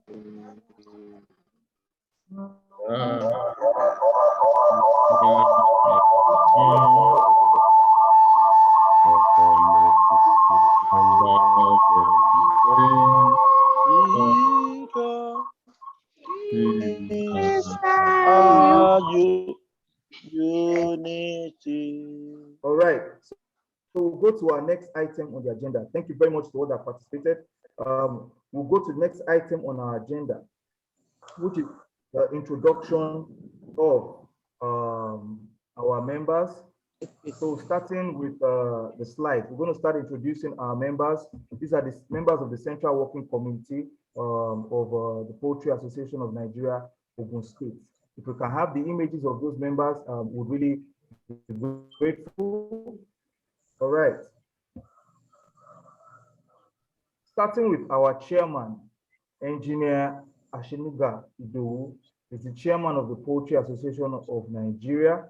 Unity. All right. So we'll go to our next item on the agenda. Thank you very much to all that participated. We'll go to the next item on our agenda, which is the introduction of our members. So starting with the slides, we're going to start introducing our members. These are the members of the Central Working Committee of the Poultry Association of Nigeria, Ogun State. If we can have the images of those members, we'd really be grateful. All right. Starting with our chairman, Engineer Ashinuga Idowu, is the chairman of the Poultry Association of Nigeria.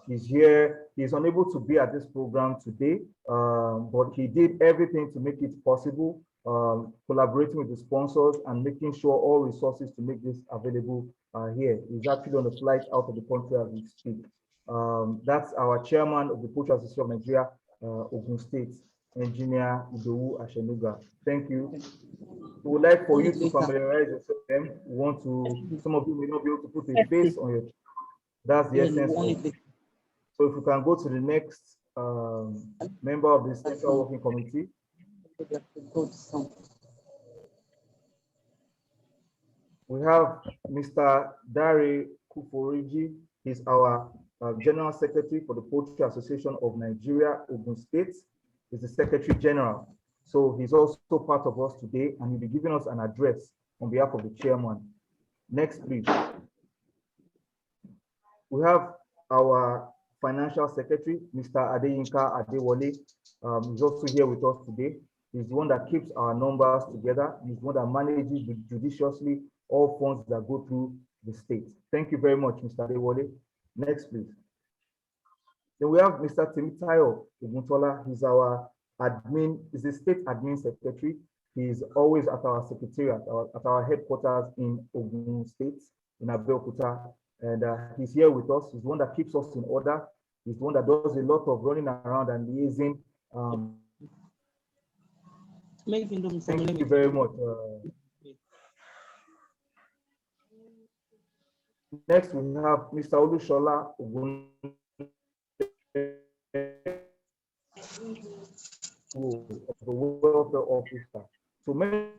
He's here. He's unable to be at this program today, but he did everything to make it possible, collaborating with the sponsors and making sure all resources to make this available are here. He's actually on a flight out of the country as we speak. That's our chairman of the Poultry Association of Nigeria, Ogun State, Engineer Idowu Ashenuga. Thank you. We would like for you to familiarize yourself with them. We want to, some of you may not be able to put a face on your. That's the essence of it. So if we can go to the next member of the Central Working Committee. We have Mr. Dare Kuforiji. He's our General Secretary for the Poultry Association of Nigeria, Ogun State. He's the Secretary General. So he's also part of us today, and he'll be giving us an address on behalf of the chairman. Next, please. We have our Financial Secretary, Mr. Adeyinka Adewale. He's also here with us today. He's the one that keeps our numbers together. He's the one that manages judiciously all funds that go through the state. Thank you very much, Mr. Adewale. Next, please. Then we have Mr. Temitayo Oguntola. He's our admin, he's the state admin secretary. He's always at our secretariat, at our headquarters in Ogun State, in Abeokuta. And he's here with us. He's the one that keeps us in order. He's the one that does a lot of running around and liaising. Thank you very much. Next, we have Mr. Olushola Ogun. Of the welfare officer. So many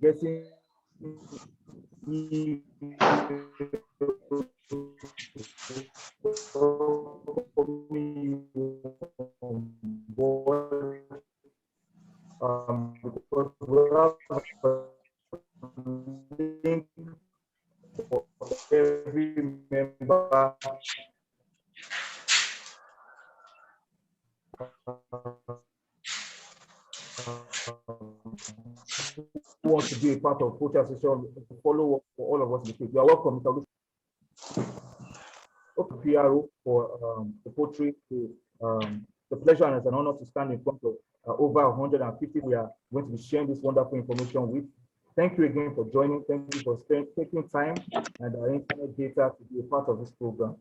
getting because we have link for every member who wants to be a part of Poultry Association, to follow up for all of us in the state. You are welcome, Mr. PRO for the poultry. The pleasure and it's an honor to stand in front of over 150 we are going to be sharing this wonderful information with. Thank you again for joining. Thank you for taking time and our internet data to be a part of this program.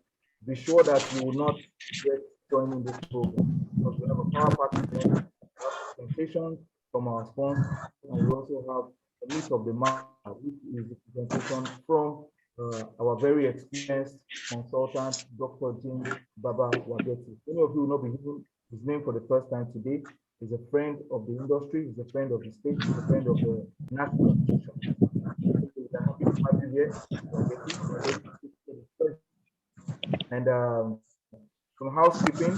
Be sure that you will not get joining this program because we have a power party presentation from our sponsor, and we also have a list of the map, which is the presentation from our very experienced consultant, Dr. James Baba Wageti. Many of you will not be hearing his name for the first time today. He's a friend of the industry, he's a friend of the state, he's a friend of the national institution. We're happy to have you here. And from housekeeping,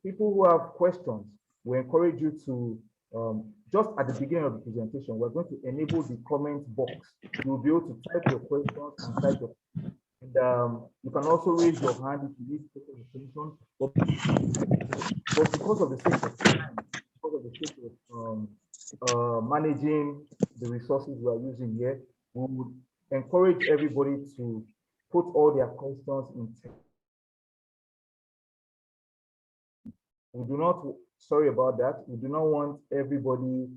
people who have questions, we encourage you to, just at the beginning of the presentation, we're going to enable the comment box. You'll be able to type your questions and type your, and you can also raise your hand if you need special attention. But because of the sake of time, because of the sake of managing the resources we are using here, we would encourage everybody to put all their questions in text. We do not, sorry about that, we do not want everybody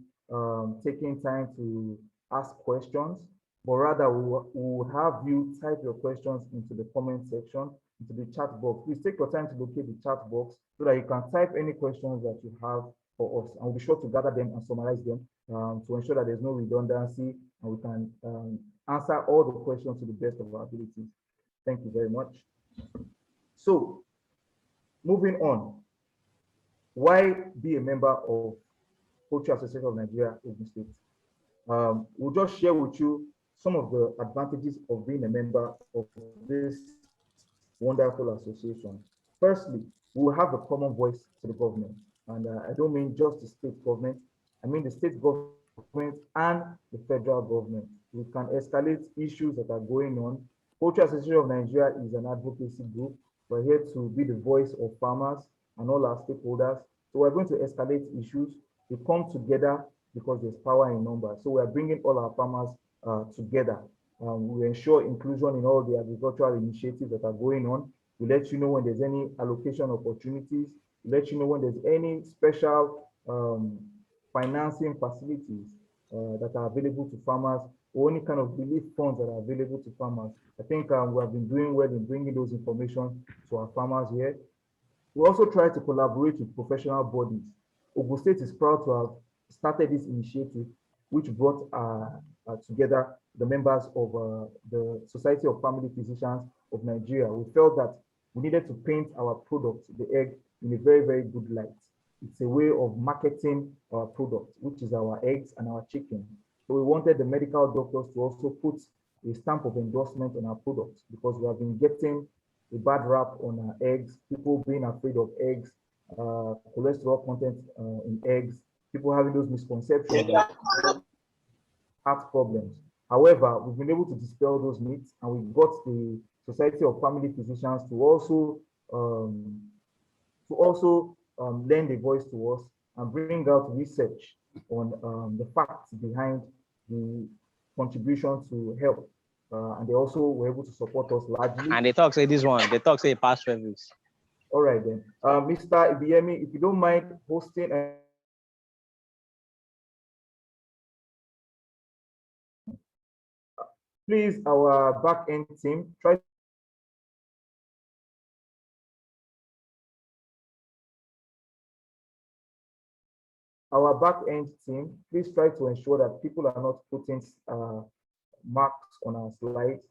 taking time to ask questions, but rather we will have you type your questions into the comment section, into the chat box. Please take your time to locate the chat box so that you can type any questions that you have for us, and we'll be sure to gather them and summarize them to ensure that there's no redundancy, and we can answer all the questions to the best of our abilities. Thank you very much. So, moving on, why be a member of Poultry Association of Nigeria, Ogun State? We'll just share with you some of the advantages of being a member of this wonderful association. Firstly, we will have a common voice to the government. And I don't mean just the state government, I mean the state government and the federal government. We can escalate issues that are going on. Poultry Association of Nigeria is an advocacy group. We're here to be the voice of farmers and all our stakeholders. So we're going to escalate issues. We come together because there's power in numbers. So we're bringing all our farmers together. We ensure inclusion in all the agricultural initiatives that are going on. We let you know when there's any allocation opportunities. We let you know when there's any special financing facilities that are available to farmers, or any kind of relief funds that are available to farmers. I think we have been doing well in bringing those information to our farmers here. We also try to collaborate with professional bodies. Ogun State is proud to have started this initiative, which brought together the members of the Society of Family Physicians of Nigeria. We felt that we needed to paint our product, the egg, in a very, very good light. It's a way of marketing our product, which is our eggs and our chicken. So we wanted the medical doctors to also put a stamp of endorsement on our products, because we have been getting a bad rap on our eggs, people being afraid of eggs, cholesterol content in eggs, people having those misconceptions, heart problems. However, we've been able to dispel those myths, and we've got the Society of Family Physicians to also lend a voice to us and bring out research on the facts behind the contribution to health. And they also were able to support us largely. And they talk say this one, they talk say past reviews. All right then. Mr. Ibiemi, if you don't mind hosting please, our back-end team, try our back-end team, please try to ensure that people are not putting marks on our slides.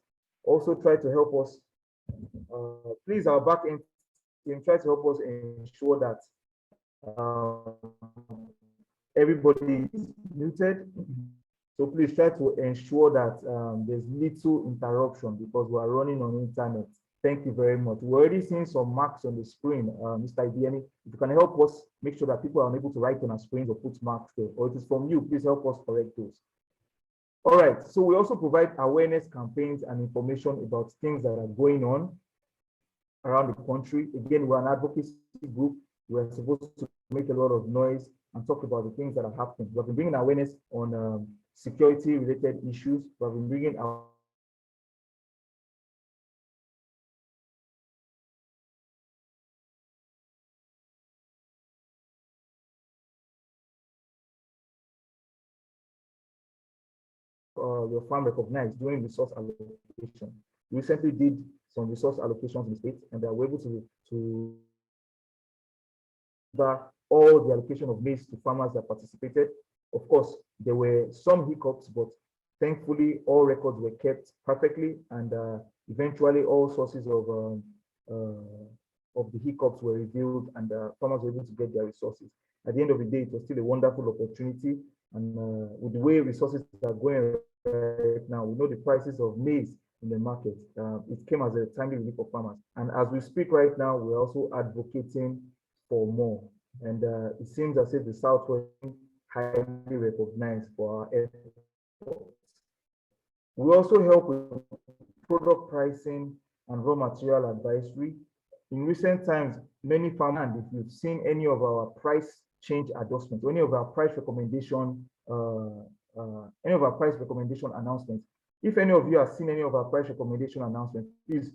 Also try to help us, please, our back-end team, try to help us ensure that everybody is muted. So please try to ensure that there's little interruption, because we are running on internet. Thank you very much. We're already seeing some marks on the screen. Mr. Ibiemi, if you can help us make sure that people are unable to write on our screens or put marks there, or it is from you, please help us correct those. All right, so we also provide awareness campaigns and information about things that are going on around the country. Again, we're an advocacy group. We're supposed to make a lot of noise and talk about the things that are happening. We've been bringing awareness on security-related issues. We've been bringing our your farm recognized during resource allocation. We recently did some resource allocations in the state, and we're able to all the allocation of maize to farmers that participated. Of course, there were some hiccups, but thankfully all records were kept perfectly, and eventually all sources of the hiccups were revealed, and farmers were able to get their resources. At the end of the day, it was still a wonderful opportunity, and with the way resources are going right now, we know the prices of maize in the market. It came as a timely relief for farmers. And as we speak right now, we're also advocating for more. And it seems as if the Southwest is highly recognized for our efforts. We also help with product pricing and raw material advisory. In recent times, many farmers, and if you've seen any of our price change adjustments, any of our price recommendation announcements, If any of you have seen any of our price recommendation announcements, please,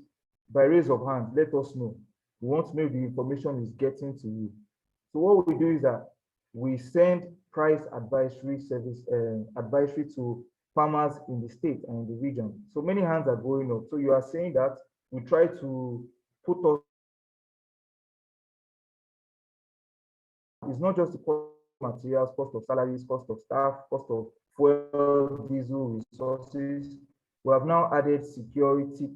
by raise of hands, let us know. We want to know if the information is getting to you. So what we do is that we send price advisory service advisory to farmers in the state and in the region. So many hands are going up. So you are saying that we try to put us. It's not just the cost of materials, cost of salaries, cost of staff, cost of fuel, diesel, resources. We have now added security.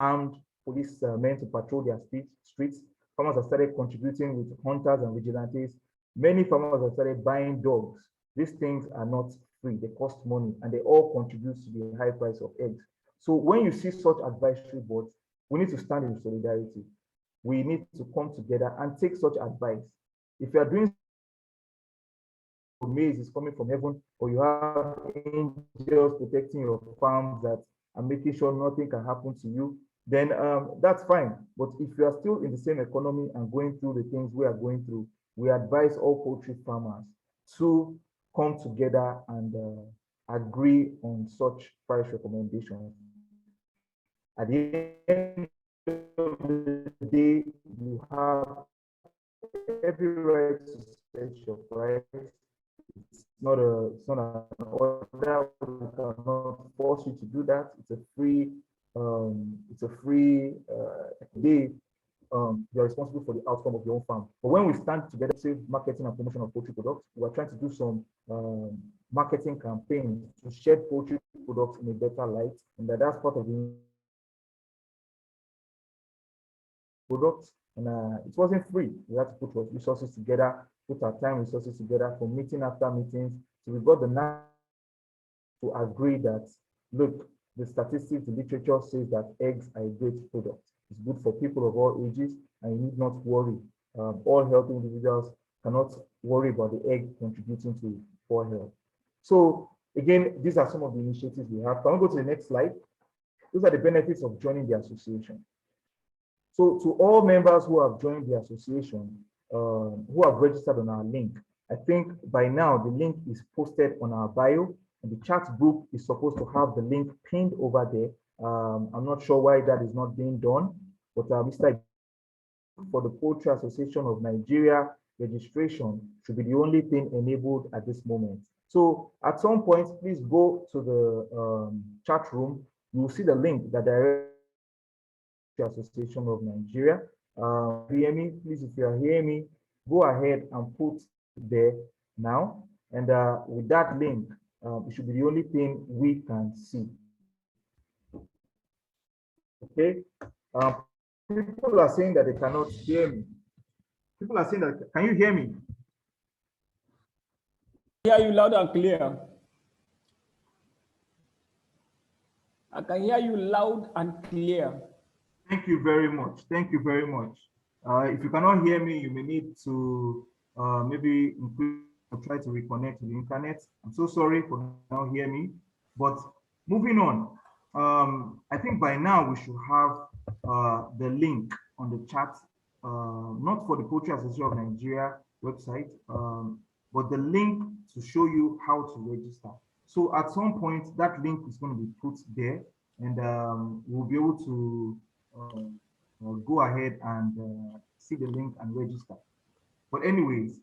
Armed police men to patrol their streets. Farmers have started contributing with hunters and vigilantes. Many farmers have started buying dogs. These things are not free, they cost money, and they all contribute to the high price of eggs. So when you see such advisory boards, we need to stand in solidarity. We need to come together and take such advice. If you are doing maize is coming from heaven, or you have angels protecting your farms that are making sure nothing can happen to you, then that's fine. But if you are still in the same economy and going through the things we are going through, we advise all poultry farmers to come together and agree on such price recommendations. At the end of the day, you have every right to set your price. It's not an order. We cannot force you to do that. It's a free day. You're responsible for the outcome of your own farm. But when we stand together to save marketing and promotion of poultry products, we are trying to do some marketing campaigns to shed poultry products in a better light, and that's part of the products. And it wasn't free. We had to put resources together, put our time resources together for meeting after meetings. So we got the to agree that, look, the statistics, the literature says that eggs are a great product. It's good for people of all ages, and you need not worry. All healthy individuals cannot worry about the egg contributing to poor health. So again, these are some of the initiatives we have. Can we go to the next slide? Those are the benefits of joining the association. So to all members who have joined the association, who have registered on our link, I think by now the link is posted on our bio, and the chat group is supposed to have the link pinned over there. I'm not sure why that is not being done, but Mr. for the Poultry Association of Nigeria registration should be the only thing enabled at this moment. So at some point, please go to the chat room. You will see the link that directs Association of Nigeria. Hear me, please, if you are hearing me, go ahead and put there now. And with that link, it should be the only thing we can see. Okay. People are saying that they cannot hear me. People are saying that, can you hear me? I hear you loud and clear. I can hear you loud and clear. Thank you very much. Thank you very much. If you cannot hear me, you may need to maybe try to reconnect to the internet. I'm so sorry for not hearing me. But moving on, I think by now we should have the link on the chat, not for the Poultry Association of Nigeria website, but the link to show you how to register. So at some point, that link is going to be put there, and we'll be able to go ahead and see the link and register. But anyways,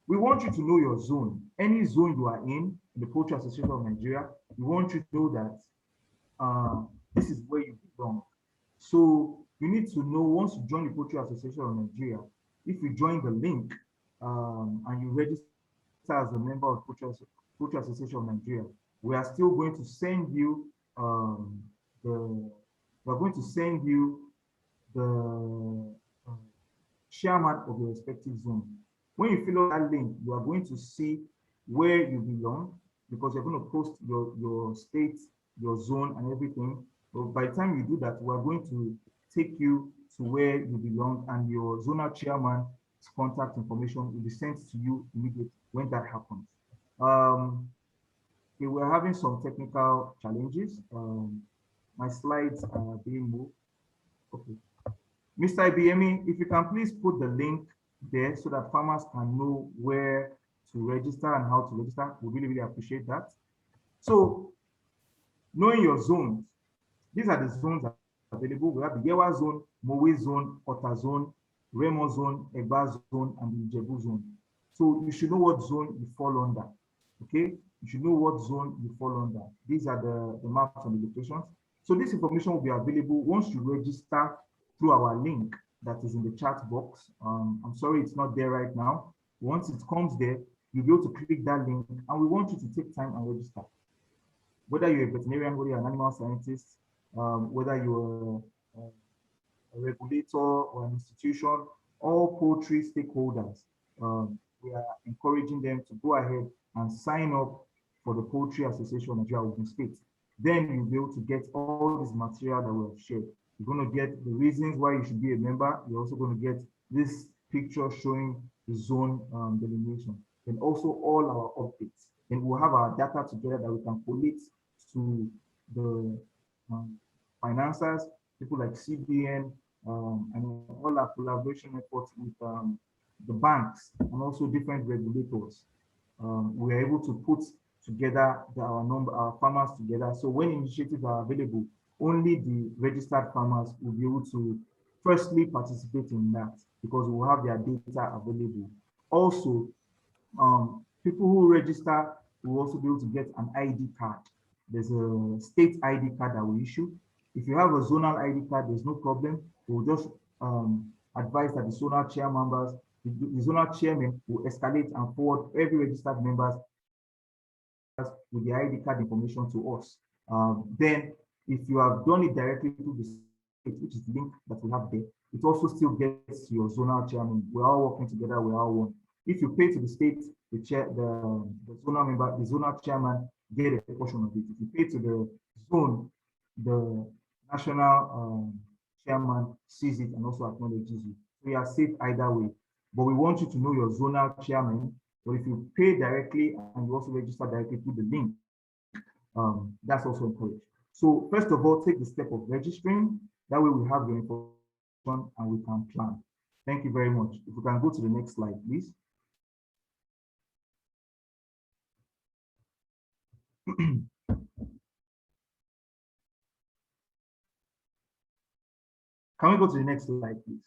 we want you to know your zone. Any zone you are in the Poultry Association of Nigeria, we want you to know that this is where you belong. So you need to know, once you join the Poultry Association of Nigeria, if you join the link and you register as a member of Poultry Association of Nigeria, we are still going to send you the chairman of your respective zone. When you fill out that link, you are going to see where you belong, because you're going to post your state, your zone, and everything. But by the time you do that, we are going to take you to where you belong, and your zonal chairman's contact information will be sent to you immediately when that happens. Okay, we're having some technical challenges. My slides are being moved. Okay. Mr. IBME, if you can please put the link there so that farmers can know where to register and how to register. We really, really appreciate that. So knowing your zones, these are the zones available. We have the Yewa zone, Mowe zone, Ota zone, Remo zone, Egba zone, and the Ijebu zone. So you should know what zone you fall under. Okay, you should know what zone you fall under. These are the maps and the locations. So this information will be available once you register through our link that is in the chat box. I'm sorry it's not there right now. Once it comes there, you'll be able to click that link, and we want you to take time and register. Whether you're a veterinarian, whether you're an animal scientist, whether you're a regulator or an institution, all poultry stakeholders, we are encouraging them to go ahead and sign up for the Poultry Association of Nigeria Ogun State. Then you'll be able to get all this material that we have shared. You're going to get the reasons why you should be a member. You're also going to get this picture showing the zone delineation, and also all our updates. And we'll have our data together that we can collate to the financiers, people like CBN, and all our collaboration efforts with the banks and also different regulators. We are able to put together our farmers together. So when initiatives are available, only the registered farmers will be able to firstly participate in that because we will have their data available. Also, people who register will also be able to get an ID card. There's a state ID card that we issue. If you have a zonal ID card, there's no problem. We'll just advise that the zonal chair members, the zonal chairman will escalate and forward every registered members with the ID card information to us. Then, if you have done it directly through the state, which is the link that we have there, it also still gets your zonal chairman. We're all working together, we're all one. If you pay to the state, the zonal member, the zonal chairman get a portion of it. If you pay to the zone, the national chairman sees it and also acknowledges you. So you are safe either way. But we want you to know your zonal chairman. But if you pay directly and you also register directly through the link, that's also encouraged. So first of all, take the step of registering. That way we have the information and we can plan. Thank you very much. If we can go to the next slide, please. Can we go to the next slide, please?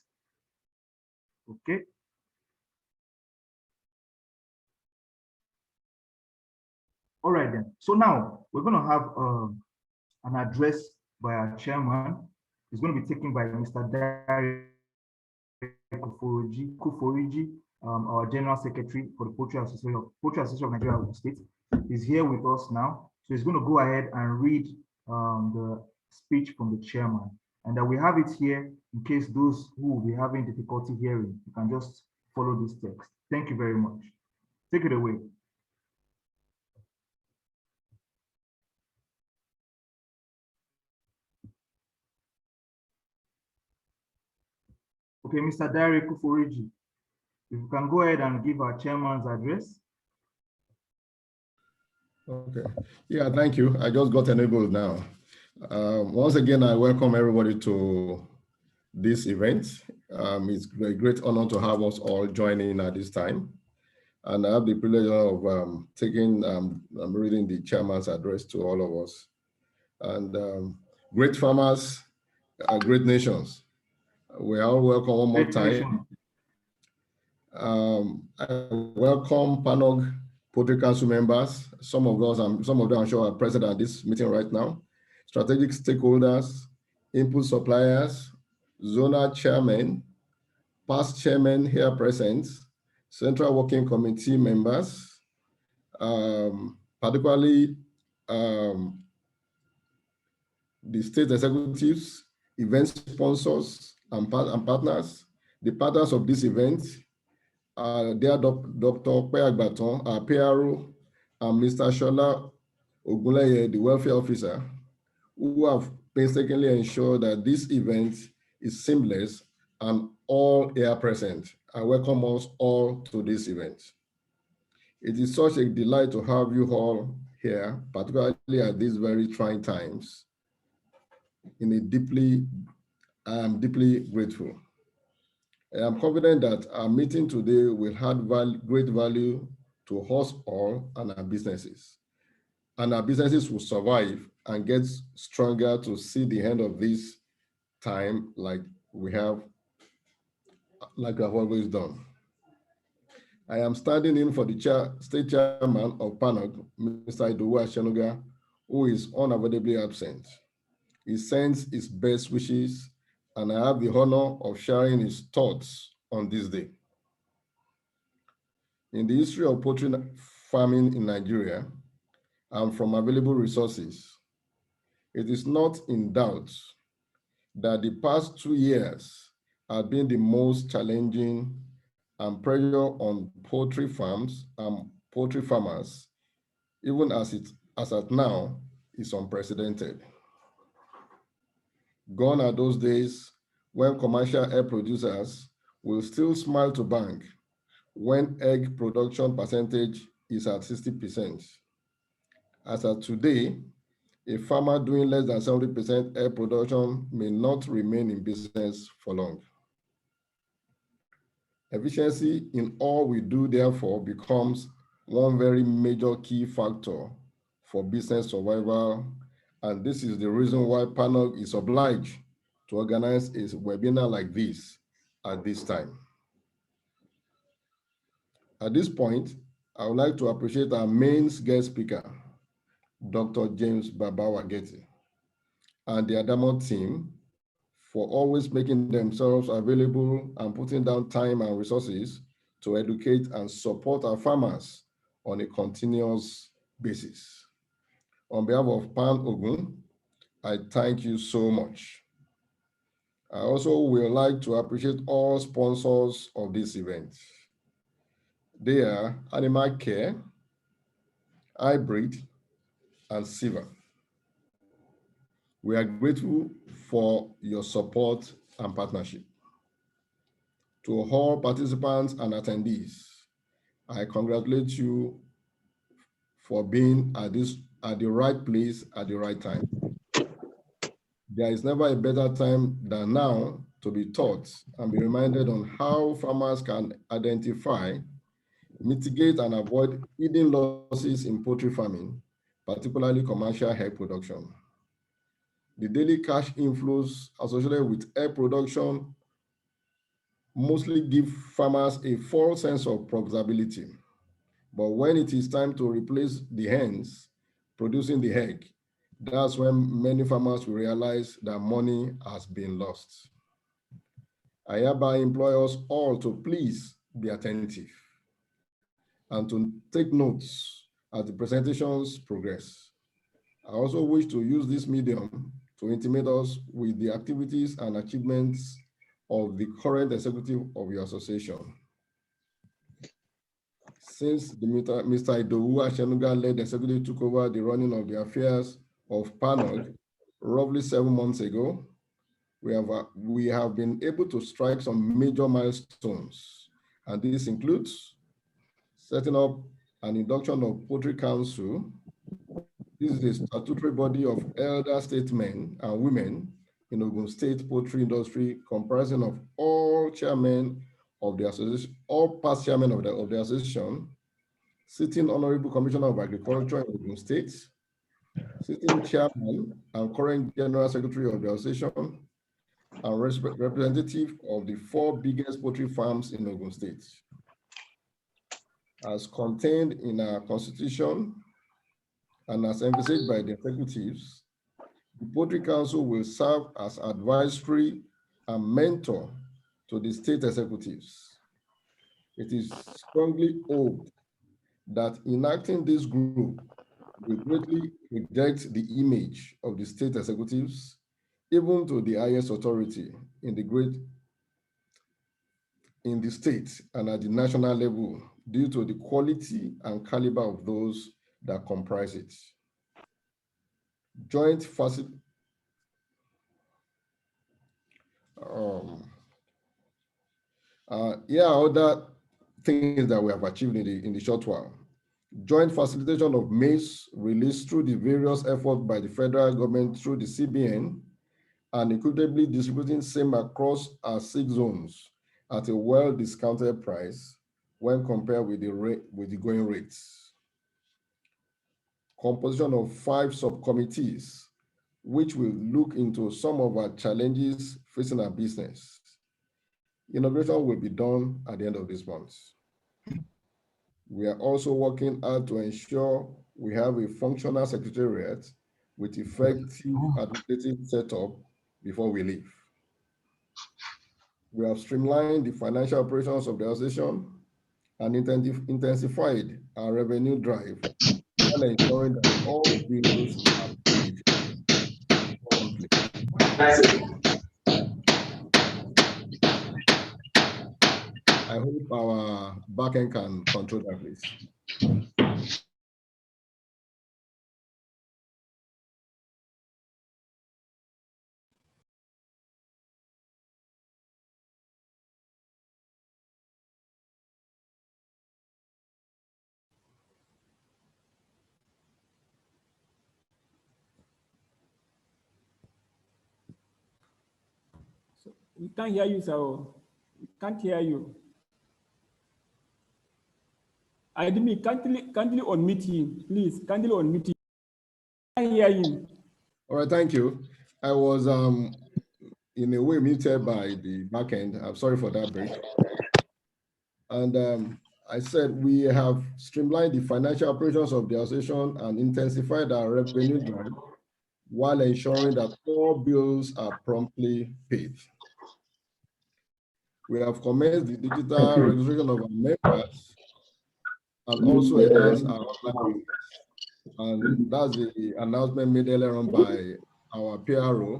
Okay. All right then. So now we're going to have an address by our chairman. It's going to be taken by Mr. Dari Kuforiji, our General Secretary for the Poultry Association of Nigeria Ogun State. Is here with us now. So he's going to go ahead and read the speech from the chairman. And we have it here in case those who will be having difficulty hearing, you can just follow this text. Thank you very much. Take it away. Okay, Mr. Dari Kuforiji, if you can go ahead and give our chairman's address. Okay. Yeah, thank you. I just got enabled now. Once again, I welcome everybody to this event. It's a great honor to have us all joining at this time. And I have the privilege of I'm reading the chairman's address to all of us. And great farmers are great nations. We are all welcome one more time. I welcome PANOG Poultry Council members. Some of them I'm sure are present at this meeting right now. Strategic stakeholders, input suppliers, zonal chairmen, past chairmen here present, Central Working Committee members, particularly the state executives, event sponsors, and partners. The partners of this event are dear Dr. Peagbaton, our PRO, and Mr. Shola Ogunleye, the welfare officer, who have painstakingly ensured that this event is seamless and all are present. I welcome us all to this event. It is such a delight to have you all here, particularly at these very trying times. I am deeply grateful. I am confident that our meeting today will add great value to us all and our businesses. And our businesses will survive and get stronger to see the end of this time like we have always done. I am standing in for the state chairman of PANOG, Mr. Idowu Ashenuga, who is unavoidably absent. He sends his best wishes, and I have the honor of sharing his thoughts on this day. In the history of poultry farming in Nigeria, and from available resources, it is not in doubt that the past 2 years have been the most challenging, and pressure on poultry farms and poultry farmers, even as at now, is unprecedented. Gone are those days when commercial egg producers will still smile to bank when egg production percentage is at 60%. As of today, a farmer doing less than 70% egg production may not remain in business for long. Efficiency in all we do, therefore, becomes one very major key factor for business survival, and this is the reason why PANOG is obliged to organize a webinar like this at this time. At this point, I would like to appreciate our main guest speaker, Dr. James Baba Wageti, and the Adamo team for always making themselves available and putting down time and resources to educate and support our farmers on a continuous basis. On behalf of PAN Ogun, I thank you so much. I also would like to appreciate all sponsors of this event. They are Animal Care, Hybrid, and Siva. We are grateful for your support and partnership. To all participants and attendees, I congratulate you for being at the right place at the right time. There is never a better time than now to be taught and be reminded on how farmers can identify, mitigate, and avoid hidden losses in poultry farming, particularly commercial egg production. The daily cash inflows associated with egg production mostly give farmers a false sense of profitability. But when it is time to replace the hens producing the egg, that's when many farmers will realize that money has been lost. I hereby implore us all to please be attentive and to take notes as the presentations progress. I also wish to use this medium to intimate us with the activities and achievements of the current executive of your association. Since Mr. Idowu Ashenuga-led executive took over the running of the affairs of PANOG roughly 7 months ago, we have been able to strike some major milestones, and this includes setting up an induction of Poultry Council. This is a statutory body of elder statesmen and women in Ogun State poultry industry, comprising of all chairmen of the association, all past chairmen of the association, sitting Honorable Commissioner of Agriculture in Ogun State, sitting chairman and current general secretary of the association, and representative of the 4 biggest poultry farms in Ogun State. As contained in our constitution and as emphasized by the executives, the Poultry Council will serve as advisory and mentor to the state executives. It is strongly hoped that enacting this group will greatly project the image of the state executives, even to the highest authority in the state and at the national level, due to the quality and caliber of those that comprise it. Joint facility. Here are other things that we have achieved in the short while. Joint facilitation of maize released through the various efforts by the federal government through the CBN, and equitably distributing same across our 6 zones at a well-discounted price when compared with the going rates. Composition of 5 subcommittees, which will look into some of our challenges facing our business. Inauguration will be done at the end of this month. We are also working hard to ensure we have a functional secretariat with effective administrative setup before we leave. We have streamlined the financial operations of the organization and intensified our revenue drive while ensuring that all bills are paid promptly. I hope our backend can control that, please. We can't hear you, sir. We can't hear you. Admin, kindly unmute him, please. Kindly unmute him. I can't hear him. All right, thank you. I was in a way muted by the backend. I'm sorry for that break. And I said we have streamlined the financial operations of the association and intensified our revenue drive while ensuring that all bills are promptly paid. We have commenced the digital registration of our members and also enhanced our online. And that's the announcement made earlier on by our PRO.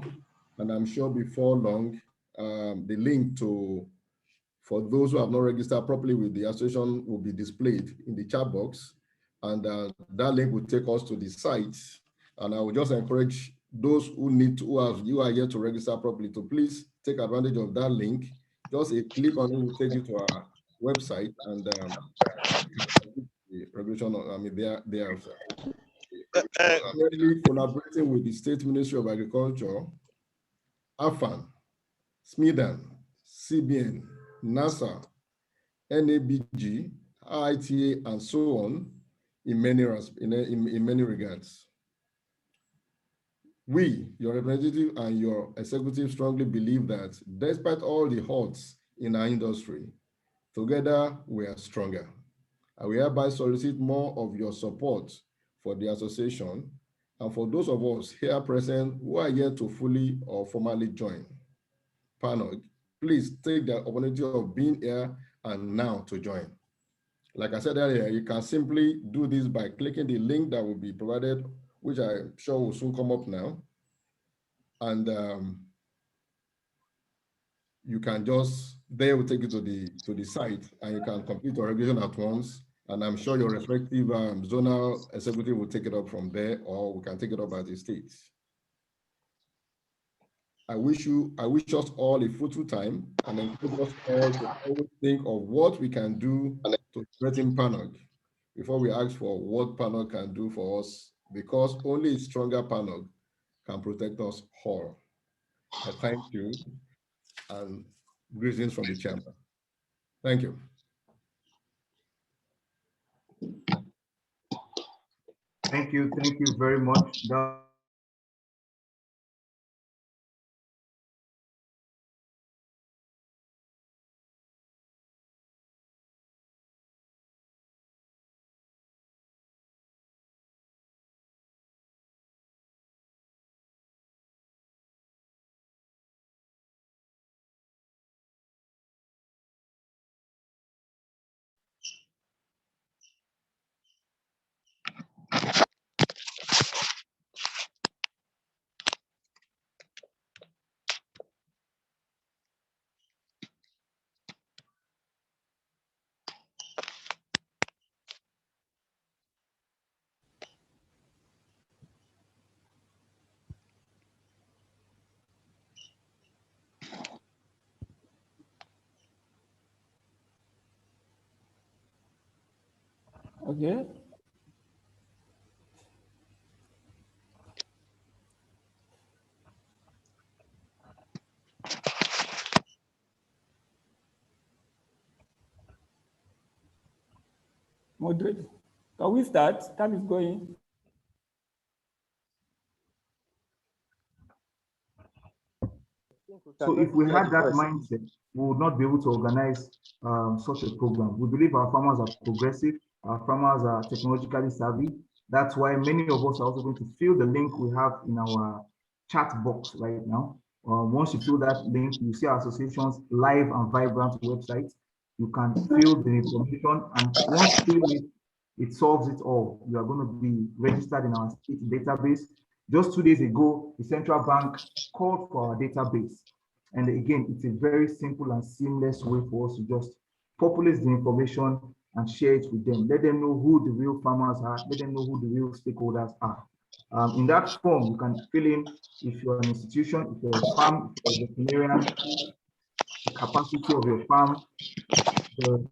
And I'm sure before long, the link for those who have not registered properly with the association will be displayed in the chat box. And that link will take us to the site. And I will just encourage those who are yet to register properly to please take advantage of that link. Just a click on it will take you to our website and the regulation. There. Currently collaborating with the State Ministry of Agriculture, AFAN, SMIDAN, CBN, NASA, NABG, ITA, and so on, in many regards. We, your representative and your executive, strongly believe that despite all the odds in our industry, together we are stronger. I will hereby solicit more of your support for the association and for those of us here present who are yet to fully or formally join PANOG, please take the opportunity of being here and now to join. Like I said earlier, you can simply do this by clicking the link that will be provided, which I'm sure will soon come up now. And you can just, they will take you to the site and you can complete your registration at once. And I'm sure your respective zonal executive will take it up from there, or we can take it up at the state. I wish us all a fruitful time and encourage us all to always think of what we can do to strengthen PANOG before we ask for what PANOG can do for us, because only a stronger PANOG can protect us all. I thank you and greetings from the chamber. Thank you. Thank you very much. Okay. moderate. Can we start? Time is going. So if we had that mindset, we would not be able to organize such a program. We believe our farmers are progressive, our farmers are technologically savvy. That's why many of us are also going to fill the link we have in our chat box right now. Once you fill that link, you see our association's live and vibrant website. You can fill the information, and once filled it solves it all. You are going to be registered in our state database. Just 2 days ago, the central bank called for our database. And again, it's a very simple and seamless way for us to just populate the information and share it with them. Let them know who the real farmers are. Let them know who the real stakeholders are. In that form, you can fill in if you're an institution, if you're a farm, if you're a veterinarian, the capacity of your farm, the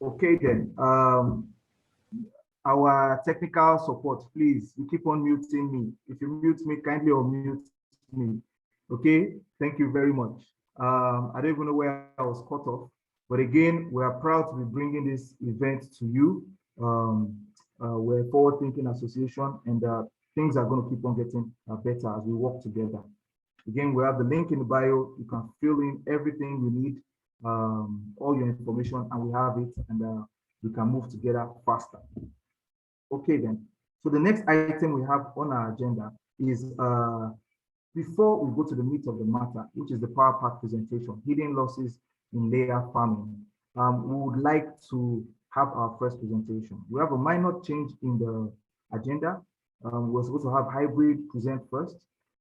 okay then. Our technical support, please, you keep on muting me. If you mute me, kindly unmute me. Okay, thank you very much. I don't even know where I was cut off, but again, we are proud to be bringing this event to you. We're a forward-thinking association, and things are going to keep on getting better as we work together. Again, we have the link in the bio. You can fill in everything you need, all your information, and we have it, and we can move together faster. Okay, then. So the next item we have on our agenda is before we go to the meat of the matter, which is the power pack presentation, hidden losses in layer farming. We would like to have our first presentation. We have a minor change in the agenda. We're supposed to have hybrid present first,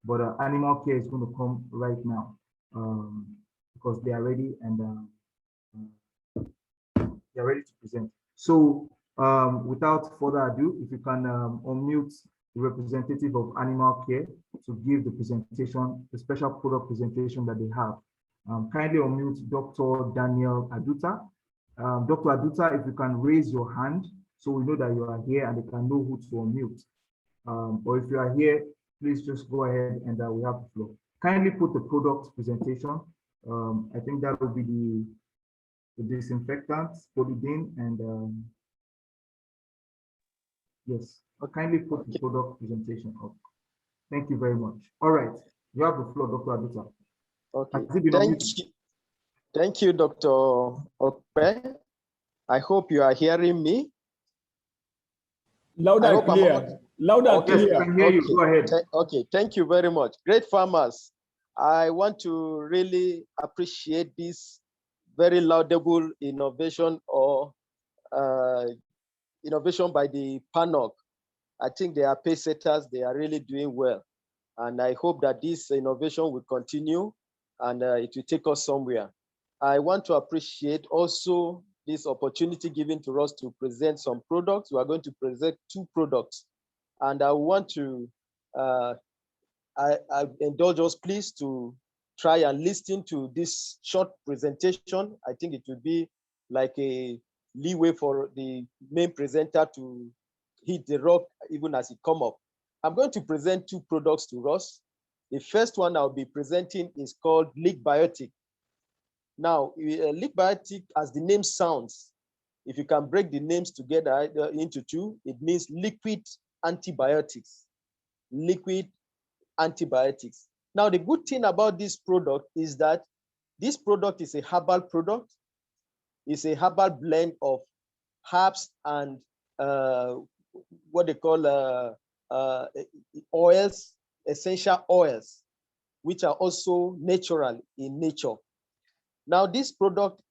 but animal care is going to come right now because they are ready and they're ready to present. So without further ado, if you can unmute the representative of animal care to give the presentation, the special product presentation that they have. Kindly unmute Dr. Daniel Aduta. Dr. Aduta, if you can raise your hand so we know that you are here and they can know who to unmute. Or if you are here, please just go ahead and we have the floor. Kindly put the product presentation. I think that will be the disinfectants, polythene, and yes, kindly put the product presentation up. Thank you very much. All right, you have the floor, Dr. Aduta. Okay, thank you, Dr. Okpe. I hope you are hearing me. Louder and clear. Louder and clear. Yes, I can hear you. Go ahead. Okay, thank you very much. Great farmers. I want to really appreciate this very laudable innovation or innovation by the PANOC. I think they are pace setters. They are really doing well. And I hope that this innovation will continue and it will take us somewhere. I want to appreciate also this opportunity given to us to present some products. We are going to present 2 products. And I want to I indulge us, please, to try and listen to this short presentation. I think it will be like a leeway for the main presenter to hit the rock even as it come up. I'm going to present 2 products to us. The first one I'll be presenting is called Leak Biotic. Now, Leak Biotic, as the name sounds, if you can break the names together into 2, it means liquid antibiotics. Liquid antibiotics. Now, the good thing about this product is that this product is a herbal product. It's a herbal blend of herbs and what they call oils, essential oils, which are also natural in nature. Now, this product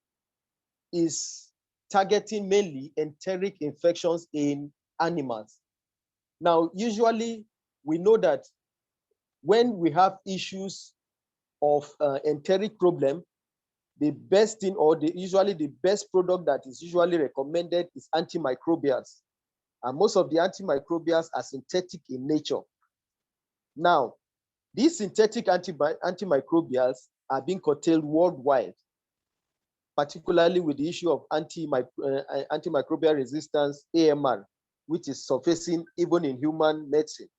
is targeting mainly enteric infections in animals. Now, usually we know that when we have issues of enteric problem, the best thing, or usually the best product that is usually recommended is antimicrobials. And most of the antimicrobials are synthetic in nature. Now, these synthetic antimicrobials are being curtailed worldwide, particularly with the issue of antimicrobial resistance, AMR, which is surfacing even in human medicine.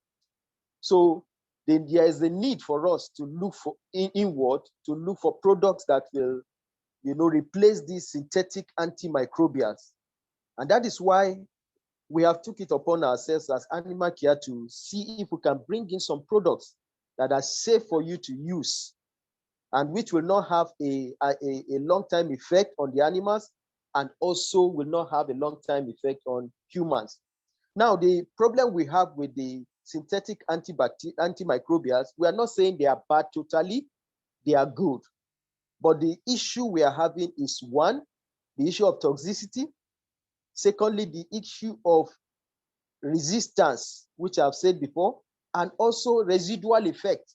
So then there is a need for us to look for inward, to look for products that will, replace these synthetic antimicrobials. And that is why we have took it upon ourselves as Animal Care to see if we can bring in some products that are safe for you to use and which will not have a long-term effect on the animals and also will not have a long-term effect on humans. Now, the problem we have with the synthetic antimicrobials, we are not saying they are bad totally, they are good. But the issue we are having is, one, the issue of toxicity. Secondly, the issue of resistance, which I've said before, and also residual effect.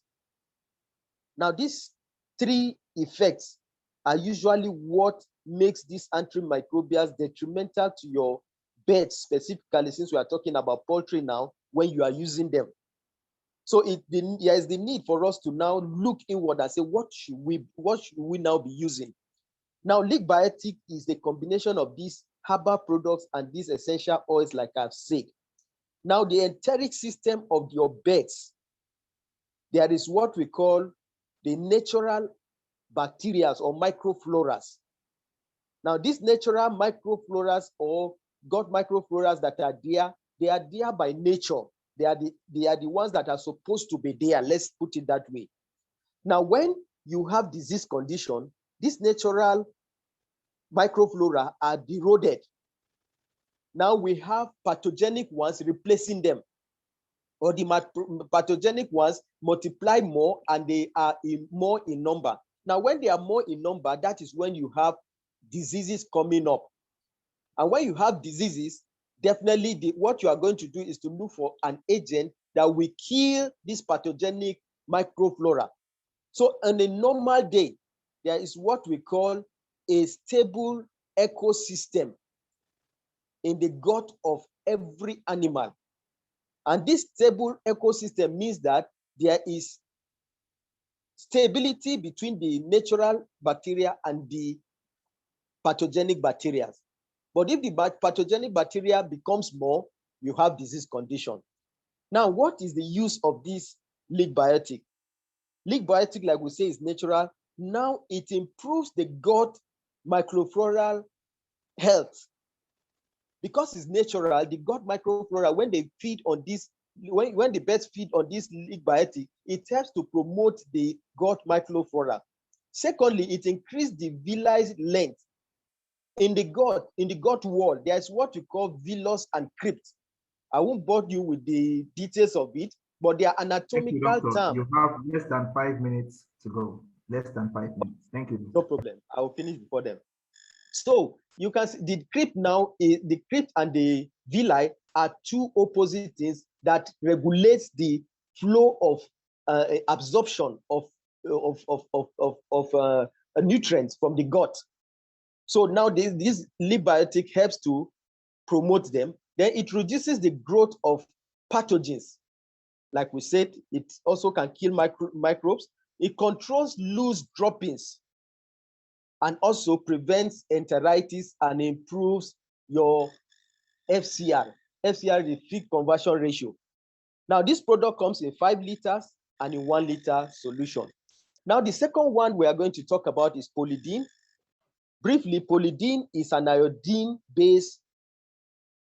Now, these three effects are usually what makes these antimicrobials detrimental to your birds, specifically since we are talking about poultry now, when you are using them. So there is the need for us to now look inward and say, what should we now be using? Now, League Biotic is the combination of these herbal products and these essential oils, like I've said. Now, the enteric system of your beds, there is what we call the natural bacteria or microfloras. Now, these natural microfloras or gut microfloras that are there, they are there by nature. They are the ones that are supposed to be there. Let's put it that way. Now, when you have disease condition, these natural microflora are eroded. Now we have pathogenic ones replacing them, or the pathogenic ones multiply more and they are more in number. Now, when they are more in number, that is when you have diseases coming up. And when you have diseases, definitely what you are going to do is to look for an agent that will kill this pathogenic microflora. So on a normal day, there is what we call a stable ecosystem in the gut of every animal. And this stable ecosystem means that there is stability between the natural bacteria and the pathogenic bacteria. But if the pathogenic bacteria becomes more, you have disease condition. Now, what is the use of this League Biotic? League Biotic, like we say, is natural. Now it improves the gut microfloral health. Because it's natural, the gut microflora, when they feed on this, when the birds feed on this League Biotic, it helps to promote the gut microflora. Secondly, it increases the villi length. In the gut wall, there's what we call villus and crypt. I won't bore you with the details of it, but they are anatomical terms. You have less than 5 minutes to go. Less than 5 minutes. Thank you. No problem. I will finish before them. So you can see the crypt now, the crypt and the villi are two opposite things that regulates the flow of absorption of nutrients from the gut. So now this League Biotic helps to promote them. Then it reduces the growth of pathogens. Like we said, it also can kill microbes. It controls loose droppings and also prevents enteritis and improves your FCR. FCR is the feed conversion ratio. Now, this product comes in 5 liters and in 1 liter solution. Now, the second one we are going to talk about is polydine. Briefly, polydine is an iodine-based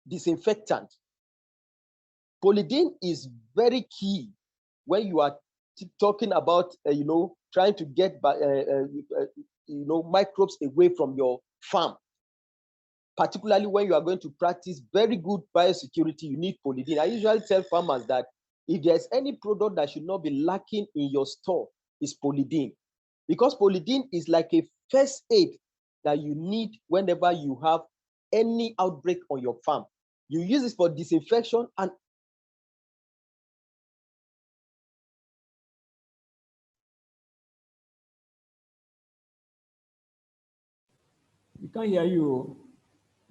disinfectant. Polydine is very key when you are talking about, trying to get microbes away from your farm. Particularly when you are going to practice very good biosecurity, you need polydine. I usually tell farmers that if there's any product that should not be lacking in your store, it's polydine. Because polydine is like a first aid that you need whenever you have any outbreak on your farm. You use it for disinfection and We can't hear you.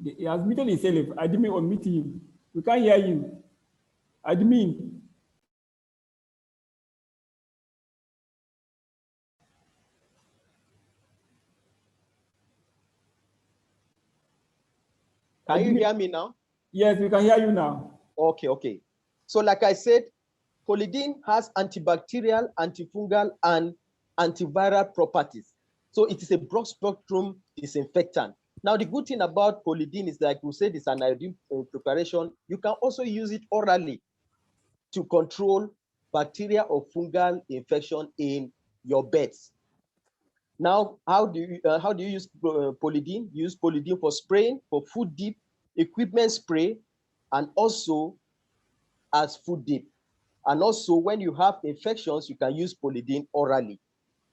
He has muted himself. Admin unmute him. We can't hear him. Admin. Can you hear me now? Yes, we can hear you now. Okay. So like I said, polydine has antibacterial, antifungal, and antiviral properties. So it is a broad spectrum disinfectant. Now, the good thing about polydine is, like we said, it's an iodine preparation. You can also use it orally to control bacteria or fungal infection in your beds. Now, how do you use polydine? You use polydine for spraying, for food dip, equipment spray, and also as food dip. And also, when you have infections, you can use polydine orally.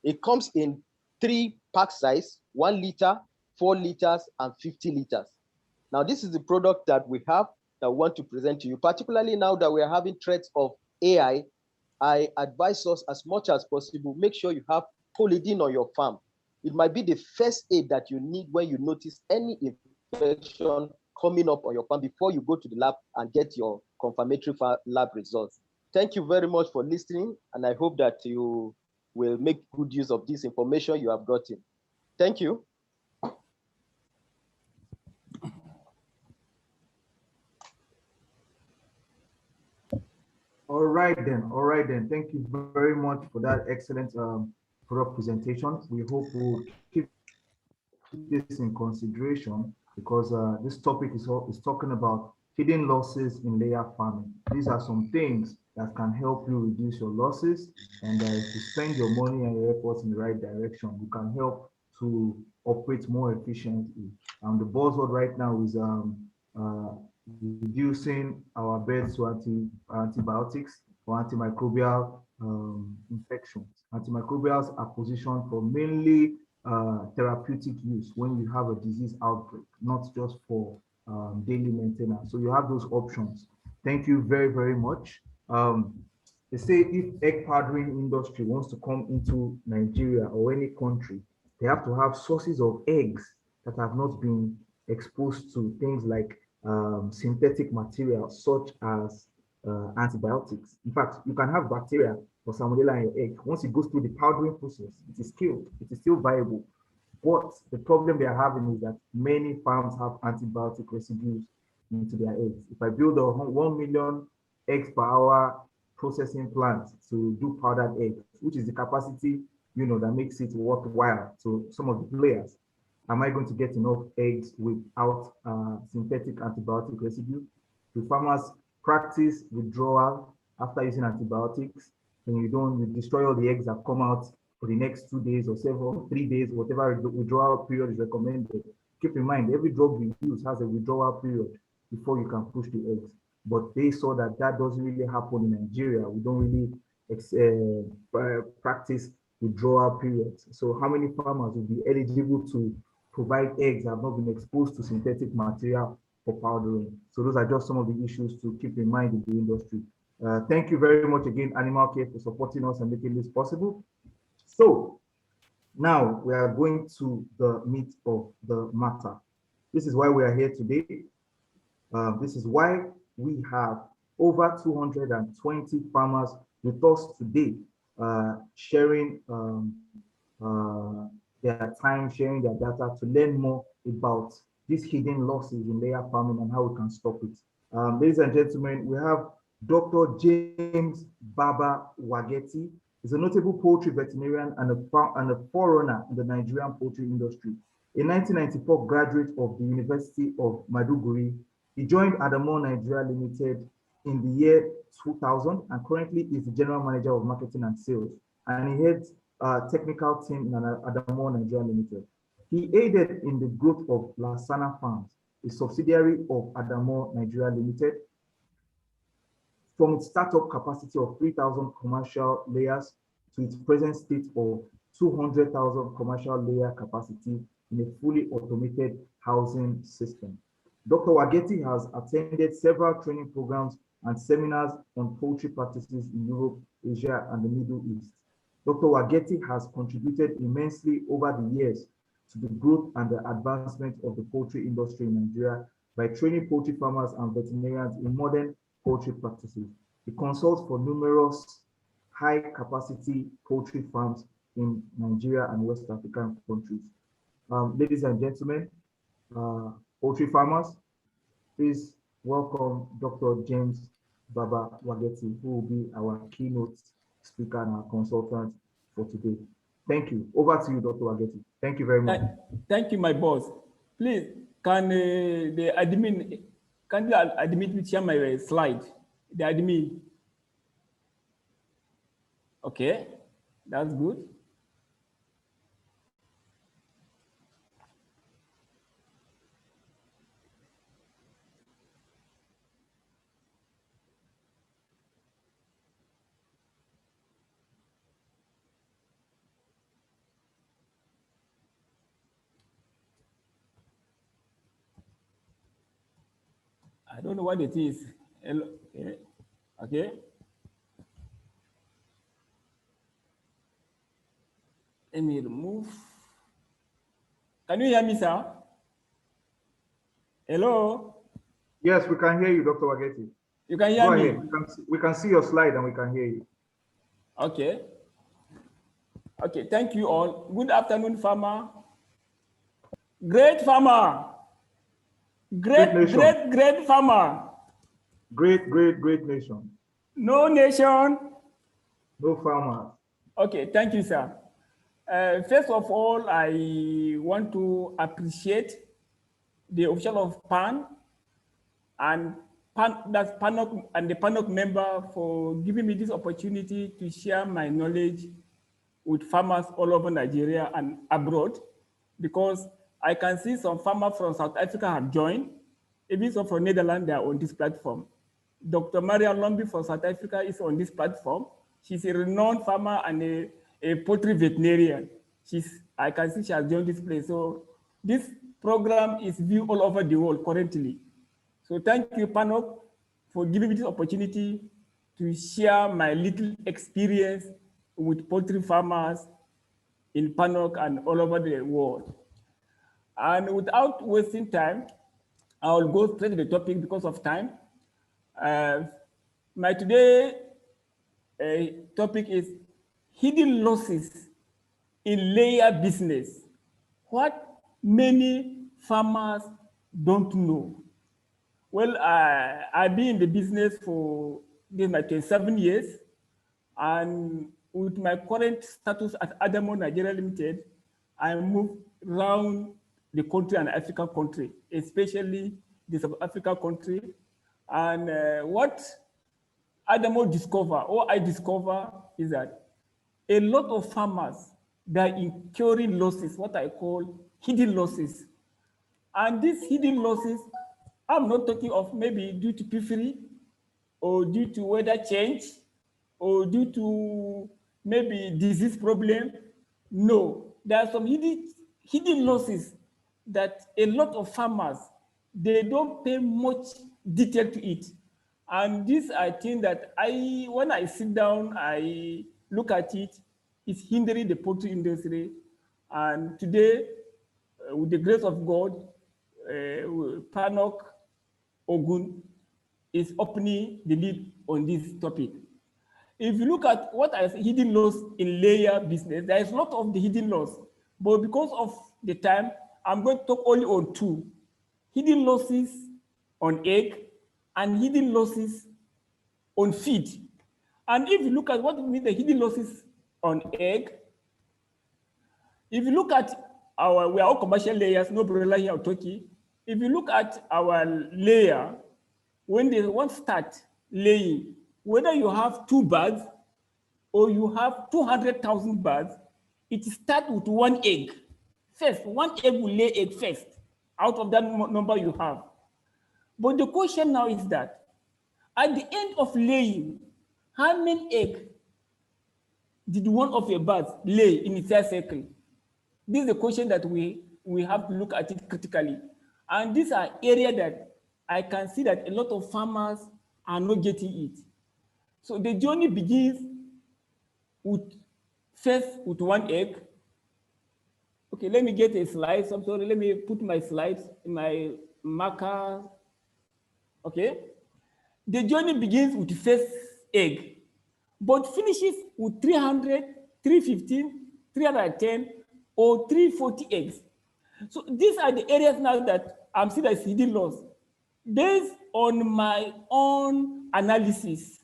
It comes in 3 pack size: 1 liter, 4 liters, and 50 liters. Now, this is the product that we have that we want to present to you, particularly now that we are having threats of AI. I advise us, as much as possible, make sure you have polydine on your farm. It might be the first aid that you need when you notice any infection coming up on your farm before you go to the lab and get your confirmatory lab results. Thank you very much for listening, and I hope that you will make good use of this information you have gotten. Thank you. All right then. Thank you very much for that excellent product presentation. We hope we'll keep this in consideration, because this topic is talking about hidden losses in layer farming. These are some things that can help you reduce your losses, and if you spend your money and your efforts in the right direction, you can help to operate more efficiently. The buzzword right now is uh, reducing our beds to antibiotics or antimicrobial infections. Antimicrobials are positioned for mainly therapeutic use when you have a disease outbreak, not just for daily maintenance. So you have those options. Thank you very, very much. They say if egg powdering industry wants to come into Nigeria or any country, they have to have sources of eggs that have not been exposed to things like synthetic materials such as antibiotics. In fact, you can have bacteria or salmonella in your egg. Once it goes through the powdering process, it is killed. It is still viable. But the problem they are having is that many farms have antibiotic residues into their eggs. If I build a 1 million eggs per hour processing plant to do powdered eggs, which is the capacity, that makes it worthwhile to some of the players, am I going to get enough eggs without synthetic antibiotic residue? Do farmers practice withdrawal after using antibiotics? And you destroy all the eggs that come out for the next 2 days or 3 days, whatever withdrawal period is recommended. Keep in mind, every drug you use has a withdrawal period before you can push the eggs. But they saw that doesn't really happen in Nigeria. We don't really practice withdrawal periods. So how many farmers will be eligible to provide eggs that have not been exposed to synthetic material for powdering? So those are just some of the issues to keep in mind in the industry. Thank you very much again, Animal Care, for supporting us and making this possible. So now we are going to the meat of the matter. This is why we are here today. This is why we have over 220 farmers with us today, sharing their time, sharing their data to learn more about these hidden losses in layer farming and how we can stop it. Ladies and gentlemen, we have Dr. James Baba Wageti. He's a notable poultry veterinarian and a forerunner in the Nigerian poultry industry. A 1994 graduate of the University of Maiduguri, he joined Adamo Nigeria Limited in the year 2000 and currently is the general manager of marketing and sales. And he heads a technical team in Adamo Nigeria Limited. He aided in the growth of Lasana Farms, a subsidiary of Adamo Nigeria Limited, from its startup capacity of 3,000 commercial layers to its present state of 200,000 commercial layer capacity in a fully automated housing system. Dr. Wageti has attended several training programs and seminars on poultry practices in Europe, Asia, and the Middle East. Dr. Wageti has contributed immensely over the years to the growth and the advancement of the poultry industry in Nigeria by training poultry farmers and veterinarians in modern poultry practices. It consults for numerous high-capacity poultry farms in Nigeria and West African countries. Ladies and gentlemen, poultry farmers, please welcome Dr. James Baba Wageti, who will be our keynote speaker and our consultant for today. Thank you. Over to you, Dr. Wageti. Thank you very much. Thank you, my boss. Please, can the admin, can the admin share my slide? The admin. Okay, that's good. I don't know what it is. Okay. Okay. Let me remove. Can you hear me, sir? Hello? Yes, we can hear you, Dr. Wageti. You can hear Go me? ahead. We can see your slide and we can hear you. Okay. Okay, thank you all. Good afternoon, farmer. Great farmer. Great farmer. Great nation. No nation. No farmers. Okay, thank you, sir. First of all, I want to appreciate the official of PAN and that's PANOC and the PANOC member for giving me this opportunity to share my knowledge with farmers all over Nigeria and abroad, because I can see some farmers from South Africa have joined, even some from Netherlands, they are on this platform. Dr. Maria Lombi from South Africa is on this platform. She's a renowned farmer and a poultry veterinarian. I can see she has joined this place. So this program is viewed all over the world currently. So thank you, PANOC, for giving me this opportunity to share my little experience with poultry farmers in PANOC and all over the world. And without wasting time, I'll go straight to the topic because of time. My today topic is hidden losses in layer business. What many farmers don't know. Well, I've been in the business for my 27 years, and with my current status at Adamo Nigeria Limited, I move around the country and African country, especially the South Africa country. And what Adamo discover, or I discover, is that a lot of farmers, they're incurring losses, what I call hidden losses. And these hidden losses, I'm not talking of maybe due to periphery or due to weather change or due to maybe disease problem. No, there are some hidden losses that a lot of farmers, they don't pay much detail to it. And this, I think that when I sit down, I look at it, it's hindering the poultry industry. And today, with the grace of God, PANOC Ogun is opening the lead on this topic. If you look at what is hidden loss in layer business, there is a lot of the hidden loss, but because of the time, I'm going to talk only on two: hidden losses on egg and hidden losses on feed. And if you look at what mean the hidden losses on egg, if you look at we are all commercial layers, no broiler here or turkey. If you look at our layer, when they want to start laying, whether you have 2 birds or you have 200,000 birds, it starts with 1 egg. First, 1 egg will lay egg first out of that number you have. But the question now is that at the end of laying, how many eggs did one of your birds lay in its life cycle? This is the question that we have to look at it critically. And these are areas that I can see that a lot of farmers are not getting it. So the journey begins with 1 egg. Okay, let me get a slide. I'm sorry, let me put my slides in my marker. Okay. The journey begins with the first egg, but finishes with 300, 315, 310, or 340 eggs. So these are the areas now that I'm seeing as hidden loss. Based on my own analysis,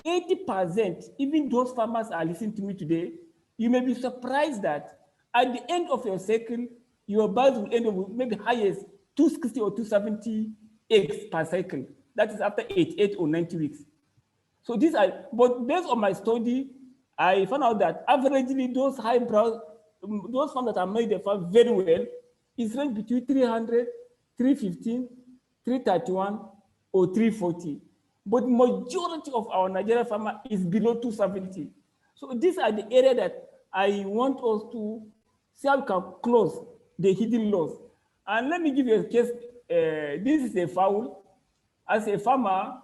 80%, even those farmers are listening to me today, you may be surprised that at the end of your cycle, your birds will end up with maybe highest 260 or 270 eggs per cycle. That is after 88 or 90 weeks. So these are, but based on my study, I found out that averagely those those farms that are made the farm very well, is range between 300, 315, 331, or 340. But majority of our Nigerian farmer is below 270. So these are the area that I want us to see how we can close the hidden loss. And let me give you a case. This is a fowl. As a farmer,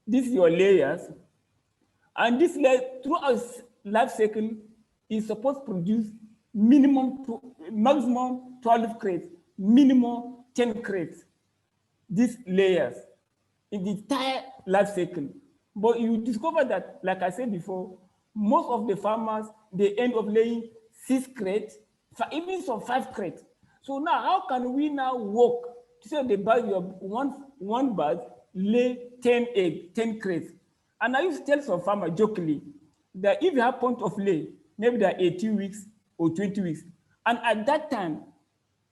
this is your layers. And this layer, throughout life cycle, is supposed to produce maximum 12 crates, minimum 10 crates. These layers in the entire life cycle. But you discover that, like I said before, most of the farmers, they end up laying 6 crates, even some 5 crates. So now, how can we now work to say the bird, one bird lay 10 eggs, 10 crates? And I used to tell some farmer jokingly that if you have point of lay, maybe they're 18 weeks or 20 weeks, and at that time,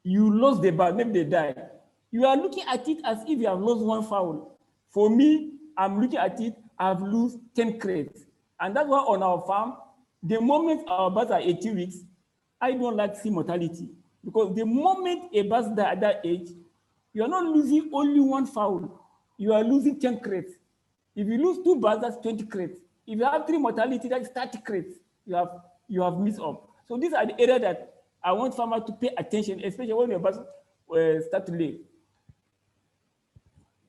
you lost the bird, maybe they died. You are looking at it as if you have lost one fowl. For me, I'm looking at it, I've lost 10 crates. And that's why on our farm, the moment our birds are 18 weeks, I don't like to see mortality. Because the moment a bird dies at that age, you are not losing only one fowl, you are losing 10 crates. If you lose 2 birds, that's 20 crates. If you have 3 mortality, that's 30 crates. You have missed up. So these are the areas that I want farmers to pay attention, especially when your birds start to lay.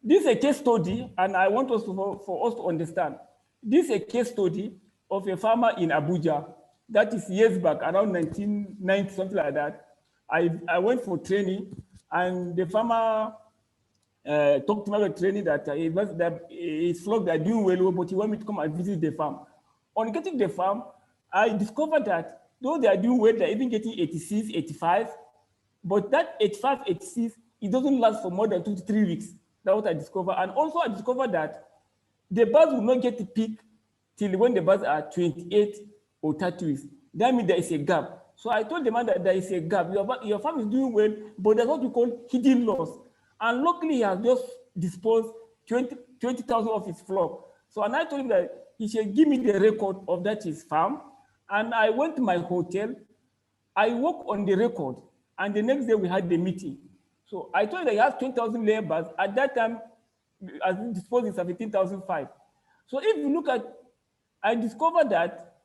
This is a case study, and I want us for us to understand. This is a case study of a farmer in Abuja. That is years back, around 1990, something like that. I went for training, and the farmer talked to me about training that his flock are doing well, but he wanted me to come and visit the farm. On getting the farm, I discovered that though they are doing well, they're even getting 86, 85, but that 85, 86, it doesn't last for more than 2 to 3 weeks. That's what I discovered. And also I discovered that the birds will not get the peak till when the birds are 28 or 30 weeks. That means there is a gap. So I told the man that there is a gap. Your farm is doing well, but there's what we call hidden loss. And luckily, he has just disposed 20,000 of his flock. So and I told him that he should give me the record of that his farm. And I went to my hotel. I worked on the record. And the next day we had the meeting. So I told him that he has 20,000 labours. At that time, I disposed in 17,005. So if you look at, I discovered that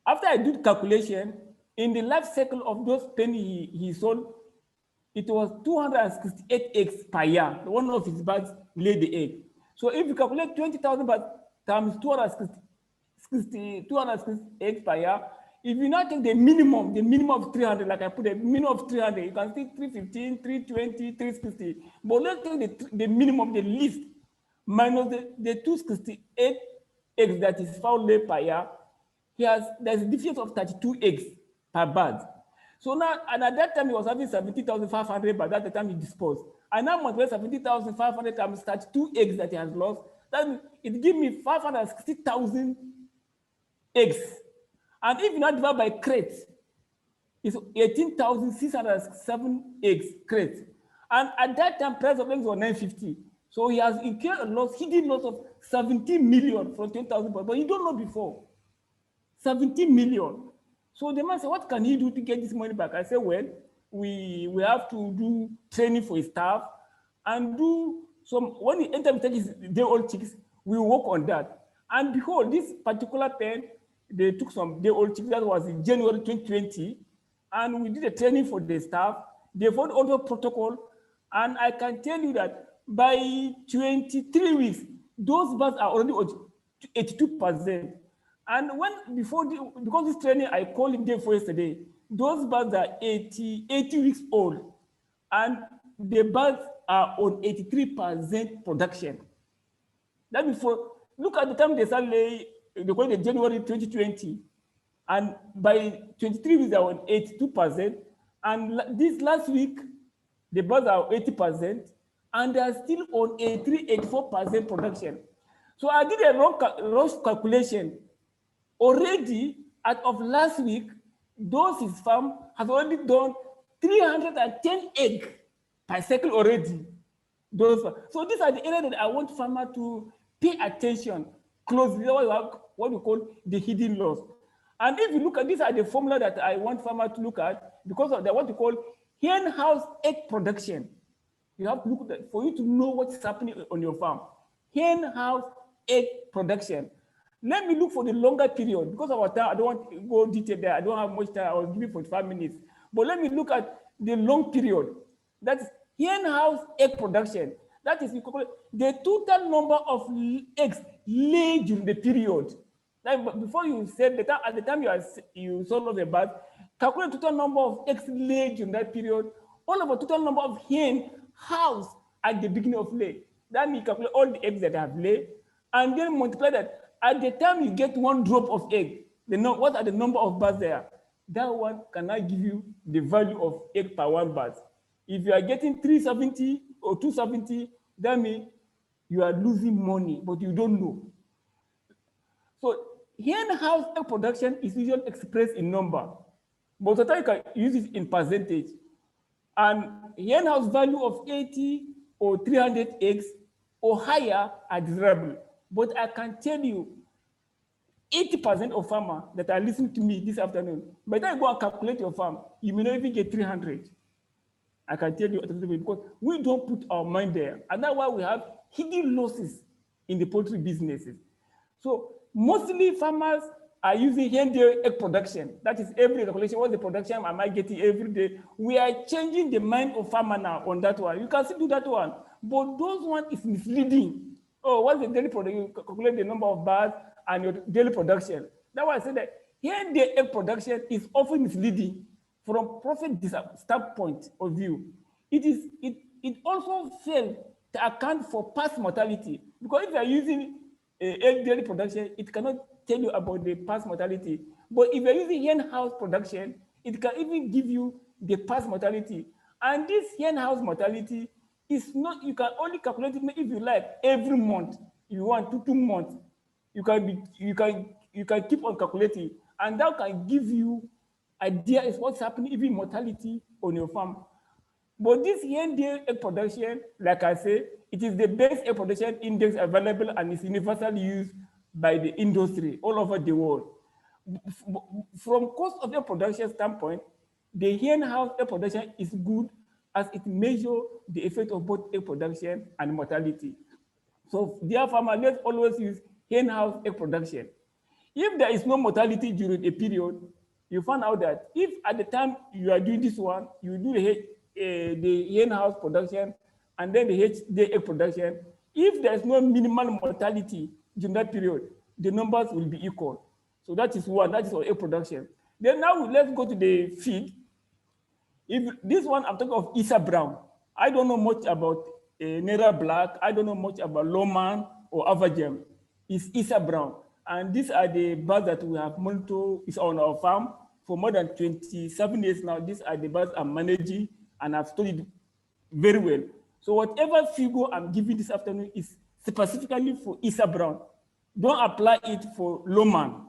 after I did calculation, in the life cycle of those penny he sold, it was 268 eggs per year. One of his birds laid the egg. So if you calculate 20,000 birds times 260 eggs per year, if you now take the minimum of 300, like I put a minimum of 300, you can see 315, 320, 360. But let's take the minimum, the least, minus the 268 eggs that is found laid per year. There's a difference of 32 eggs per bird. So now, and at that time he was having 70,500, but at the time he disposed. And now multiply 70,500 times 32 eggs that he has lost. That means it gives me 560,000 eggs. And if you not divide by crates, it's 18,607 eggs crates. And at that time, price of eggs was 950. So he has incurred a loss, hidden loss of 17 million from 10,000, but you don't know before. 17 million. So the man said, what can he do to get this money back? I said, well, we have to do training for his staff and do some, when he enters his day-old chicks, we work on that. And behold, this particular pen, they took some day-old chicks, that was in January 2020, and we did a training for the staff. They followed all the protocol, and I can tell you that by 23 weeks, those birds are already 82%. And because this training, I called him day before yesterday. those birds are 80 weeks old, and the birds are on 83% production. That before, look at the time they start laying, they call it January 2020, and by 23 weeks they are on 82%, and this last week the birds are 80%, and they are still on 84% production. So I did a rough calculation. Already, as of last week, those his farm has already done 310 eggs per cycle already. So these are the areas that I want farmer to pay attention closely. What we call the hidden loss. And if you look at, these are the formula that I want farmer to look at, because of what we call hen house egg production. You have to look at that for you to know what's happening on your farm. Hen house egg production. Let me look for the longer period. Because of our time, I don't want to go detail there. I don't have much time. I was giving 45 minutes. But let me look at the long period. That's hen house egg production. That is the total number of eggs laid during the period. Like before you said that at the time you sold the bird, calculate the total number of eggs laid during that period, all of the total number of hen house at the beginning of lay. That means calculate all the eggs that have laid, and then multiply that. At the time you get one drop of egg, what are the number of birds there? That one cannot give you the value of egg per one bird. If you are getting 370 or 270, that means you are losing money, but you don't know. So hen house egg production is usually expressed in number, but sometimes you can use it in percentage. And hen house value of 80 or 300 eggs or higher are desirable. But I can tell you, 80% of farmers that are listening to me this afternoon, by the time you go and calculate your farm, you may not even get 300. I can tell you, because we don't put our mind there. And that's why we have hidden losses in the poultry businesses. So mostly farmers are using hen day egg production. That is every calculation. What's the production am I getting every day? We are changing the mind of farmer now on that one. You can still do that one, but those one is misleading. Oh, what's the daily production? You calculate the number of birds and your daily production. That's why I said that hen day egg production is often misleading from profit standpoint of view. It also fails to account for past mortality, because if you are using egg daily production, it cannot tell you about the past mortality. But if you're using hen house production, it can even give you the past mortality. And this hen house mortality is not, you can only calculate it if you like every month. If you want 2 months, you can keep on calculating, and that can give you idea is what's happening, even mortality on your farm. But this hen day egg production, like I say, it is the best egg production index available, and is universally used by the industry all over the world. From cost of egg production standpoint, the hen house egg production is good, as it measures the effect of both egg production and mortality. So dear farmer, let's always use hen house egg production. If there is no mortality during a period, you find out that if at the time you are doing this one, you do the hen house production and then the egg production, if there is no minimal mortality during that period, the numbers will be equal. So that is one, that is for egg production. Then now let's go to the feed. If this one, I'm talking of Isa Brown. I don't know much about Nera Black. I don't know much about Loman or Avagem. It's Isa Brown. And these are the birds that we have monitored on our farm for more than 27 years now. These are the birds I'm managing and I've studied very well. So whatever figure I'm giving this afternoon is specifically for Isa Brown. Don't apply it for Loman.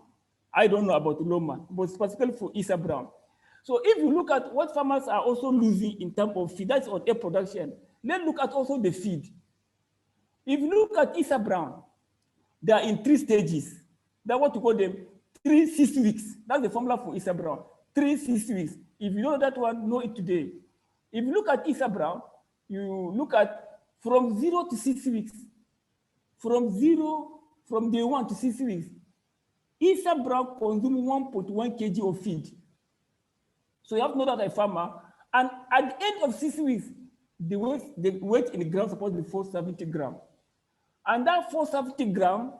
I don't know about Loman, but specifically for Isa Brown. So if you look at what farmers are also losing in terms of feed, that's on egg production. Let's look at also the feed. If you look at Isa Brown, they are in 3 stages. That's what we call them 3-6 weeks. That's the formula for Isa Brown. 3-6 weeks. If you know that one, know it today. If you look at Isa Brown, you look at from 0 to 6 weeks. From day 1 to 6 weeks, Isa Brown consumes 1.1 kg of feed. So you have to know that a farmer, and at the end of 6 weeks, the weight in the ground is supposed to be 470 grams. And that 470 grams,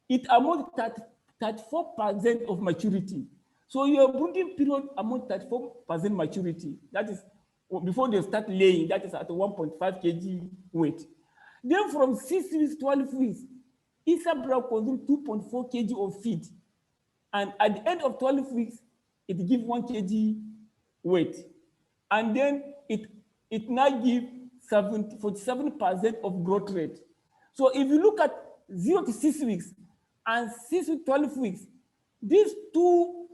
it amounts to 34% of maturity. So your brooding period among 34% maturity, that is before they start laying, that is at 1.5 kg weight. Then from 6 weeks, 12 weeks, Isa brown consumes 2.4 kg of feed. And at the end of 12 weeks, it gives 1 kg weight. And then it now gives 47% of growth rate. So if you look at 0 to 6 weeks and 6 to 12 weeks, these 2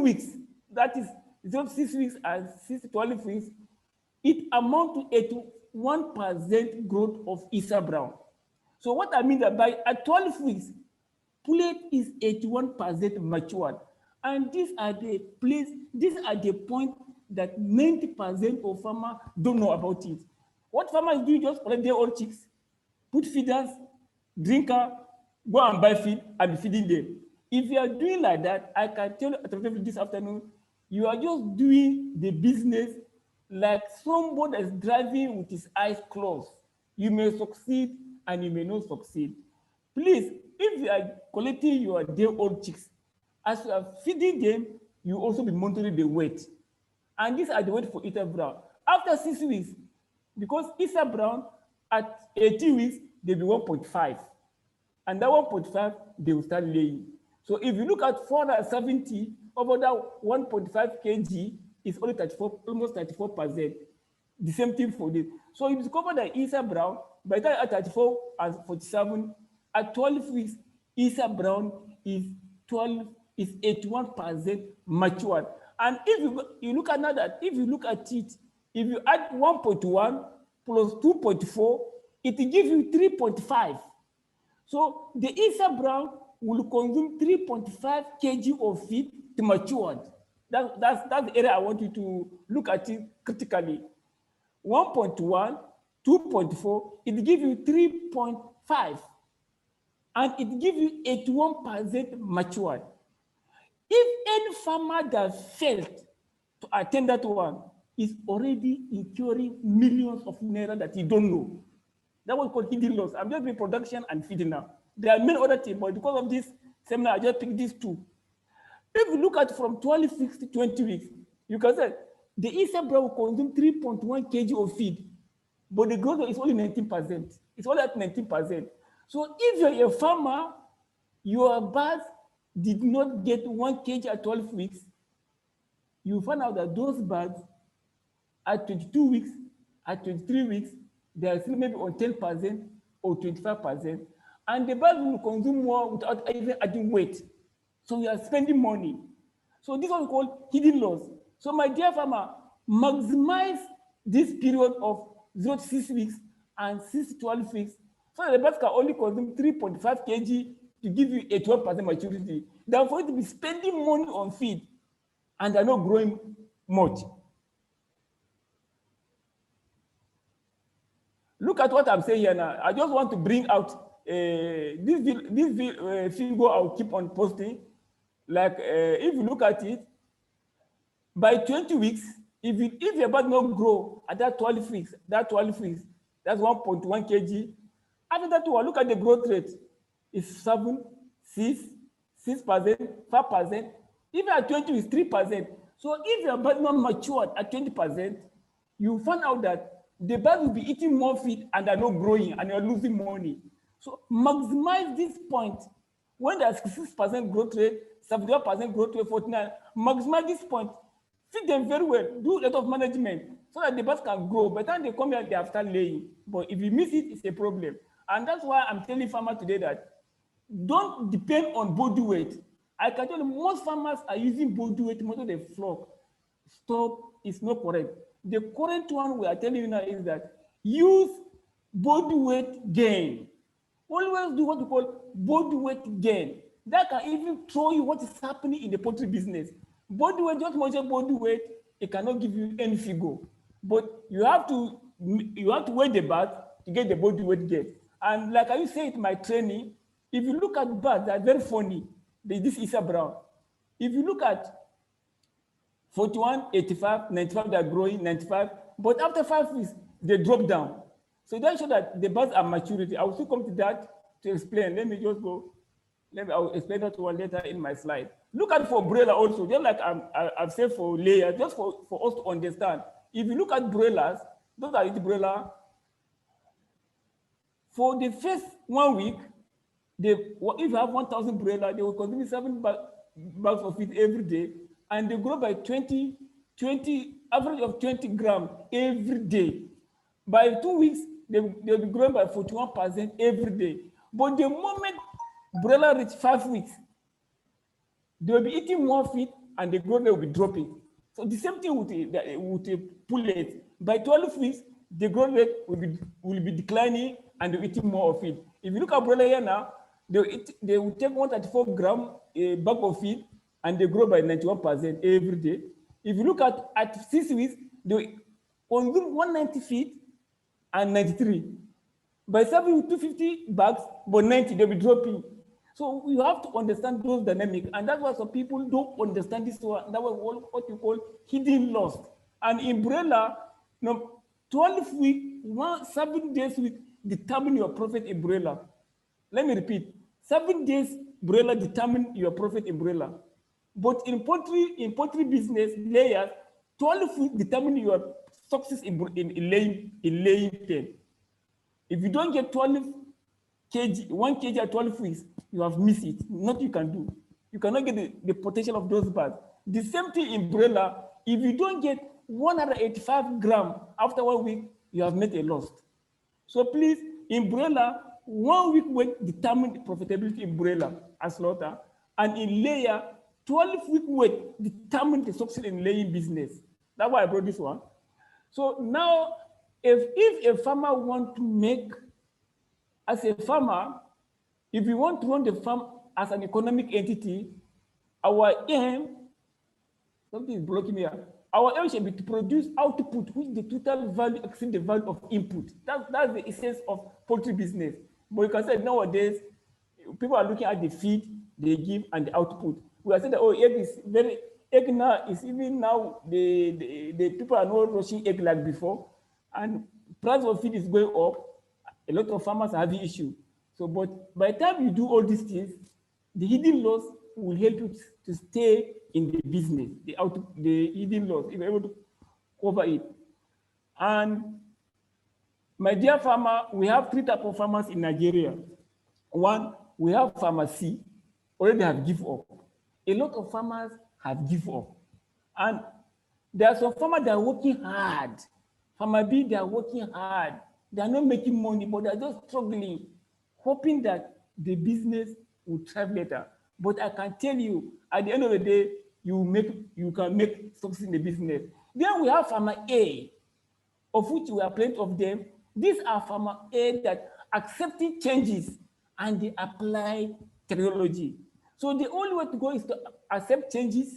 weeks, that is 0 to 6 weeks and 6 to 12 weeks, it amounts to 81% growth of Isa brown. So what I mean that by at 12 weeks, pullet is 81% matured. And these are the point that 90% of farmers don't know about it. What farmers do, just collect their old chicks, put feeders, drinker, go and buy feed and be feeding them. If you are doing like that, I can tell you this afternoon, you are just doing the business like somebody is driving with his eyes closed. You may succeed and you may not succeed. Please, if you are collecting your day-old chicks, as you are feeding them, you also be monitoring the weight. And these are the weight for Isa brown. After 6 weeks, because Isa brown at 18 weeks, they'll be 1.5. And that 1.5, they will start laying. So if you look at 470, over that 1.5 kg is only 34, almost 34%. The same thing for this. So you discover that Isa brown, by the time at 34 and 47, at 12 weeks, Isa brown is 81% matured. And if you look at that, if you look at it, if you add 1.1 plus 2.4, it gives you 3.5. So the Isa brown will consume 3.5 kg of feed to mature. That's the area I want you to look at it critically. 1.1, 2.4, it gives you 3.5. And it gives you 81% matured. If any farmer that failed to attend that one is already incurring millions of naira that you don't know. That was called hidden loss. I'm just doing production and feeding now. There are many other things, but because of this seminar, I just picked these two. If you look at from 12 weeks to 20 weeks, you can say the Isa brown will consume 3.1 kg of feed, but the growth is only 19%. It's only at 19%. So if you're a farmer, your birds did not get 1 kg at 12 weeks, you find out that those birds at 22 weeks, at 23 weeks, they are still maybe on 10% or 25%, and the birds will consume more without even adding weight. So we are spending money. So this is what we call hidden loss. So my dear farmer, maximize this period of 0 to 6 weeks and 6 to 12 weeks, so that the birds can only consume 3.5 kg to give you a 12% maturity. Than for you to be spending money on feed and they're not growing much. Look at what I'm saying here now. I just want to bring out this figure I'll keep on posting. Like if you look at it, by 20 weeks, if your bird not grow at that 12 weeks, that's 1.1 kg. After that one, look at the growth rate. It's 7, 6, 6%, 5%. Even at 20 weeks, 3%. So if your bird not matured at 20%, you find out that the bird will be eating more feed and they're not growing and you're losing money. So maximize this point. When there's 6% growth rate, 71% growth rate, 49, maximize this point. Feed them very well. Do a lot of management so that the birds can grow. By the time they come here, they have started laying. But if you miss it, it's a problem. And that's why I'm telling farmers today that don't depend on body weight. I can tell you most farmers are using body weight to monitor the flock. Stop, it's not correct. The current one we are telling you now is that use body weight gain. Always do what we call body weight gain. That can even show you what is happening in the poultry business. Body weight, just measure body weight, it cannot give you any figure. But you have to weigh the bird to get the body weight gain. And like I say in my training, if you look at birds, they're very funny. This is a brown. If you look at 41, 85, 95, they're growing, 95. But after 5 weeks, they drop down. So that shows that the birds are maturity. I will still come to that to explain. Let me just go. I'll explain that one later in my slide. Look at for broiler also, just like I've said for layer, just for us to understand. If you look at broilers, those are the broiler. For the first 1 week, if you have 1,000 broiler, they will consume 7 bags of feed every day, and they grow by 20, average of 20 grams every day. By 2 weeks, they'll be growing by 41% every day. But the moment broiler reach 5 weeks, they will be eating more feed and the growth rate will be dropping. So the same thing with a pullet. By 12 weeks, the growth rate will be declining and they're eating more of it. If you look at broiler here now, they will take 134 grams a bag of feed and they grow by 91% every day. If you look at 6 weeks, they consume 190 feed and 93. By 7 weeks, 250 bags, but 90, they'll be dropping. So you have to understand those dynamics, and that's why some people don't understand this one. That was what you call hidden loss. And in broiler, 12 weeks, 7 days week determine your profit in broiler. Let me repeat: 7 days broiler determine your profit in broiler. But in poultry business layers, 12 weeks determine your success in laying pen. If you don't get 12 kg, 1 kg at 12 weeks, you have missed it. Nothing you can do. You cannot get the potential of those birds. The same thing in broiler. If you don't get 185 grams after 1 week, you have made a loss. So please, in broiler, 1 week weight determine the profitability in broiler as slaughter, and in layer, 12-week weight determine the success in laying business. That's why I brought this one. So now, if a farmer wants to make, as a farmer, if we want to run the farm as an economic entity, our aim, something is blocking here. Our aim should be to produce output which the total value exceeds the value of input. That's the essence of poultry business. But you can say nowadays, people are looking at the feed they give and the output. We are saying that, oh, egg now is even now, the people are not rushing egg like before, and price of feed is going up. A lot of farmers are having issue. So, but by the time you do all these things, the hidden loss will help you to stay in the business, the hidden loss, if you're able to cover it. And my dear farmer, we have 3 types of farmers in Nigeria. One, we have farmer C, already have give up. A lot of farmers have give up. And there are some farmers that are working hard. Farmer B, they are working hard. They are not making money, but they are just struggling, hoping that the business will thrive later. But I can tell you, at the end of the day, you can make success in the business. Then we have farmer A, of which we are plenty of them. These are farmer A that accepting changes and they apply technology. So the only way to go is to accept changes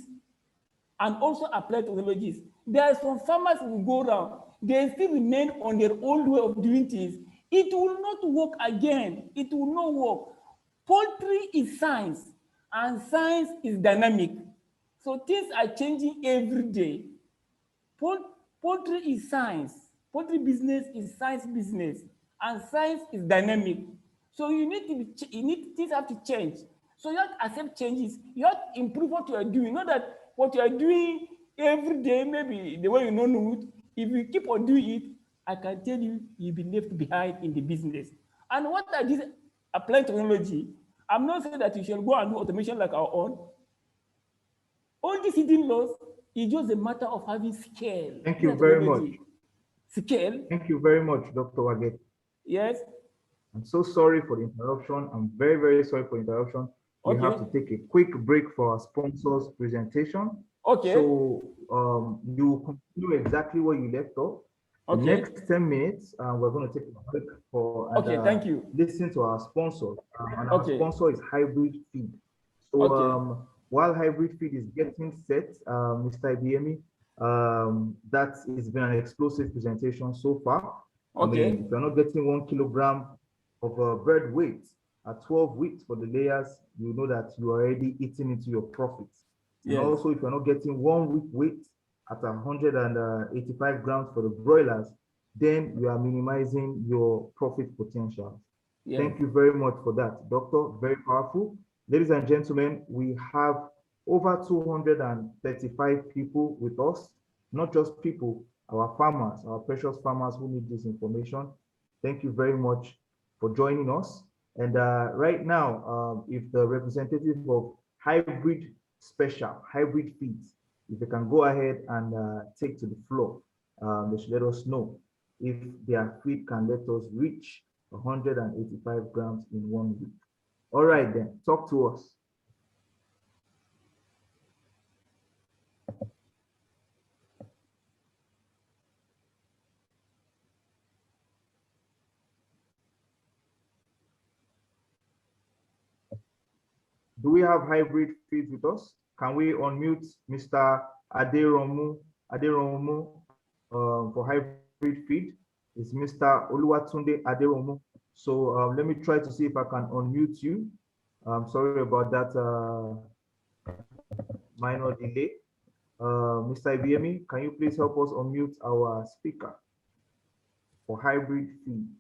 and also apply technologies. There are some farmers who go around, they still remain on their old way of doing things. It will not work again. It will not work. Poultry is science, and science is dynamic. So things are changing every day. Poultry is science. Poultry business is science business, and science is dynamic. So things have to change. So you have to accept changes. You have to improve what you are doing. Not that what you are doing every day, maybe the way you don't know it. If you keep on doing it, I can tell you, you'll be left behind in the business. And what I did, applying technology, I'm not saying that you shall go and do automation like our own. All these hidden laws is just a matter of having scale. Thank you very much. Scale. Thank you very much, Dr. Wageti. Yes. I'm so sorry for the interruption. I'm very, very sorry for the interruption. We have to take a quick break for our sponsors presentation. Okay. So you continue exactly where you left off. The next 10 minutes, we're going to take a break for thank you. Listen to our sponsor. And our sponsor is Hybrid Feed. So while Hybrid Feed is getting set, Mr. Ibiemi, that has been an explosive presentation so far. I mean, if you're not getting 1 kilogram of bird weight at 12 weeks for the layers, you know that you are already eating into your profits. Yes. And also, if you're not getting 1 week weight at 185 grams for the broilers, then you are minimizing your profit potential. Yes. Thank you very much for that, Doctor. Very powerful. Ladies and gentlemen, we have over 235 people with us, not just people, our farmers, our precious farmers who need this information. Thank you very much for joining us. And right now, if the representative of hybrid special, hybrid feeds, if they can go ahead and take to the floor, they should let us know if their feed can let us reach 185 grams in 1 week. All right, then, talk to us. Do we have hybrid feeds with us? Can we unmute Mr. Aderomu for hybrid feed? It's Mr. Oluwatunde Aderomu. So let me try to see if I can unmute you. Sorry about that minor delay. Mr. Ibiemi, can you please help us unmute our speaker for hybrid feeds?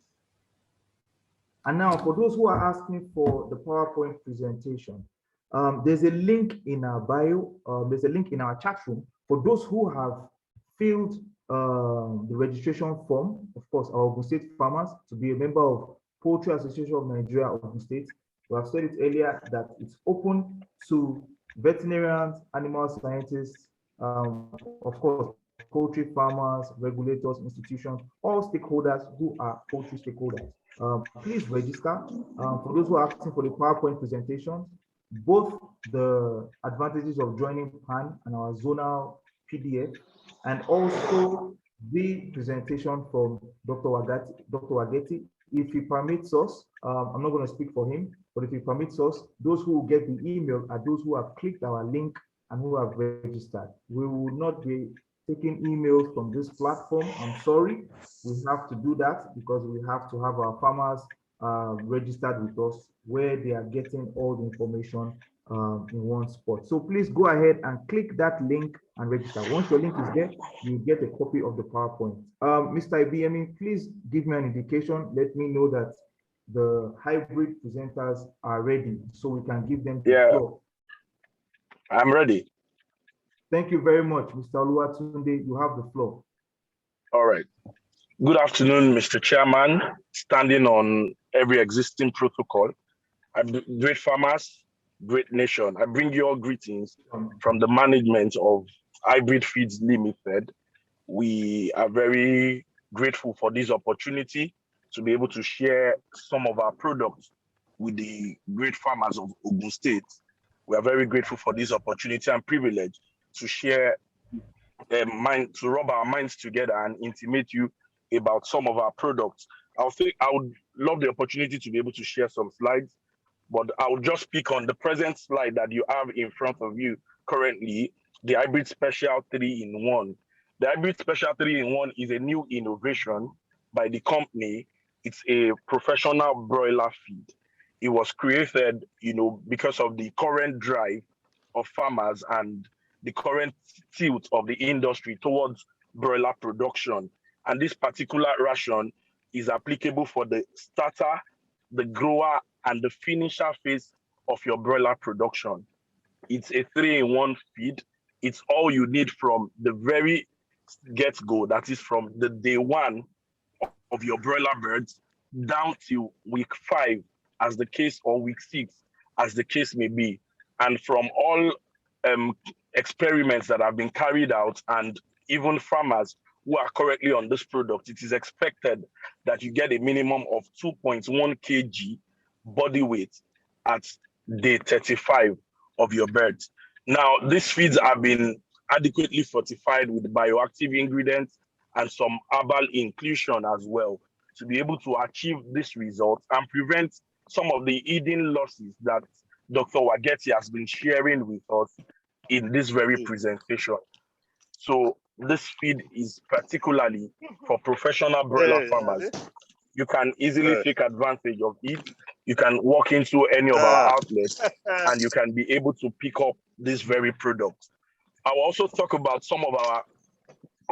And now for those who are asking for the PowerPoint presentation, there's a link in our bio, there's a link in our chat room for those who have filled the registration form, of course, our Ogun State farmers to be a member of Poultry Association of Nigeria, Ogun State. We have said it earlier that it's open to veterinarians, animal scientists, of course, poultry farmers, regulators, institutions, all stakeholders who are poultry stakeholders. Please register. For those who are asking for the PowerPoint presentations, both the advantages of joining PAN and our zonal PDF, and also the presentation from Dr. Wageti, if he permits us, I'm not going to speak for him, but if he permits us, those who will get the email are those who have clicked our link and who have registered. We will not be taking emails from this platform. I'm sorry, we have to do that because we have to have our farmers registered with us where they are getting all the information in one spot. So please go ahead and click that link and register. Once your link is there, you get a copy of the PowerPoint. Mr. Ibiemi, please give me an indication. Let me know that the hybrid presenters are ready so we can give them the floor. I'm ready. Thank you very much, Mr. Oluwatunde. You have the floor. All right. Good afternoon, Mr. Chairman. Standing on every existing protocol, great farmers, great nation. I bring you all greetings from the management of Hybrid Feeds Limited. We are very grateful for this opportunity to be able to share some of our products with the great farmers of Ogun State. We are very grateful for this opportunity and privilege to share, to rub our minds together and intimate you about some of our products. I would love the opportunity to be able to share some slides, but I will just speak on the present slide that you have in front of you currently, the Hybrid Special 3-in-1. The Hybrid Special 3-in-1 is a new innovation by the company. It's a professional broiler feed. It was created, because of the current drive of farmers and the current tilt of the industry towards broiler production. And this particular ration is applicable for the starter, the grower, and the finisher phase of your broiler production. It's a 3-in-1 feed. It's all you need from the very get-go, that is from the day one of your broiler birds down to week 5, as the case, or week 6, as the case may be. And from all experiments that have been carried out, and even farmers who are currently on this product, it is expected that you get a minimum of 2.1 kg body weight at day 35 of your birds. Now, these feeds have been adequately fortified with bioactive ingredients and some herbal inclusion as well to be able to achieve this result and prevent some of the hidden losses that Dr. Wageti has been sharing with us in this very presentation. So this feed is particularly for professional broiler farmers. You can easily take advantage of it. You can walk into any of our outlets and you can be able to pick up this very product. I'll also talk about some of our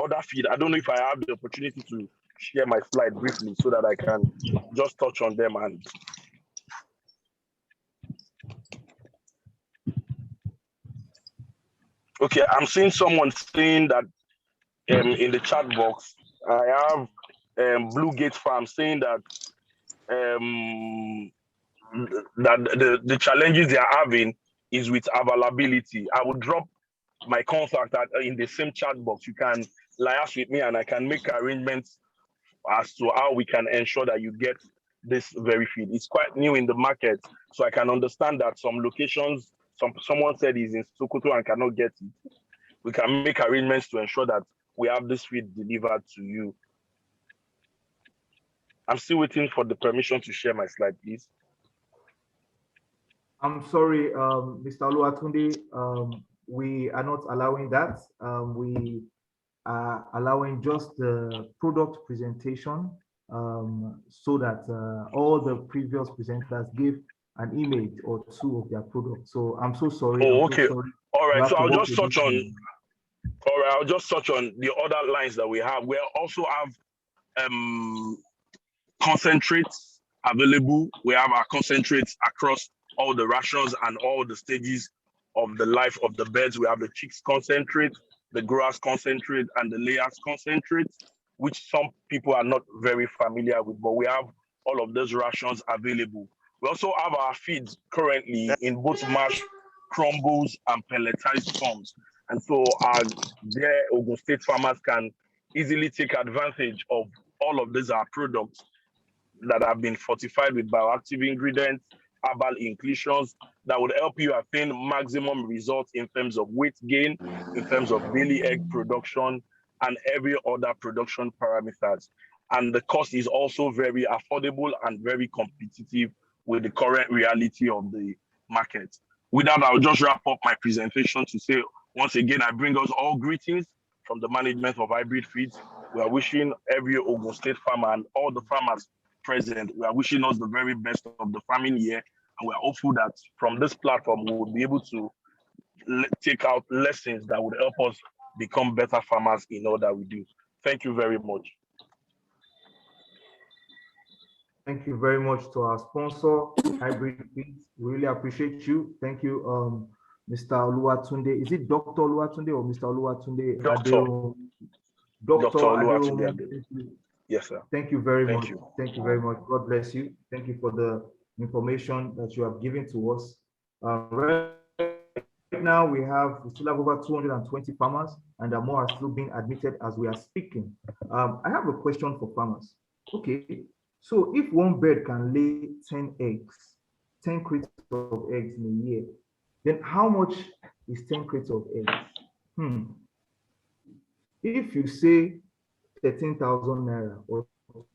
other feed. I don't know if I have the opportunity to share my slide briefly so that I can just touch on them. And Okay, I'm seeing someone saying that in the chat box, I have Blue Gate Farm saying that um, the challenges they are having is with availability. I will drop my contact in the same chat box. You can liaise with me and I can make arrangements as to how we can ensure that you get this very feed. It's quite new in the market, so I can understand that some locations, someone said is in Sokoto and cannot get it. We can make arrangements to ensure that we have this feed delivered to you. I'm still waiting for the permission to share my slide, please. I'm sorry, Mr. Oluwatunde, we are not allowing that. We are allowing just the product presentation so that all the previous presenters give an image or two of their product. So I'm so sorry. Oh, I'm okay. so sorry. All right. So All right, I'll just touch on the other lines that we have. We also have concentrates available. We have our concentrates across all the rations and all the stages of the life of the birds. We have the chicks concentrate, the growers concentrate, and the layers concentrate, which some people are not very familiar with, but we have all of those rations available. We also have our feeds currently in both mash, crumbles, and pelletized forms. And so their Ogun State farmers can easily take advantage of all of these products that have been fortified with bioactive ingredients, herbal inclusions that would help you attain maximum results in terms of weight gain, in terms of daily egg production, and every other production parameters. And the cost is also very affordable and very competitive with the current reality of the market. With that, I'll just wrap up my presentation to say, once again, I bring us all greetings from the management of hybrid feeds. We are wishing every Ogun State farmer and all the farmers present, we are wishing us the very best of the farming year. And we're hopeful that from this platform, we will be able to take out lessons that would help us become better farmers in all that we do. Thank you very much. Thank you very much to our sponsor, Hybrid Feeds. We really appreciate you. Thank you, Mr. Oluwatunde. Is it Dr. Oluwatunde or Mr. Oluwatunde? Dr. Oluwatunde. Yes, sir. Thank you very much. Thank you very much. God bless you. Thank you for the information that you have given to us. Right now, we still have over 220 farmers, and more are still being admitted as we are speaking. I have a question for farmers. Okay, so if one bird can lay 10 eggs, 10 crates of eggs in a year, then how much is 10 crates of eggs? If you say 13,000 naira or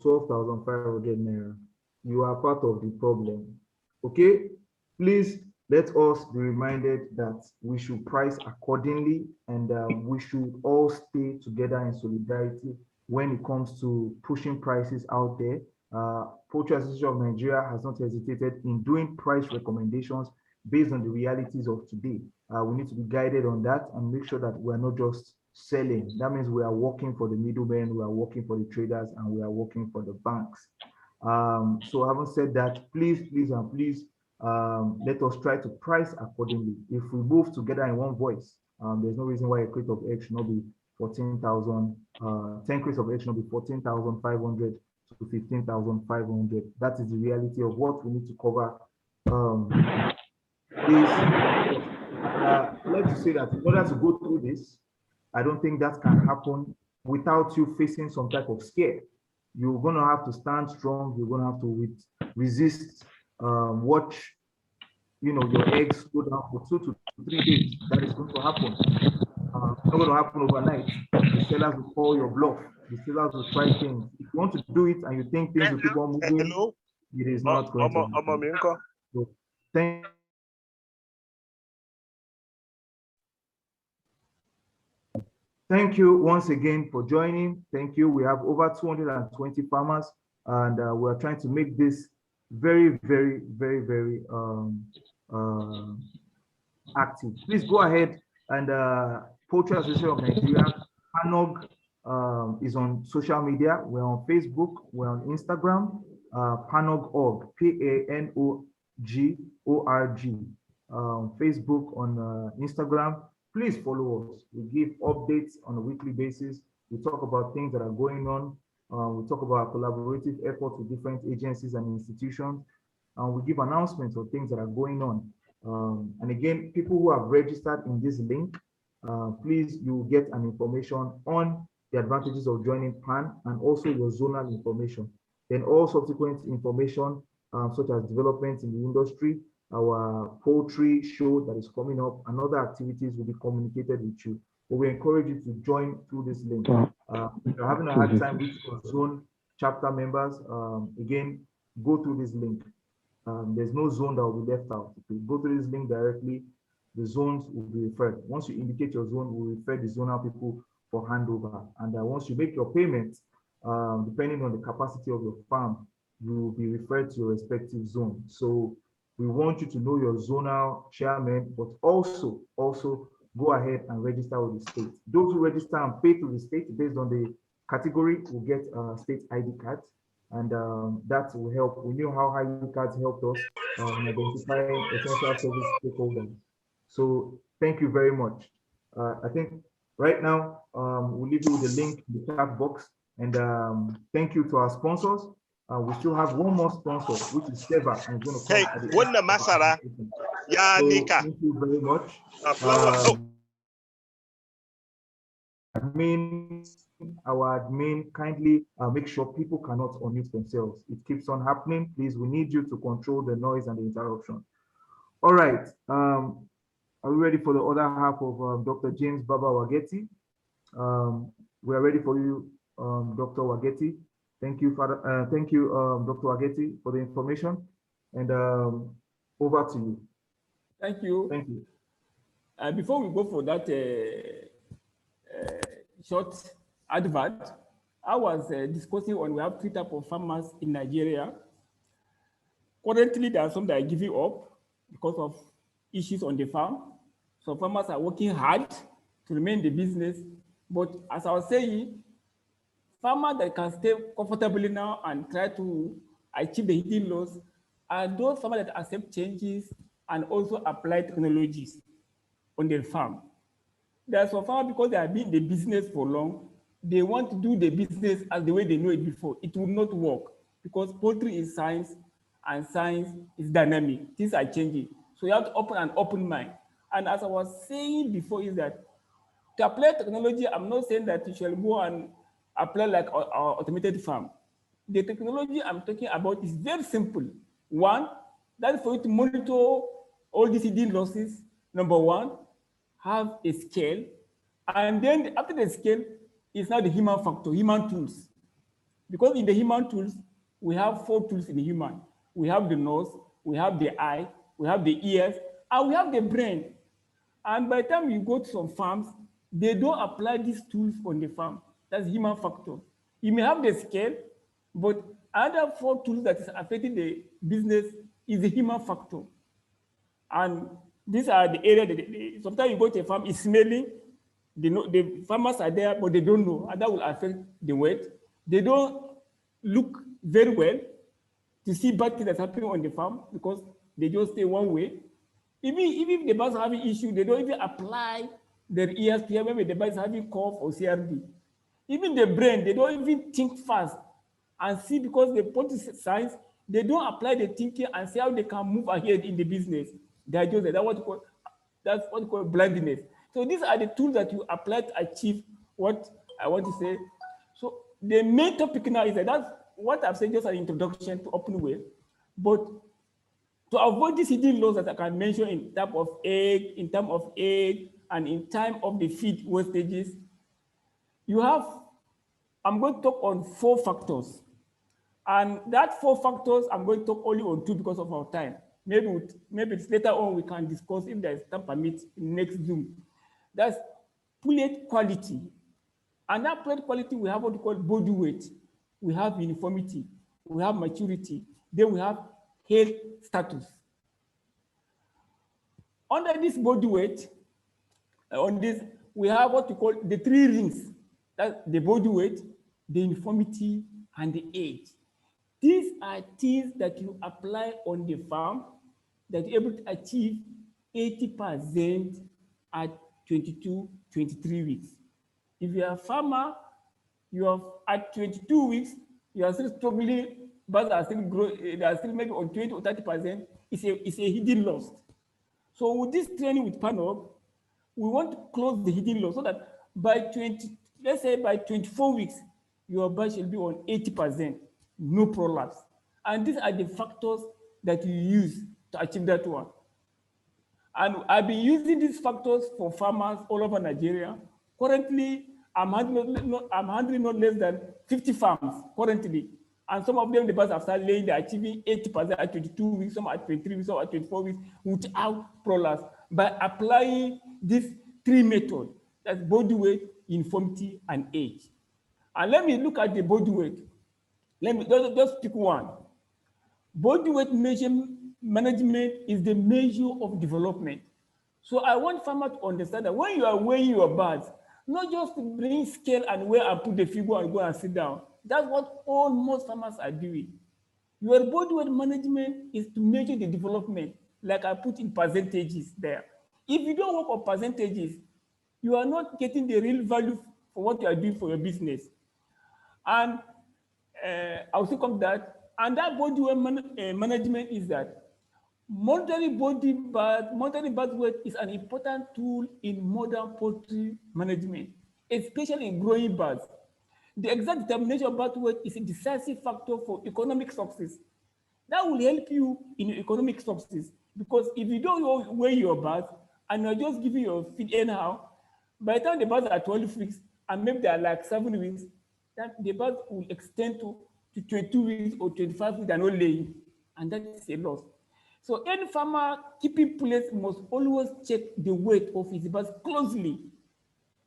12,500 naira, you are part of the problem. Okay, please let us be reminded that we should price accordingly, and we should all stay together in solidarity when it comes to pushing prices out there. Poultry Association of Nigeria has not hesitated in doing price recommendations based on the realities of today. We need to be guided on that and make sure that we're not just selling. That means we are working for the middlemen, we are working for the traders, and we are working for the banks. So having said that, please, let us try to price accordingly. If we move together in one voice, there's no reason why a crate of eggs should not be 14,000, 10 crates of eggs should not be 14,500 to 15,500. That is the reality of what we need to cover. Let's say that in order to go through this, I don't think that can happen without you facing some type of scare. You're going to have to stand strong. You're going to have to resist, watch, your eggs go down for 2 to 3 days. That is going to happen. It's not going to happen overnight. The sellers will call your bluff. The sellers will try things. If you want to do it and you think things will keep on moving, it is not going to happen. So, Thank you once again for joining. Thank you. We have over 220 farmers, and we're trying to make this very, very, very, very active. Please go ahead and Poultry Association of Nigeria, PANOG, is on social media. We're on Facebook, we're on Instagram, PANOG.org, PANOG.org, Facebook, on Instagram. please follow us. We give updates on a weekly basis. We talk about things that are going on. We talk about collaborative efforts with different agencies and institutions. We give announcements of things that are going on. And again, people who have registered in this link, please, you will get an information on the advantages of joining PAN and also your zonal information. Then all subsequent information, such as developments in the industry, our poultry show that is coming up, and other activities will be communicated with you. But we encourage you to join through this link. If you're having a hard time with your zone chapter members, again, go through this link. There's no zone that will be left out. If you go to this link directly, the zones will be referred. Once you indicate your zone, we'll refer the zonal people for handover. And once you make your payments, depending on the capacity of your farm, you will be referred to your respective zone. So we want you to know your zonal chairman, but also go ahead and register with the state. Those who register and pay to the state based on the category will get state ID cards, and that will help. We knew how ID cards helped us in identifying essential service stakeholders. So thank you very much. I think right now we'll leave you with the link in the chat box, and thank you to our sponsors. We still have one more sponsor, which is Seva, and it's going to come at the end of the presentation. Yeah, So Nika. thank you very much. Our admin, kindly make sure people cannot unmute themselves. It keeps on happening. Please, we need you to control the noise and the interruption. All right. Are we ready for the other half of Dr. James Baba Wageti? We are ready for you, Dr. Wageti. Thank you, Father. Thank you, Dr. Wageti, for the information. And over to you. Thank you. Thank you. Before we go for that short advert, I was discussing on we have three types of farmers in Nigeria. Currently, there are some that are giving up because of issues on the farm. So farmers are working hard to remain in the business. But as I was saying, farmers that can stay comfortably now and try to achieve the hidden loss are those farmers that accept changes and also apply technologies on their farm. There are some farmers, because they have been in the business for long, they want to do the business as the way they know it before. It will not work because poultry is science and science is dynamic. Things are changing. So you have to open an open mind. And as I was saying before, is that to apply technology, I'm not saying that you shall go and apply like our automated farm. The technology I'm talking about is very simple. One, that's for you to monitor all these hidden losses. Number one, have a scale. And then after the scale, is now the human factor, human tools. Because in the human tools, we have 4 tools in the human. We have the nose, we have the eye, we have the ears, and we have the brain. And by the time you go to some farms, they don't apply these tools on the farm. That's human factor. You may have the scale, but other 4 tools that is affecting the business is the human factor. And these are the areas that sometimes you go to a farm, it's smelling, the farmers are there, but they don't know, and that will affect the weight. They don't look very well to see bad things that's happening on the farm because they just stay one way. Even if the birds are having issue, they don't even apply their ears to hear maybe the bird is having cough or CRD. Even the brain, they don't even think fast and see, because they put science, they don't apply the thinking and see how they can move ahead in the business. They are just that's what you call blindness. So these are the tools that you apply to achieve what I want to say. So the main topic now is that that's what I've said, just an introduction to open way. But to avoid these hidden loss that I can mention in terms of egg, and in time of the feed wastages, I'm going to talk on 4 factors. And that 4 factors, I'm going to talk only on 2 because of our time. Maybe it's later on we can discuss if there is time permit in next Zoom. That's pullet quality. And that pullet quality, we have what we call body weight. We have uniformity. We have maturity. Then we have health status. Under this body weight, on this, we have what we call the 3 rings. That's the body weight, the uniformity, and the age. These are things that you apply on the farm that you're able to achieve 80% at 22, 23 weeks. If you are a farmer, you have at 22 weeks, you are still struggling, but are still growing, they are still maybe on 20 or 30%. It's a hidden loss. So with this training with PANOP, we want to close the hidden loss so that by 20, let's say by 24 weeks, your batch will be on 80%, no prolapse. And these are the factors that you use to achieve that one. And I've been using these factors for farmers all over Nigeria. Currently, I'm handling not less than 50 farms currently. And some of them, the birds have started laying, they're achieving 80% at 22 weeks, some at 23 weeks, some at 24 weeks, without prolapse, by applying these three methods, that's body weight, infirmity, and age. And let me look at the body weight. Let me just pick one. Body weight management is the measure of development. So I want farmers to understand that when you are weighing your birds, not just to bring scale and weigh and put the figure and go and sit down. That's what most farmers are doing. Your body weight management is to measure the development, like I put in percentages there. If you don't work on percentages, you are not getting the real value for what you are doing for your business. And I'll still come to that. And that body weight management is that monitoring birth weight is an important tool in modern poultry management, especially in growing birds. The exact determination of birth weight is a decisive factor for economic success. That will help you in your economic success, because if you don't weigh your birds and you're just giving your feed anyhow, by the time the birds are 12 weeks and maybe they are like 7 weeks, then the birds will extend to 22 weeks or 25 weeks, they're not laying, and that is a loss. So any farmer keeping place must always check the weight of his birds closely,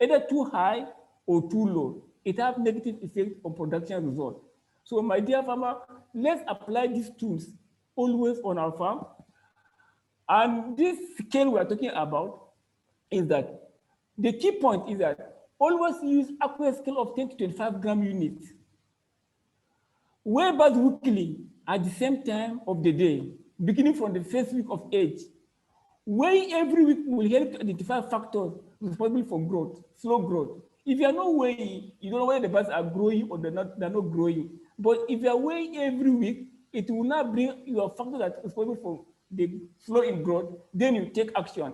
either too high or too low. It has negative effect on production result. So my dear farmer, let's apply these tools always on our farm. And this scale we are talking about is that the key point is that always use accurate scale of 10 to 25 gram units. Weigh birds weekly at the same time of the day, beginning from the first week of age. Weighing every week will help to identify factors responsible for growth, slow growth. If you are not weighing, you don't know whether the birds are growing or they're not growing. But if you are weighing every week, it will not bring your factor that is responsible for the slow in growth, then you take action.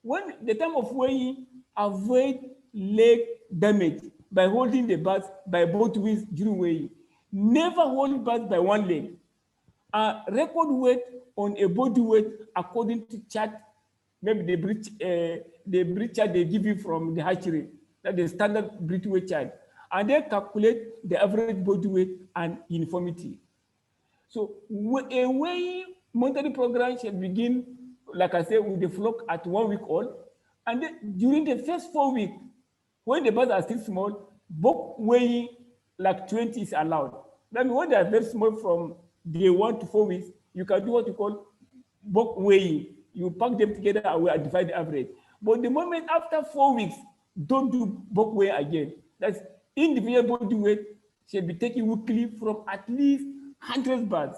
When the time of weighing, avoid leg damage by holding the birds by both ways during weighing. Never hold birds by one leg. Record weight on a body weight according to chart, maybe the breed chart they give you from the hatchery, that the standard breed weight chart, and then calculate the average body weight and uniformity. So a weighing monitoring program should begin, like I said, with the flock at 1 week old, and then during the first 4 weeks, when the birds are still small, bulk weighing like 20 is allowed. That means when they are very small from day 1 to 4 weeks, you can do what you call bulk weighing. You pack them together and divide the average. But the moment after 4 weeks, don't do bulk weighing again. That's individual body weight should be taken weekly from at least 100 birds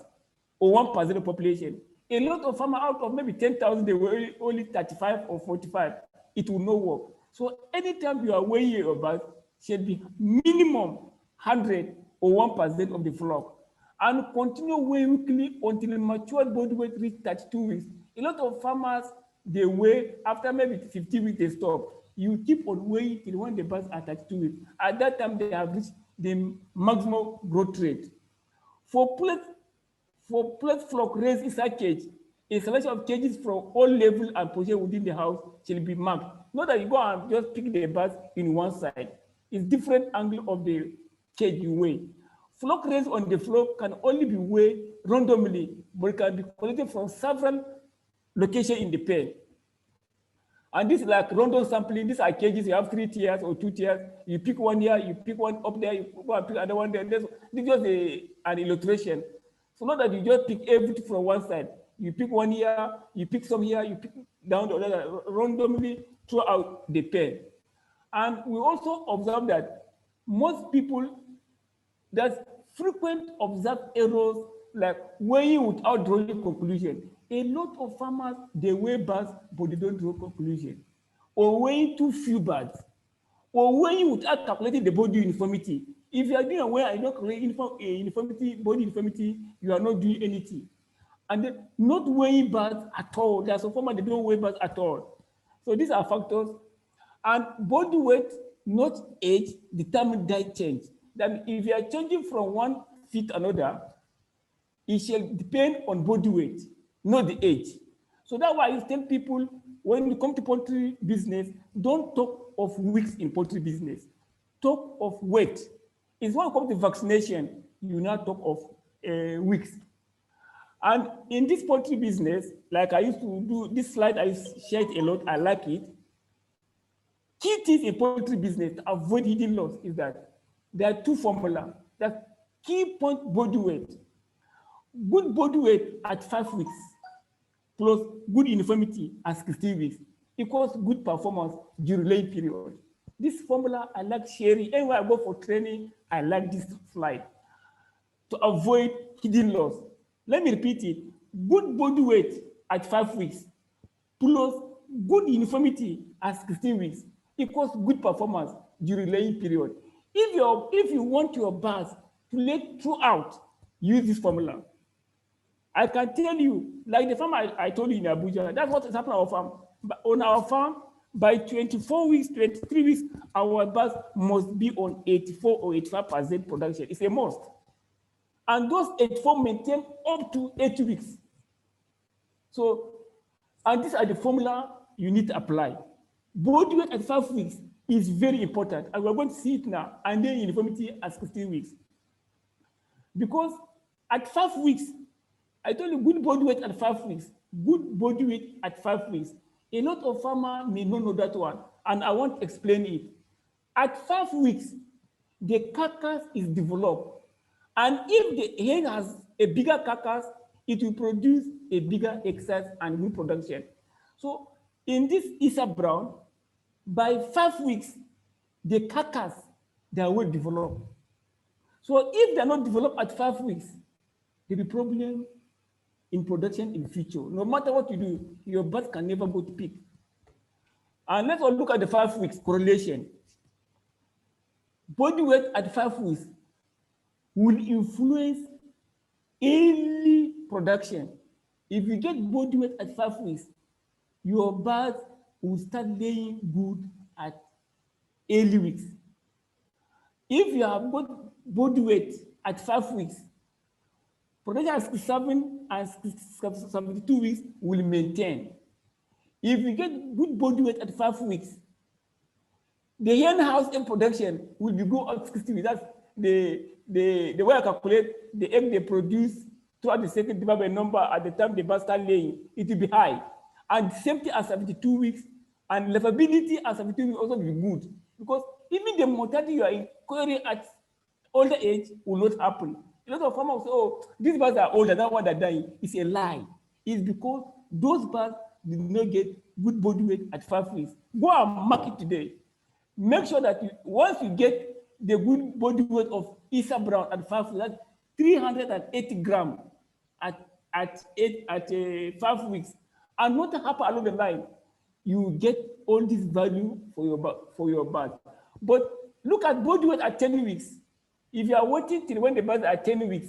or 1% of the population. A lot of farmers, out of maybe 10,000, they were only 35 or 45. It will not work. So anytime you are weighing your birds, should be minimum 100 or 1% of the flock. And continue weighing weekly until the matured body weight reaches 32 weeks. A lot of farmers, they weigh after maybe 50 weeks, they stop. You keep on weighing till when the birds are 32 weeks. At that time, they have reached the maximum growth rate. For plate flock raised inside cage, a selection of cages from all levels and positions within the house shall be marked. Not that you go and just pick the birds in one side. It's different angle of the cage you weigh. Flock raised on the floor can only be weighed randomly, but it can be collected from several locations in the pen. And this is like random sampling. These are cages. You have 3 tiers or 2 tiers. You pick one here, you pick one up there, you go and pick another one there. This is just an illustration. So not that you just pick everything from one side. You pick one here, you pick some here, you pick down the other randomly throughout the pen. And we also observe that most people, there's frequent observed errors like weighing without drawing conclusion. A lot of farmers, they weigh birds, but they don't draw conclusion. or weighing too few birds, or weighing without calculating the body uniformity. If you are doing a weight and you don't calculate uniformity, body uniformity, you are not doing anything. And then not weighing birds at all. There are some farmers that don't weigh birds at all. So these are factors. And body weight, not age, determine diet change. That if you are changing from one feed to another, it shall depend on body weight, not the age. So that's why I tell people, when you come to poultry business, don't talk of weeks in poultry business. Talk of weight. It's when it comes to vaccination, you now talk of weeks. And in this poultry business, like I used to do, this slide I shared a lot, I like it. Key things in poultry business to avoid hidden loss is that there are two formulas. That key point body weight. Good body weight at 5 weeks plus good uniformity at 16 weeks equals good performance during laying period. This formula I like sharing. Anywhere I go for training, I like this slide to avoid hidden loss. Let me repeat it. Good body weight at 5 weeks plus good uniformity at 16 weeks equals good performance during laying period. If you want your birds to lay throughout, use this formula. I can tell you, like the farm I told you in Abuja, that's what is happening on our farm. But on our farm, by 24 weeks, 23 weeks, our birds must be on 84 or 85% production. It's a must. And those 84 maintain up to 8 weeks. So, and these are the formula you need to apply. Body weight at 5 weeks is very important. And we're going to see it now. And then uniformity at 16 weeks. Because at 5 weeks, I told you good body weight at 5 weeks, good body weight at 5 weeks. A lot of farmers may not know that one, and I want to explain it. At 5 weeks, the carcass is developed. And if the hen has a bigger carcass, it will produce a bigger excess and good production. So in this Isa Brown, by 5 weeks, the carcass, they are well developed. So if they're not developed at 5 weeks, there'll be problem in production in the future. No matter what you do, your birds can never go to peak. And let's all look at the 5 weeks correlation. Body weight at 5 weeks will influence early production. If you get body weight at 5 weeks, your birds will start laying good at early weeks. If you have got body weight at 5 weeks, production at 67 and 72 weeks will maintain. If you get good body weight at 5 weeks, the hen house egg production will be go up 60 weeks. That's the way I calculate the egg they produce throughout the second development number at the time the birds start laying, it will be high. And safety at 72 weeks and livability at 72 weeks also be good. Because even the mortality you are incurring at older age will not happen. A lot of farmers say, oh, these birds are older, that's why they're dying. It's a lie. It's because those birds did not get good body weight at 5 weeks. Go and mark it today. Make sure that once you get the good body weight of Isa Brown at 5 weeks, that's 380 grams at 5 weeks. And what happen along the line, you get all this value for your bird. But look at body weight at 10 weeks. If you are waiting till when the birds are 10 weeks,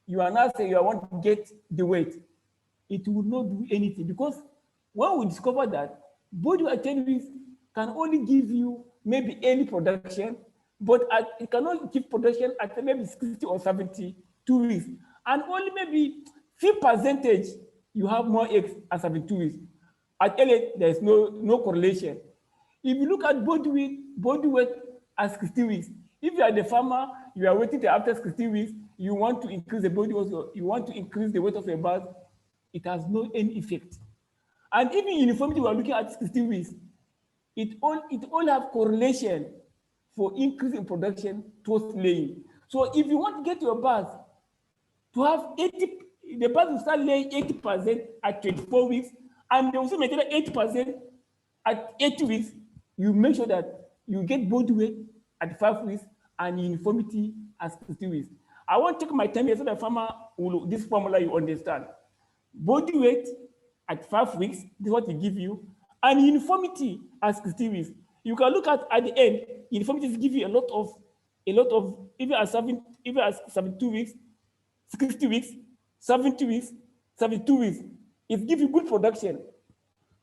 you are not saying you want to get the weight. It will not do anything, because when we discover that body weight at 10 weeks can only give you maybe early production, but it cannot give production at maybe 60 or 72 weeks. And only maybe few percentage you have more eggs at 72 weeks. At early, there is no correlation. If you look at body weight at 60 weeks, if you are the farmer, you are waiting till after 60 weeks, you want to increase the body weight, you want to increase the weight of your bird, it has no any effect. And even uniformity, we are looking at 60 weeks, it all have correlation for increase in production towards laying. So if you want to get your birds to have 80, the birds will start laying 80% at 24 weeks, and they also maintain 80% at 80 weeks, you make sure that you get body weight at 5 weeks and uniformity at 60 weeks. I want to take my time here so the farmer will, this formula you understand. Body weight at 5 weeks, this is what it gives you, And uniformity at 60 weeks. You can look at the end, uniformity give you a lot of, even at 72 weeks, 60 weeks, 70 weeks, 72 weeks, it gives you good production.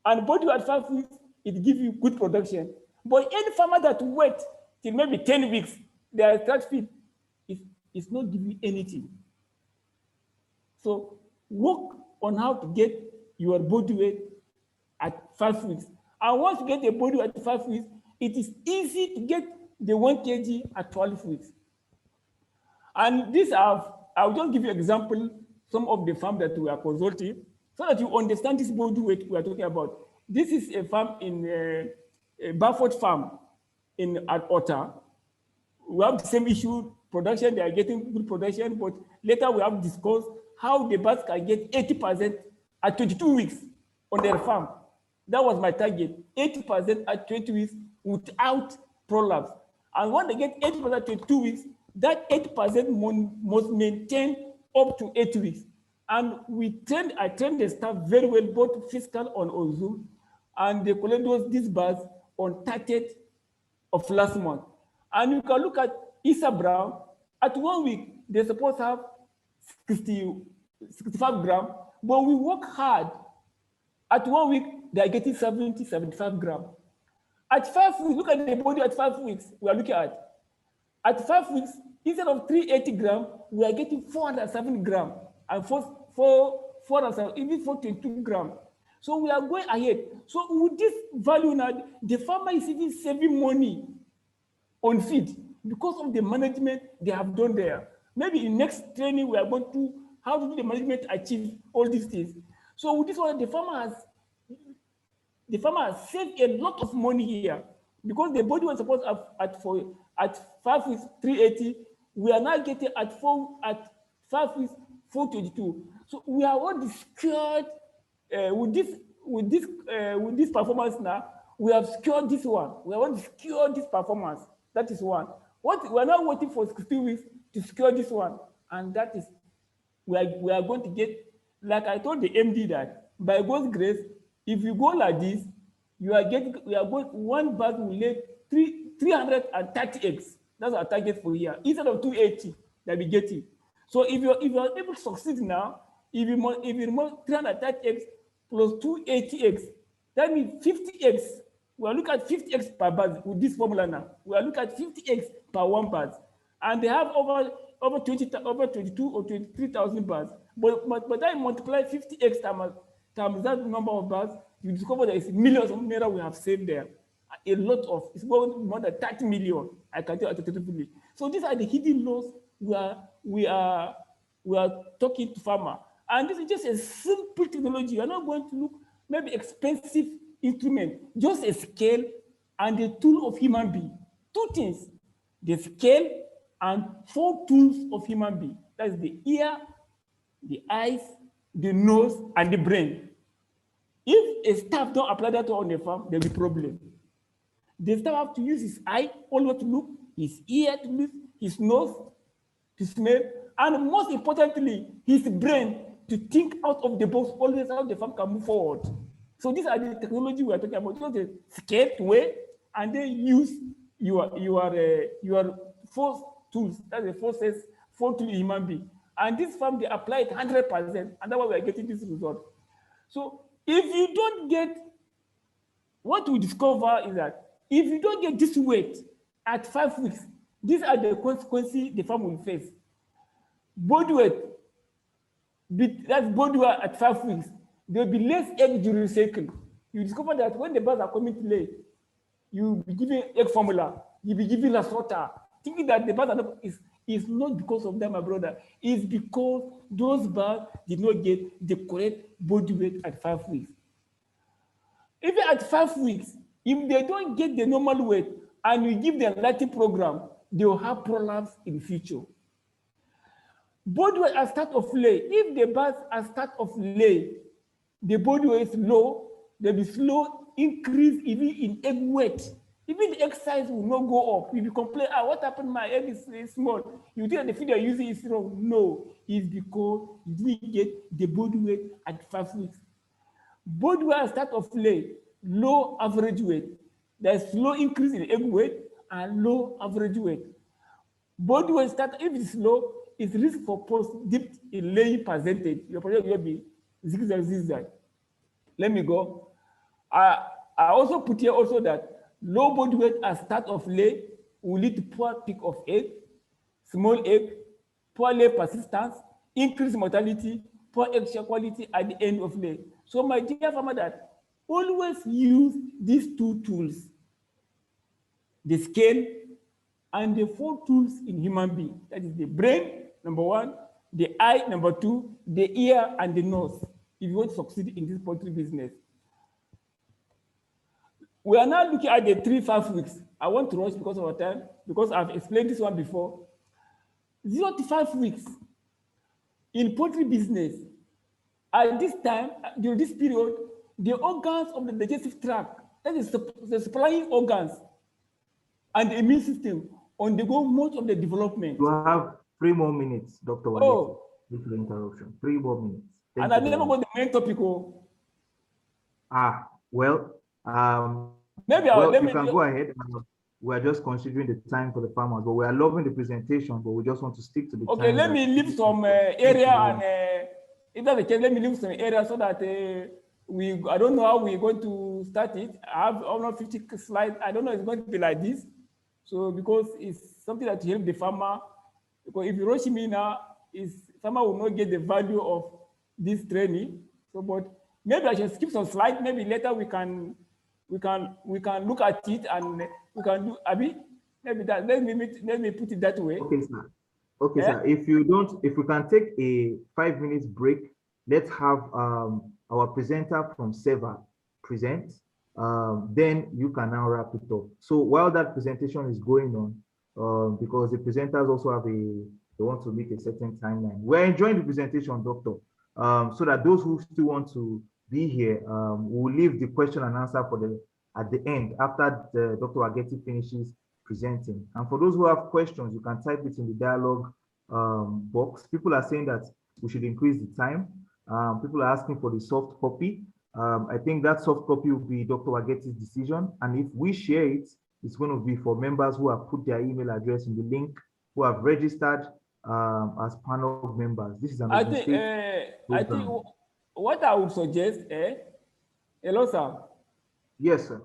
And body at 5 weeks, it gives you good production. But any farmer that wait till maybe 10 weeks, their start feed is not giving anything. So work on how to get your body weight at 5 weeks. And once you get the body weight at 5 weeks, it is easy to get the 1 kg at 12 weeks. And this I'll just give you an example, some of the farms that we are consulting, so that you understand this body weight we are talking about. This is a farm in a Bafford farm at Otta. We have the same issue, production, they are getting good production, but later we have discussed how the birds can get 80% at 22 weeks on their farm. That was my target, 80% at 20 weeks without prolapse. And when they get 80% at 22 weeks, that 80% must maintain up to 8 weeks. And I trained the staff very well, both physical and on Zoom, and they collected these birds on 30th of last month. And you can look at Issa Brown, at 1 week, they're supposed to have 65 grams, but we work hard. At 1 week, they're getting 70, 75 grams. At 5 weeks, look at the body at 5 weeks, we are looking at 5 weeks, instead of 380 grams, we are getting 407 grams, and 422 grams. So we are going ahead. So with this value now, the farmer is even saving money on feed because of the management they have done there. Maybe in next training, we are going to how to do the management achieve all these things. So with this one, the farmer has saved a lot of money here because the body was supposed at 5 weeks 380. We are now getting at 5 weeks 422. So we are already secured with this performance now. We have secured this one. We have already secured this performance. That is one. What we are now waiting for 60 weeks to secure this one, and that is we are going to get. Like I told the MD that by God's grace, if you go like this, we are going one bag will lay 330 eggs. That's our target for here instead of 280 that we getting. So if you're able to succeed now, if you remove 330 eggs plus 280 eggs, that means 50 eggs. We are looking at 50 eggs per bird with this formula now. We are looking at 50 eggs per 1 bird, and they have over 22 or 23,000 birds. But that multiply 50 eggs times that number of birds, you discover there is millions of naira we have saved there. A lot of, it's more than 30 million. I can tell you. So these are the hidden laws we are talking to farmer. And this is just a simple technology. You are not going to look maybe expensive instrument, just a scale and the tool of human being. 2 things, the scale and 4 tools of human being. That's the ear, the eyes, the nose, and the brain. If a staff don't apply that on the farm, there'll be problem. The staff have to use his eye always to look, his ear to look, his nose to smell, and most importantly, his brain to think out of the box, always how the farm can move forward. So these are the technology we are talking about. Just the scale way, and then use your 4 tools. That's the 4 tools human being. And this farm, they apply it 100%, and that's why we are getting this result. So if you don't get, what we discover is that if you don't get this weight at 5 weeks, these are the consequences the farm will face. Body weight, that's body weight at 5 weeks. There will be less egg during cycle. You discover that when the birds are coming to lay, you be giving egg formula, you be giving last water, thinking that the birds are not, is not because of that, my brother. It's because those birds did not get the correct body weight at 5 weeks. Even at 5 weeks, if they don't get the normal weight and you give them Latin program, they will have prolapse in the future. Body weight at start of lay. If the birds at start of lay, the body weight is low, there will be slow increase even in egg weight. Even the egg size will not go up. If you complain, what happened? My egg is small. You think the feed you're using is wrong. No, it's because you didn't get the body weight at 5 weeks. Body weight at start of lay. low average weight. There's low increase in egg weight and low average weight. Body weight start, if it's low, it's risk for post dipped in laying percentage. Your project will be zigzag, zigzag. Let me go. I also put here also that low body weight at start of lay will lead to poor peak of egg, small egg, poor lay persistence, increased mortality, poor egg shell quality at the end of lay. So my dear farmer, that always use these two tools, the scale and the four tools in human being. That is the brain, number one, the eye, number two, the ear and the nose, if you want to succeed in this poultry business. We are now looking at the 3-5 weeks. I want to rush because of our time, because I've explained this one before. 0 to 5 weeks in poultry business. At this time, during this period, the organs of the digestive tract, that is the supplying organs and the immune system, undergo much of the development. You have 3 more minutes, Dr. Wageti. Oh. With the interruption. 3 more minutes. And I never got the main topic. Oh. Well, maybe well, you can go ahead. We are just considering the time for the farmers, but we are loving the presentation, but we just want to stick to the time. Okay, let me leave some area and if that's the case, let me leave some area so that I don't know how we're going to start it. I have almost 50 slides. I don't know it's going to be like this. So because it's something that help the farmer, because if you rush me now, farmer will not get the value of this training. So, but maybe I should skip some slides. Maybe later we can look at it and we can do. Abi, maybe that. Let me put it that way. Okay, sir. Okay, sir. If we can take a 5 minutes break, let's have our presenter from SEVA present. Then you can now wrap it up. So while that presentation is going on, because the presenters also have they want to meet a certain timeline. We're enjoying the presentation, Doctor. So that those who still want to be here, we'll leave the question and answer at the end after Dr. Wageti finishes presenting. And for those who have questions, you can type it in the dialogue box. People are saying that we should increase the time. People are asking for the soft copy. I think that soft copy will be Dr. Wageti's decision. And if we share it, it's going to be for members who have put their email address in the link, who have registered as panel members. This is an I think what I would suggest, hello, sir. Yes, sir.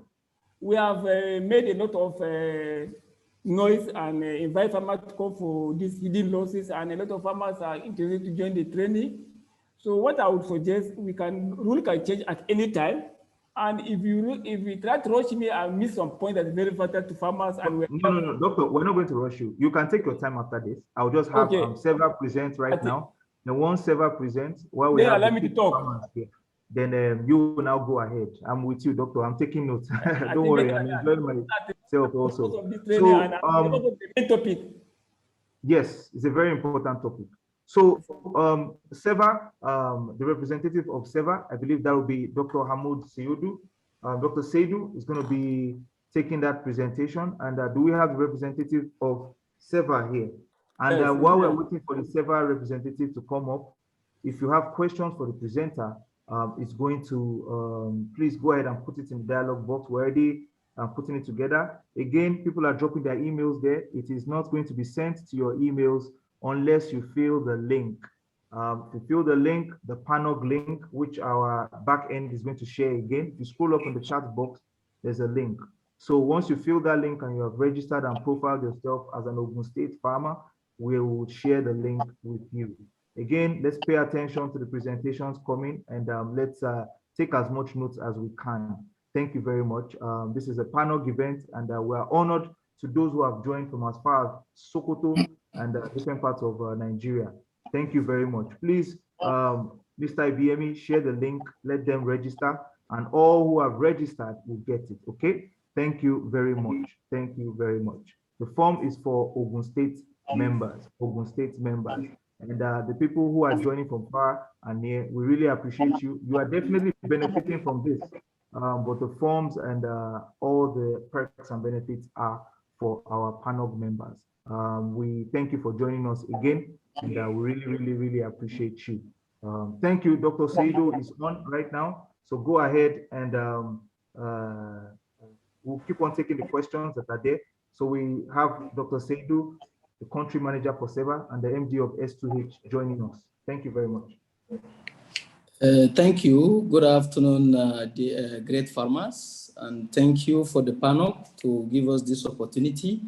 We have made a lot of noise and invite farmers to come for these hidden losses, and a lot of farmers are interested to join the training. So what I would suggest, rule can change at any time. And if you try to rush me, I miss some point that's very vital to farmers. And no, Doctor, we're not going to rush you. You can take your time after this. I'll just have several present right now. Then once several presents, while we have allow me to talk. Here, then you will now go ahead. I'm with you, Doctor. I'm taking notes. Don't worry, I'm enjoying myself also. So, topic. Yes, it's a very important topic. So, SEVA, the representative of SEVA, I believe that will be Dr. Hamoud Seyudu. Dr. Seyudu is going to be taking that presentation. And do we have the representative of SEVA here? And yes, while we're waiting for the SEVA representative to come up, if you have questions for the presenter, it's going to, please go ahead and put it in the dialogue box. We're already putting it together. Again, people are dropping their emails there. It is not going to be sent to your emails unless you fill the link. If you fill the link, the panel link, which our back end is going to share again. If you scroll up in the chat box, there's a link. So once you fill that link and you have registered and profiled yourself as an Ogun State farmer, we will share the link with you. Again, let's pay attention to the presentations coming, and let's take as much notes as we can. Thank you very much. This is a panel event, and we are honored to those who have joined from as far as Sokoto and different parts of Nigeria. Thank you very much. Please, Mr. IBME, share the link, let them register, and all who have registered will get it, okay? Thank you very much. Thank you very much. The form is for Ogun State members, And the people who are joining from far and near, we really appreciate you. You are definitely benefiting from this, but the forms and all the perks and benefits are for our panel members. We thank you for joining us again, and we really appreciate you. Thank you. Dr. Seido is on right now, so go ahead and We'll keep on taking the questions that are there. So we have Dr. Seidu, the country manager for SEBA, and the MD of S2H joining us. Thank you very much. Thank you. Good afternoon, great farmers, and thank you for the panel to give us this opportunity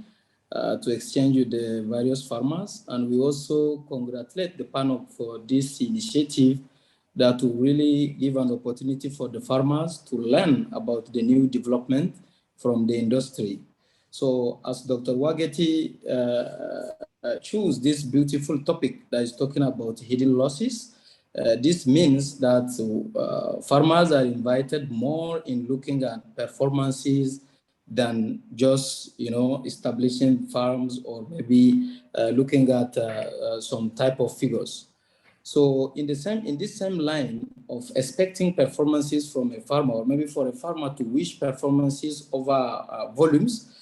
to exchange with the various farmers. And we also congratulate the panel for this initiative that will really give an opportunity for the farmers to learn about the new development from the industry. So as Dr. Wageti chose this beautiful topic that is talking about hidden losses, this means that farmers are invited more in looking at performances than just, establishing farms or maybe looking at some type of figures. So in this same line of expecting performances from a farmer, or maybe for a farmer to wish performances over volumes,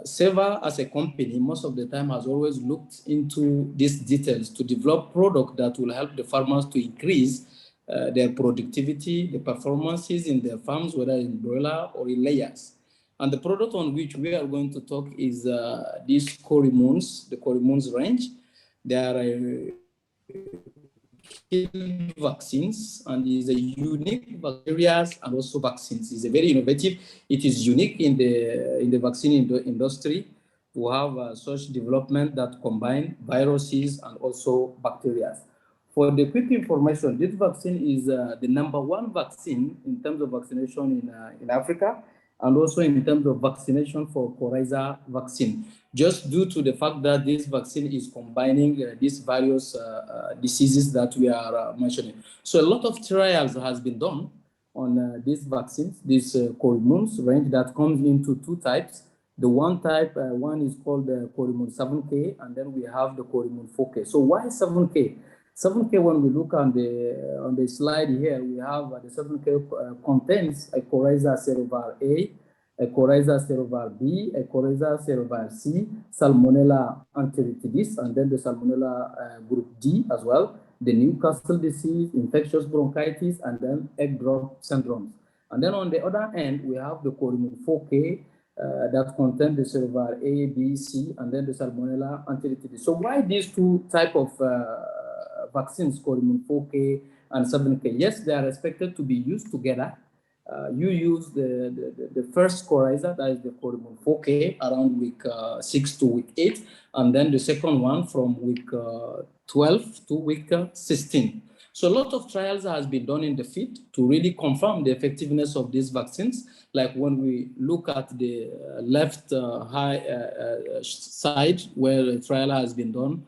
SEBA as a company, most of the time has always looked into these details to develop product that will help the farmers to increase their productivity, the performances in their farms, whether in broiler or in layers. And the product on which we are going to talk is these Corimones, the Corimones range. They are vaccines, and is a unique bacteria and also vaccines. It's a very innovative. It is unique in the vaccine industry to have such development that combine viruses and also bacteria. For the quick information, this vaccine is the #1 vaccine in terms of vaccination in Africa, and also in terms of vaccination for coryza vaccine, just due to the fact that this vaccine is combining these various diseases that we are mentioning. So a lot of trials has been done on these vaccines, this Corimones range that comes into two types. The one type, one is called the Corimone 7K, and then we have the Corimone 4K. So why 7K? 7K, when we look on the slide here, we have the 7K contains a coryza cerovar A, a coryza cerovar B, a coryza cerovar C, Salmonella enteritidis, and then the Salmonella group D as well, the Newcastle disease, infectious bronchitis, and then egg drop syndrome. And then on the other end, we have the Corimone 4K that contain the cerovar A, B, C, and then the Salmonella enteritidis. So why these two type of vaccines, Corimone 4K and 7K? Yes, they are expected to be used together. You use the first coryza, that is the Corimone 4K, around week 6 to week 8, and then the second one from week 12 to week 16. So a lot of trials has been done in the field to really confirm the effectiveness of these vaccines. Like when we look at the left side where a trial has been done,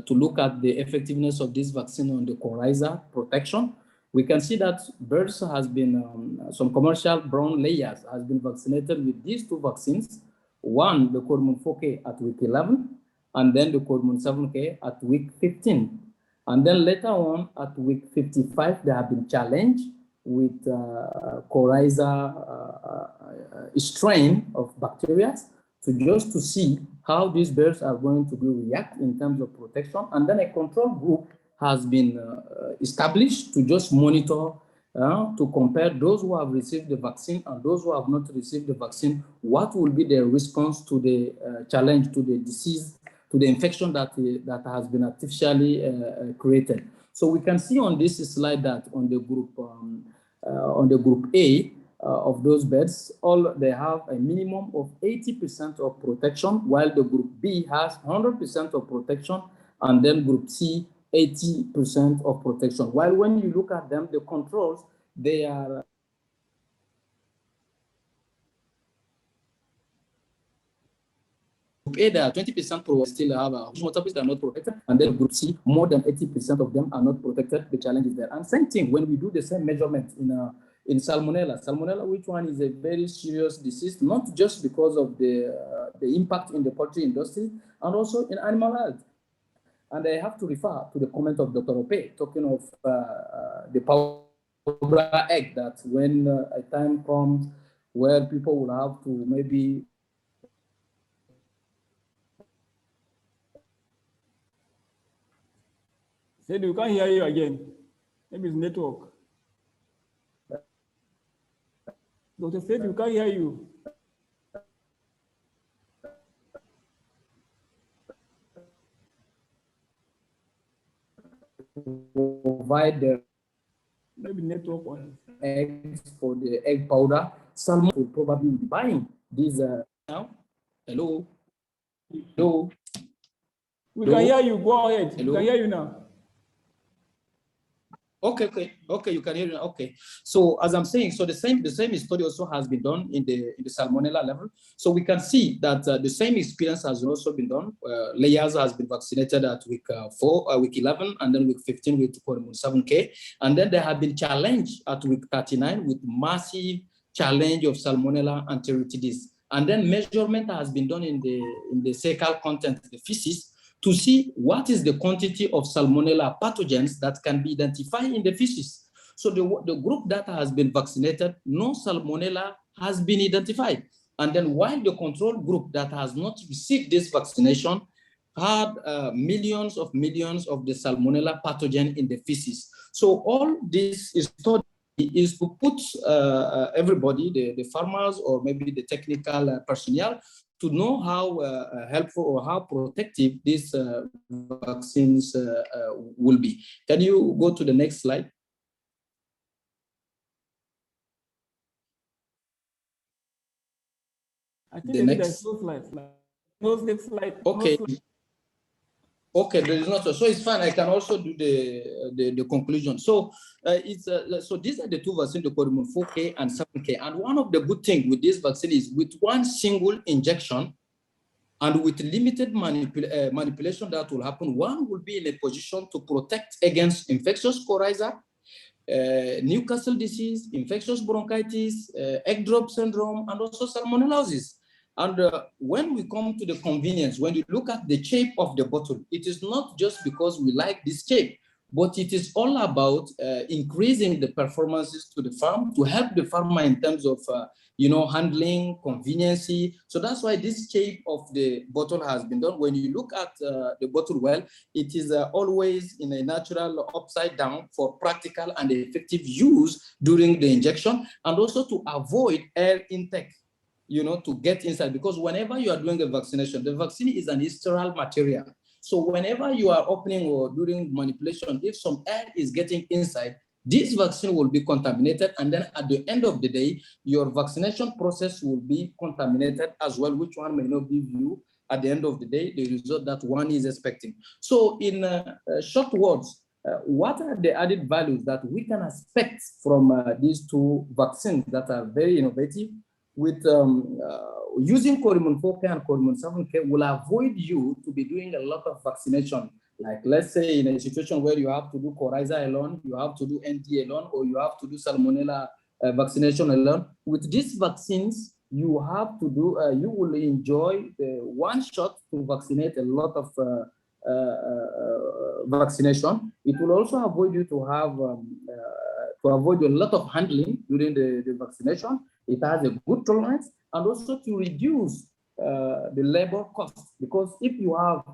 to look at the effectiveness of this vaccine on the coryza protection, we can see that birds has been, some commercial brown layers has been vaccinated with these two vaccines, one, the Corimone 4K at week 11, and then the Corimone 7K at week 15. And then later on at week 55, they have been challenged with coryza strain of bacteria to see how these birds are going to react in terms of protection. And then a control group has been established to just monitor, to compare those who have received the vaccine and those who have not received the vaccine, what will be their response to the challenge, to the disease, to the infection that has been artificially created. So we can see on this slide that on the group A, of those birds, they have a minimum of 80% of protection, while the group B has 100% of protection, and then group C, 80% of protection. While when you look at them, the controls, they are Group A, there are 20% still have multiples that are not protected, and then Group C, more than 80% of them are not protected. The challenge is there. And same thing when we do the same measurement in Salmonella. Salmonella, which one is a very serious disease, not just because of the impact in the poultry industry, and also in animal health. And I have to refer to the comment of Dr. Ope, talking of the powder egg, that when a time comes where people will have to maybe Said we can't hear you again. Maybe it's network. Dr. Said, we can't hear you. Provide the Maybe network on. eggs for the egg powder. Salmon will probably be buying these now. Hello. Hello. We can hear you. Go ahead. Hello? We can hear you now. Okay, you can hear me. Okay. So as I'm saying, so the same study also has been done in the salmonella level. So we can see that the same experience has also been done. Layers has been vaccinated at week 4, week 11, and then week 15 with 7K. And then they have been challenged at week 39 with massive challenge of salmonella enteritidis. And then measurement has been done in the cecal content, the feces, to see what is the quantity of salmonella pathogens that can be identified in the feces. So the group that has been vaccinated, no salmonella has been identified. And then while the control group that has not received this vaccination had millions of the salmonella pathogen in the feces. So all this is study is to put everybody, the farmers or maybe the technical personnel, to know how helpful or how protective these vaccines will be. Can you go to the next slide? I think The next. there's no slide. No slide. Okay. No slide. Okay, there is not. So it's fine. I can also do the conclusion. So so these are the two vaccines, the Corimon 4K and 7K. And one of the good things with this vaccine is with one single injection and with limited manipulation that will happen, one will be in a position to protect against infectious coryza, Newcastle disease, infectious bronchitis, egg drop syndrome, and also salmonellosis. And when we come to the convenience, when you look at the shape of the bottle, it is not just because we like this shape, but it is all about increasing the performances to the farm to help the farmer in terms of handling, conveniency. So that's why this shape of the bottle has been done. When you look at the bottle well, it is always in a natural upside down for practical and effective use during the injection, and also to avoid air intake, to get inside, because whenever you are doing a vaccination, the vaccine is an sterile material. So whenever you are opening or during manipulation, if some air is getting inside, this vaccine will be contaminated. And then at the end of the day, your vaccination process will be contaminated as well, which one may not give you, at the end of the day, the result that one is expecting. So in short words, what are the added values that we can expect from these two vaccines that are very innovative? With using Corimon 4K and Corimon 7K will avoid you to be doing a lot of vaccination. Like let's say in a situation where you have to do coryza alone, you have to do NT alone, or you have to do salmonella vaccination alone. With these vaccines, you have to do, you will enjoy one shot to vaccinate a lot of vaccination. It will also avoid you to have, to avoid a lot of handling during the vaccination. It has a good tolerance, and also to reduce the labor cost, because if you have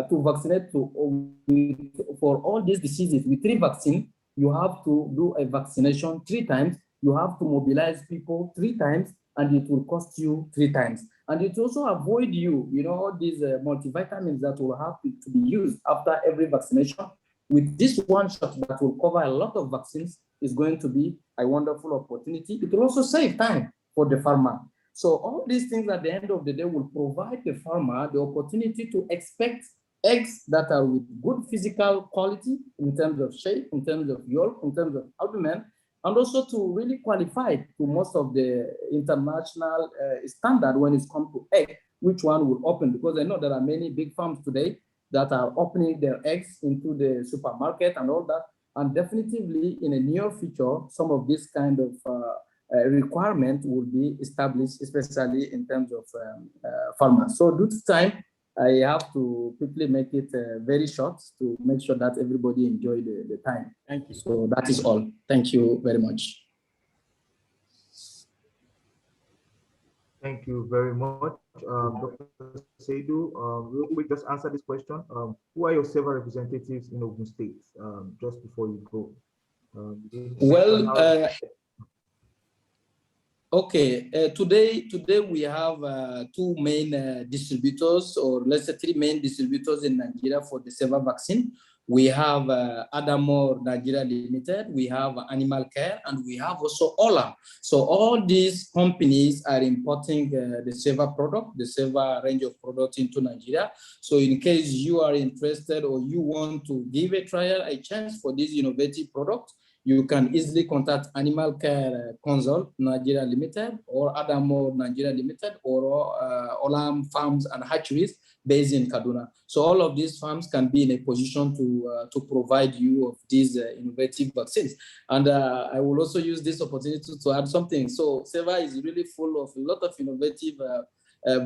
to vaccinate for all these diseases with 3 vaccines, you have to do a vaccination 3 times, you have to mobilize people 3 times, and it will cost you 3 times. And it also avoid you, all these multivitamins that will have to be used after every vaccination. With this one shot that will cover a lot of vaccines, is going to be a wonderful opportunity. It will also save time for the farmer. So all these things at the end of the day will provide the farmer the opportunity to expect eggs that are with good physical quality in terms of shape, in terms of yolk, in terms of abdomen, and also to really qualify to most of the international standard when it's come to egg, which one will open, because I know there are many big farms today that are opening their eggs into the supermarket and all that. And definitively in a near future, some of this kind of requirement will be established, especially in terms of farmers. So due to time, I have to quickly make it very short to make sure that everybody enjoy the time. Thank you. So that is all. Thank you very much. Thank you very much, Dr. Seidu. Real quick, just answer this question. Who are your several representatives in Ogun State? Just before you go. Okay, today we have two main distributors, or let's say three main distributors in Nigeria for the SEVA vaccine. We have Adamo Nigeria Limited, we have Animal Care, and we have also Ola. So all these companies are importing the SEVA product, the SEVA range of products into Nigeria. So in case you are interested or you want to give a trial, a chance for this innovative product, you can easily contact Animal Care Consult Nigeria Limited or Adamo Nigeria Limited or Olam Farms and Hatcheries based in Kaduna. So all of these farms can be in a position to provide you of these innovative vaccines. And I will also use this opportunity to add something. So SEVA is really full of a lot of innovative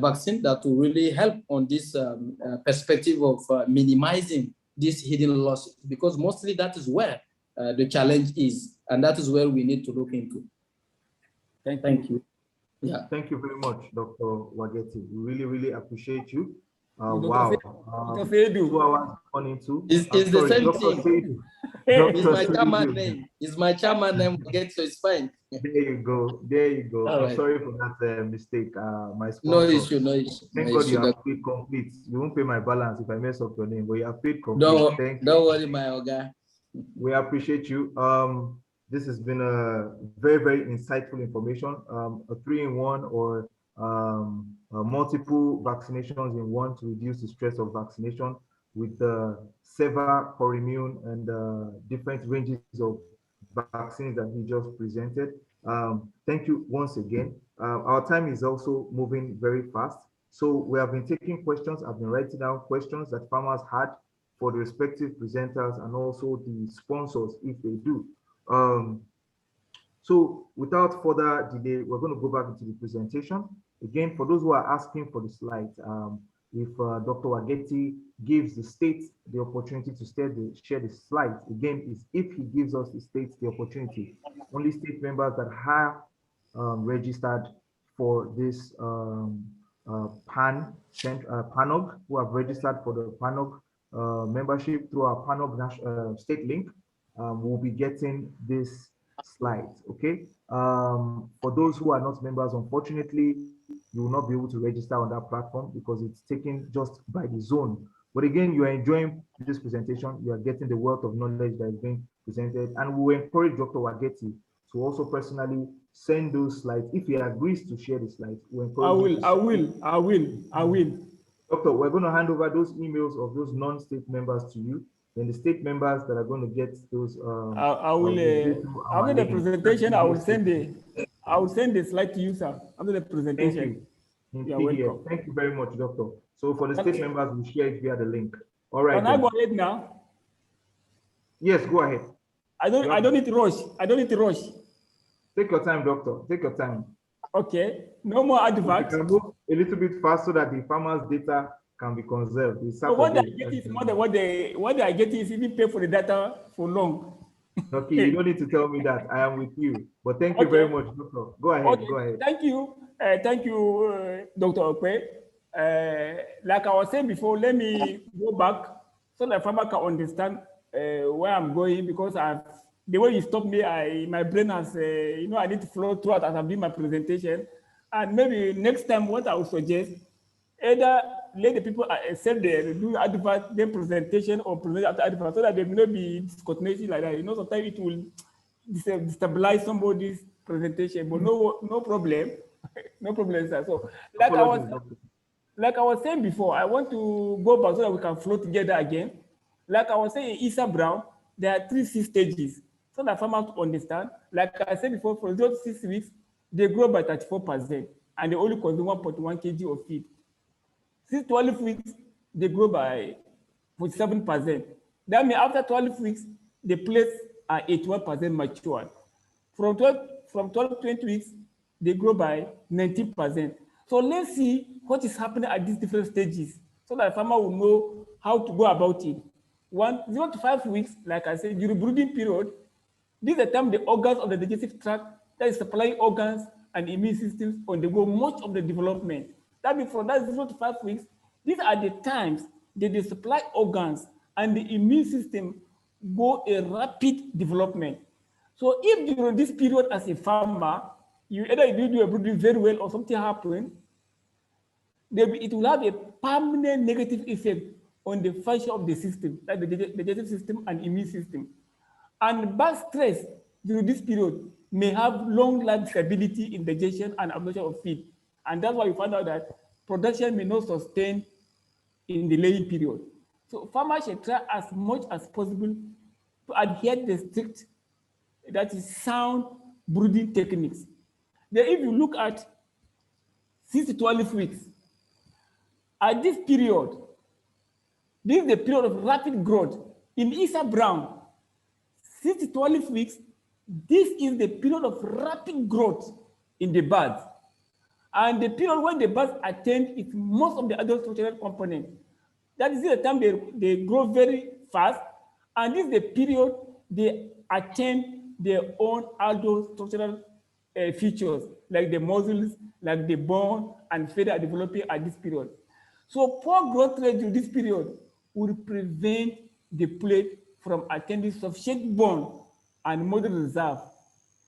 vaccine that will really help on this perspective of minimizing this hidden loss, because mostly that is where the challenge is, and that is where we need to look into. Thank you. Yeah. Thank you very much, Dr. Wageti. We really, really appreciate you. Dr. Wow. Dr. Fedu. 2 hours on into. It's the same Dr. thing. Fedu. It's Dr. my chairman Fedu. name. It's my chairman name. Get so it's fine. There you go. There you go. All I'm right. sorry for that mistake. My sponsor. No issue. No issue. Thank No God issue. you have paid complete. You won't pay my balance if I mess up your name, but you have paid complete. Don't worry, my Oga. We appreciate you. This has been a very, very insightful information. A 3-in-1 or multiple vaccinations in one to reduce the stress of vaccination with the SEVA, Corimmune, and different ranges of vaccines that he just presented. Thank you once again. Our time is also moving very fast. So we have been taking questions. I've been writing down questions that farmers had for the respective presenters and also the sponsors if they do. So without further delay, we're going to go back into the presentation. Again, for those who are asking for the slides, if Dr. Wageti gives the state the opportunity to share the slides, again, is if he gives us the state the opportunity. Only state members that have registered for this PANOG, who have registered for the PANOG membership through our PANOG state link, will be getting this slides. Okay. For those who are not members, unfortunately, you will not be able to register on that platform because it's taken just by the zone. But again, you are enjoying this presentation. You are getting the wealth of knowledge that is being presented, and we will encourage Dr. Wageti to also personally send those slides if he agrees to share the slides. We encourage I will. Doctor, we're going to hand over those emails of those non-state members to you. Then the state members that are going to get those. I will. After the presentation, I will send the slide to you, sir. After the presentation. Thank you. You're welcome. Thank you very much, Doctor. So for the state members, we share it via the link. All right. Can I go ahead now? Yes, go ahead. I don't need to rush. I don't need to rush. Take your time, Doctor. Take your time. Okay. No more adverts. You can move a little bit fast so that the farmers' data can be conserved. So what I get is more than what I get is even pay for the data for long. Okay, you don't need to tell me that. I am with you. But thank you very much, Doctor. Go ahead. Okay. Go ahead. Thank you. Thank you, Dr. Okwe. Like I was saying before, let me go back so that farmer can understand where I'm going, because the way you stop me, my brain has, I need to flow throughout as I'm doing my presentation. And maybe next time, what I would suggest, either let the people send do advert, then presentation, or present after advert, so that there may not be discontinuity like that. Sometimes it will destabilize somebody's presentation, but no problem. No problem, sir. So, like I was saying before, I want to go back so that we can flow together again. Like I was saying, Issa Brown, there are 3 stages, so that farmers to understand. Like I said before, for those 6 weeks, they grow by 34%, and they only consume 1.1 kg of feed. 12 weeks, they grow by 47%. That means after 12 weeks, the plates are 81% matured. From 12 to 20 weeks, they grow by 19%. So let's see what is happening at these different stages, so that the farmer will know how to go about it. 0 to 5 weeks, like I said, during brooding period, this is the time the organs of the digestive tract, that is supplying organs and immune systems, undergo much of the development. That means from that 0 to 5 weeks, these are the times that the supply organs and the immune system go a rapid development. So if during this period as a farmer, you either you do a breeding very well or something happen, it will have a permanent negative effect on the function of the system, like the digestive system and immune system. And bad stress during this period may have long-life stability in digestion and absorption of feed. And that's why you find out that production may not sustain in the laying period. So farmers should try as much as possible to adhere to the strict, that is sound brooding techniques. Then if you look at 6 to 12 weeks, at this period, this is the period of rapid growth. In Isa Brown, 6 to 12 weeks, this is the period of rapid growth in the birds. And the period when the birds attain its most of the adult structural components. That is the time they grow very fast. And this is the period they attain their own adult structural features, like the muscles, like the bone, and feather are developing at this period. So poor growth rate during this period will prevent the plate from attaining sufficient bone and model reserve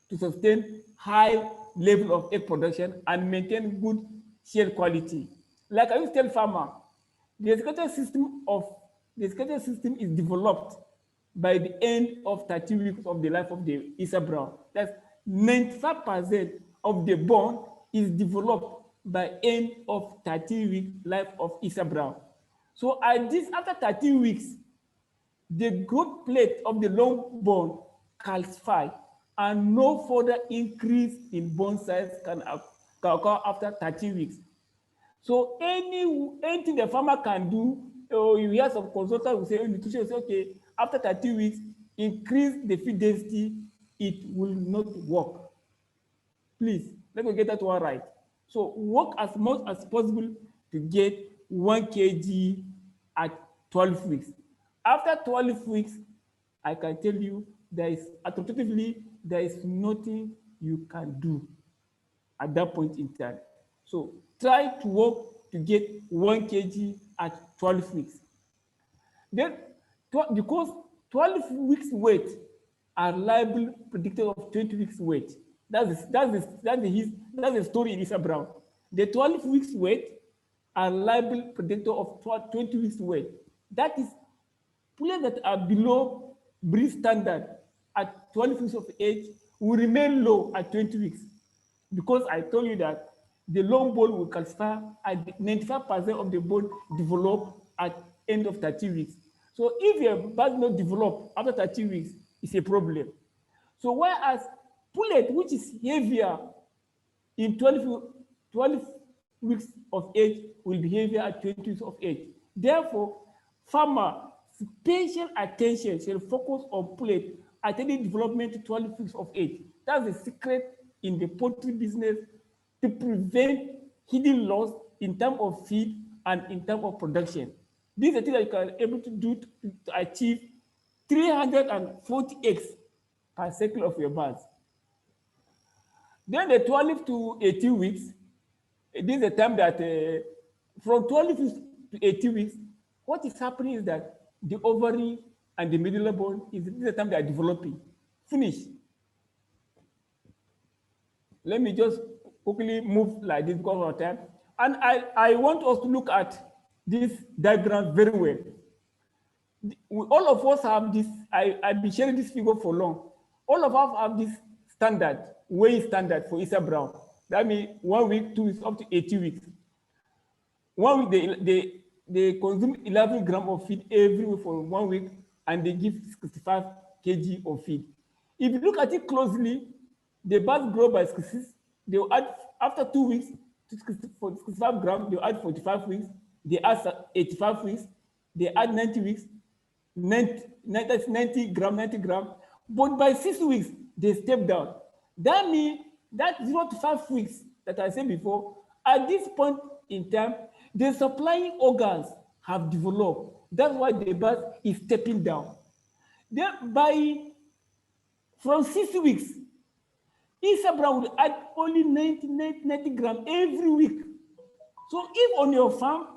to sustain high level of egg production and maintain good shell quality. Like I used to tell farmer, the skeletal system is developed by the end of 30 weeks of the life of the Isa Brown. That's 95% of the bone is developed by end of 30 week life of Isa Brown. So after 30 weeks, the growth plate of the long bone calcify and no further increase in bone size can occur after 30 weeks. So anything the farmer can do, or you hear some consultant will say, nutrition will say, okay, after 30 weeks, increase the feed density, it will not work. Please, let me get that one right. So work as much as possible to get 1 kg at 12 weeks. After 12 weeks, I can tell you there is nothing you can do at that point in time. So try to work to get 1 kg at 12 weeks. Then, because 12 weeks weight are liable predictor of 20 weeks weight. That's the story in Isa Brown. The 12 weeks weight are liable predictor of 20 weeks weight. That is, players that are below breed standard at 12 weeks of age will remain low at 20 weeks. Because I told you that the long bone will calcify at 95% of the bone develop at end of 30 weeks. So if your bird not develop after 30 weeks, it's a problem. So whereas pullet, which is heavier in 12 weeks of age, will be heavier at 20 weeks of age. Therefore, farmer special attention shall focus on pullet attaining development to 12 weeks of age. That's the secret in the poultry business to prevent hidden loss in terms of feed and in terms of production. These are things that you can able to do to achieve 340 eggs per cycle of your birds. Then the 12 to 18 weeks, this is the time that from 12 weeks to 18 weeks, what is happening is that the ovary and the medulla bone is the time they are developing. Finish. Let me just quickly move like this because of time. And I want us to look at this diagram very well. All of us have this, I've been sharing this figure for long. All of us have this standard, weighing standard for Isa Brown. That means 1 week, 2 weeks, up to 80 weeks. 1 week, they consume 11 grams of feed every week for 1 week, and they give 65 kg of feed. If you look at it closely, the birds grow by 66. They will add, after 2 weeks, to 65 grams, they will add 45 weeks, they add 85 weeks, they add 90 weeks, 90 grams, but by 6 weeks, they step down. That means that 0 to 5 weeks that I said before, at this point in time, the supplying organs have developed. That's why the bird is stepping down. Then from 6 weeks, Isa Brown will add only 90 grams every week. So if on your farm,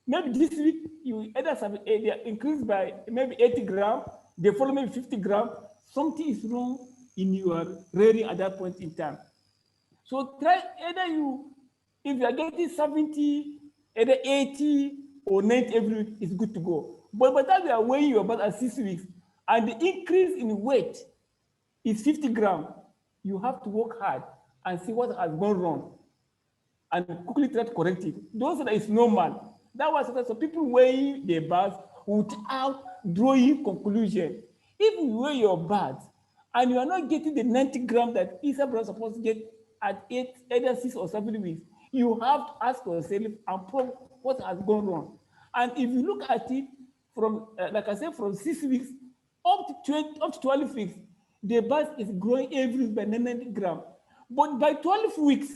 maybe this week, you either increase by maybe 80 grams, they follow maybe 50 grams, something is wrong in your rearing at that point in time. So try either if you are getting 70, either 80 or 90 every week, it's good to go. But by the time you are weighing your bird at 6 weeks, and the increase in weight is 50 grams, you have to work hard and see what has gone wrong and quickly try to correct it. Don't say that it's normal. That was so people weighing their birds without drawing conclusion. If you weigh your birds and you are not getting the 90 grams that Isa bird is supposed to get at either 6 or 7 weeks, you have to ask yourself and probe what has gone wrong. And if you look at it from, like I said, from 6 weeks up to 12 weeks, the bird is growing every week by 90 grams. But by 12 weeks,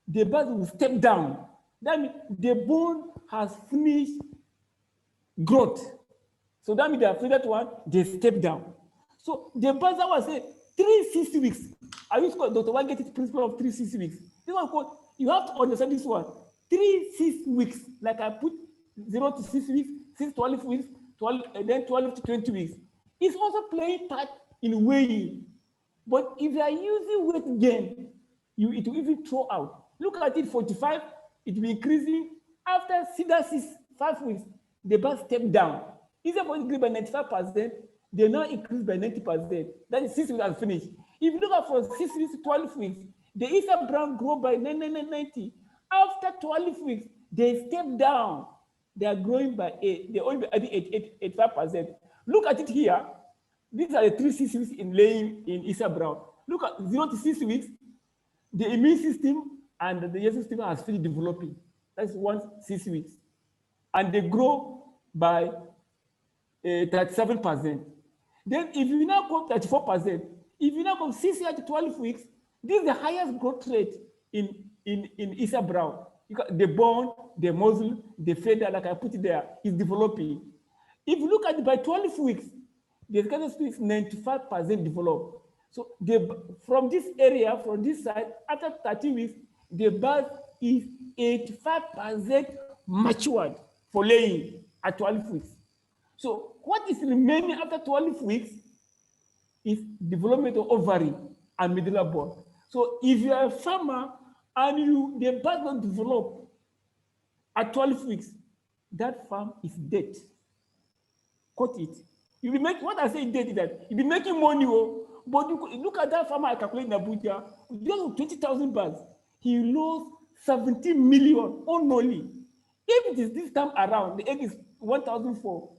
the bird will step down. That means the bone has finished growth. So that means they are after that one, they step down. So the birds, I was saying, 3-6 weeks. I used to call Dr. Wageti's principle of 3-6 weeks. This one called, you have to understand this one. 3-6 weeks, like I put 0 to 6 weeks, 6 to 12 weeks, 12, and then 12 to 20 weeks. It's also playing part in weighing. But if you are using weight gain, it will even throw out. Look at it, 45, it will be increasing. After 5 weeks, the bird step down. Instead of increase by 95%, they now increase by 90%. That is 6 weeks has finished. If you look at from 6 weeks to 12 weeks, the Eastern brown grow by 90. After 12 weeks, they step down. They are growing by 8. They only by 85%. Look at it here. These are the 3-6 weeks in laying in Eastern brown. Look at 0 to 6 weeks. The immune system and the digestive system has finished developing. That's 6 weeks. And they grow by 37%. Then if you now go 34%, if you now come 6 years to 12 weeks, this is the highest growth rate in Isa brown. The bone, the muscle, the feather, like I put it there, is developing. If you look at it by 12 weeks, the digestive system is 95% developed. So from this area, from this side, after 30 weeks, the bird is 85% matured for laying at 12 weeks. So what is remaining after 12 weeks is development of ovary and medulla bone. So if you are a farmer and the bird don't develop at 12 weeks, that farm is dead. Cut it. You'll be making, what I say dead is that you'll be making money, but you look at that farmer I calculate in Abuja, just 20,000 birds, he lost 17 million only. If it is this time around, the egg is 1,004,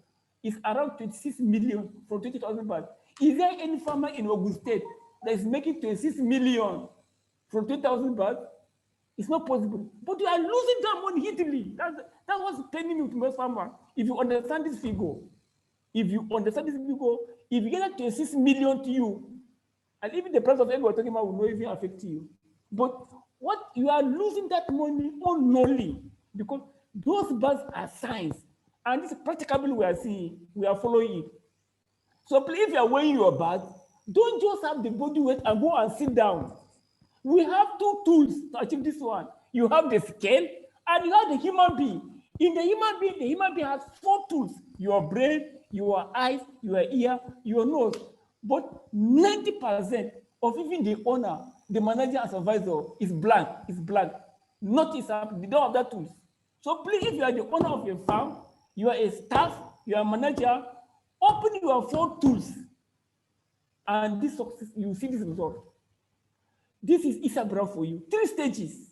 it's around 26 million from 20,000 birds. Is there any farmer in Ogun State that is making 26 million from 20,000 birds? It's not possible. But you are losing that money easily. That's what's paining me to most farmers. If you understand this figure, if you get that 26 million to you, and even the price of egg we're talking about will not even affect you. But what you are losing that money unknowingly because those birds are signs. And this is practically we are seeing, we are following it. So please, if you are weighing your bird, don't just have the body weight and go and sit down. We have 2 tools to achieve this one. You have the scale and you have the human being. In the human being has 4 tools: your brain, your eyes, your ear, your nose. But 90% of even the owner, the manager and supervisor is blank. Notice they don't have that tools. So please, if you are the owner of your farm, you are a staff, you are a manager, open your 4 tools. And this success, you see this result. This is Isa brown for you. 3 stages.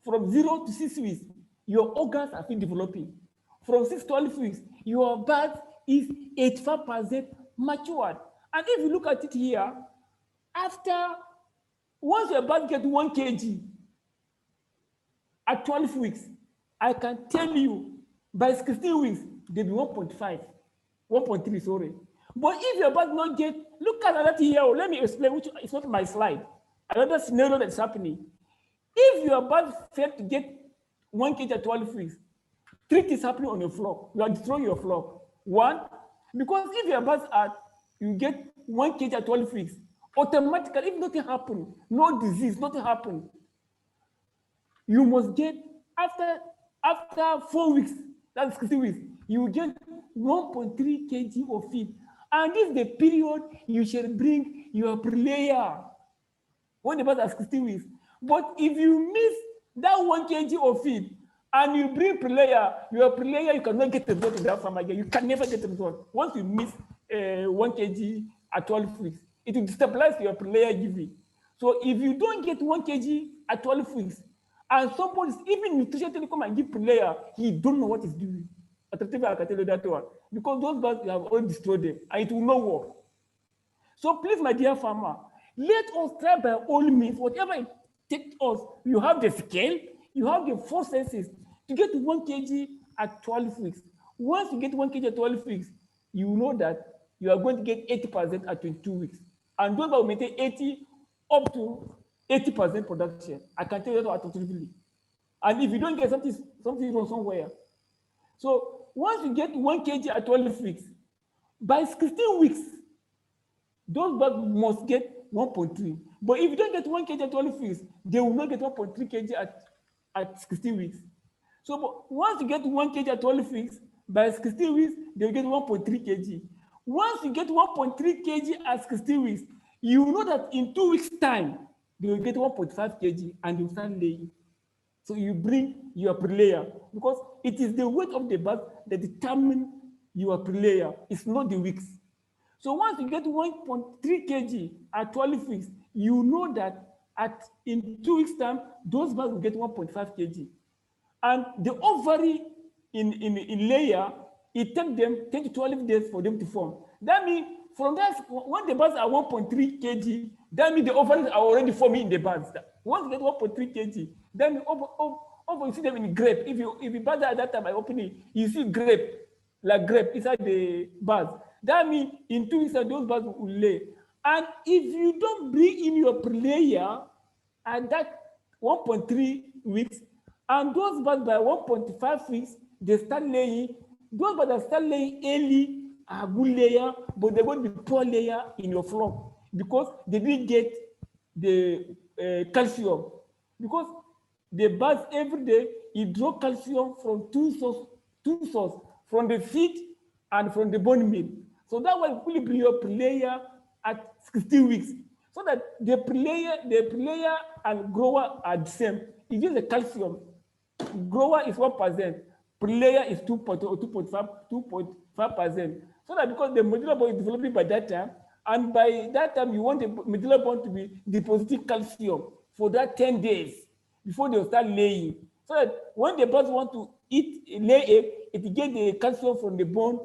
From 0 to 6 weeks, your organs are still developing. From 6 to 12 weeks, your bird is 85% matured. And if you look at it here, once your bird gets 1 kg at 12 weeks, I can tell you by 16 weeks, they'll be 1.3, sorry. But if your bird not get, look at that here, let me explain, which is not my slide. Another scenario that's happening. If your bird failed to get 1 kg at 12 weeks, 3 things happening on your flock. You are destroying your flock. 1, because if your birds you get 1 kg at 12 weeks, automatically, if nothing happens, no disease, nothing happens, you must get, after 4 weeks, that's 16 weeks, you get 1.3 kg of feed. And this is the period you shall bring your pre-layer. when the birds are 16 weeks. But if you miss that 1 kg of feed and you bring pre-layer, your pre-layer, you cannot get the result of that farm again. You can never get the result. Once you miss 1 kg at 12 weeks, it will destabilize your pre-layer giving. So if you don't get 1 kg at 12 weeks, and somebody's even nutritionally come and give pre-layer, he don't know what he's doing. I can tell you that one. Because those birds, you have already destroyed them, and it will not work. So please, my dear farmer, let us try by all means, whatever it takes us. You have the scale, you have the 4 senses to get 1 kg at 12 weeks. Once you get 1 kg at 12 weeks, you know that you are going to get 80% at 22 weeks. And those will maintain 80 up to 80% production. I can tell you that authoritatively. And if you don't get something wrong somewhere. So once you get 1 kg at 12 weeks, by 16 weeks, those birds must get 1.3. But if you don't get 1 kg at 12 weeks, they will not get 1.3 kg at 16 weeks. So but once you get 1 kg at 12 weeks, by 16 weeks, they will get 1.3 kg. Once you get 1.3 kg at 16 weeks, you know that in 2 weeks' time, they will get 1.5 kg and they will start laying. So you bring your pre-layer because it is the weight of the bird that determines your pre-layer. It's not the weeks. So once you get 1.3 kg at 12 weeks, you know that in 2 weeks' time, those birds will get 1.5 kg. And the ovary in layer, it takes them 10 to 12 days for them to form. That means from that, when the birds are 1.3 kg, that means the ovaries are already forming in the birds. Once you get 1.3 kg, then over you see them in grape. If you buy that at that time, I open it, you see grape inside the birds. That means in 2 weeks, those birds will lay. And if you don't bring in your pre-layer at that 1.3 weeks, and those birds by 1.5 weeks, they start laying. Those birds that start laying early are good layer, but they're going to be poor layer in your flock because they didn't get the calcium. Because the birds every day, you draw calcium from two sources, from the feed and from the bone meal. So that will really bring your pre-layer at 16 weeks. So that the pre-layer and grower are the same. It's just the calcium. Grower is 1%, pre-layer is 2.5%. So that because the medulla bone is developing by that time, and by that time you want the medulla bone to be depositing calcium for that 10 days before they will start laying. So that when the birds want to lay egg, it gets the calcium from the bone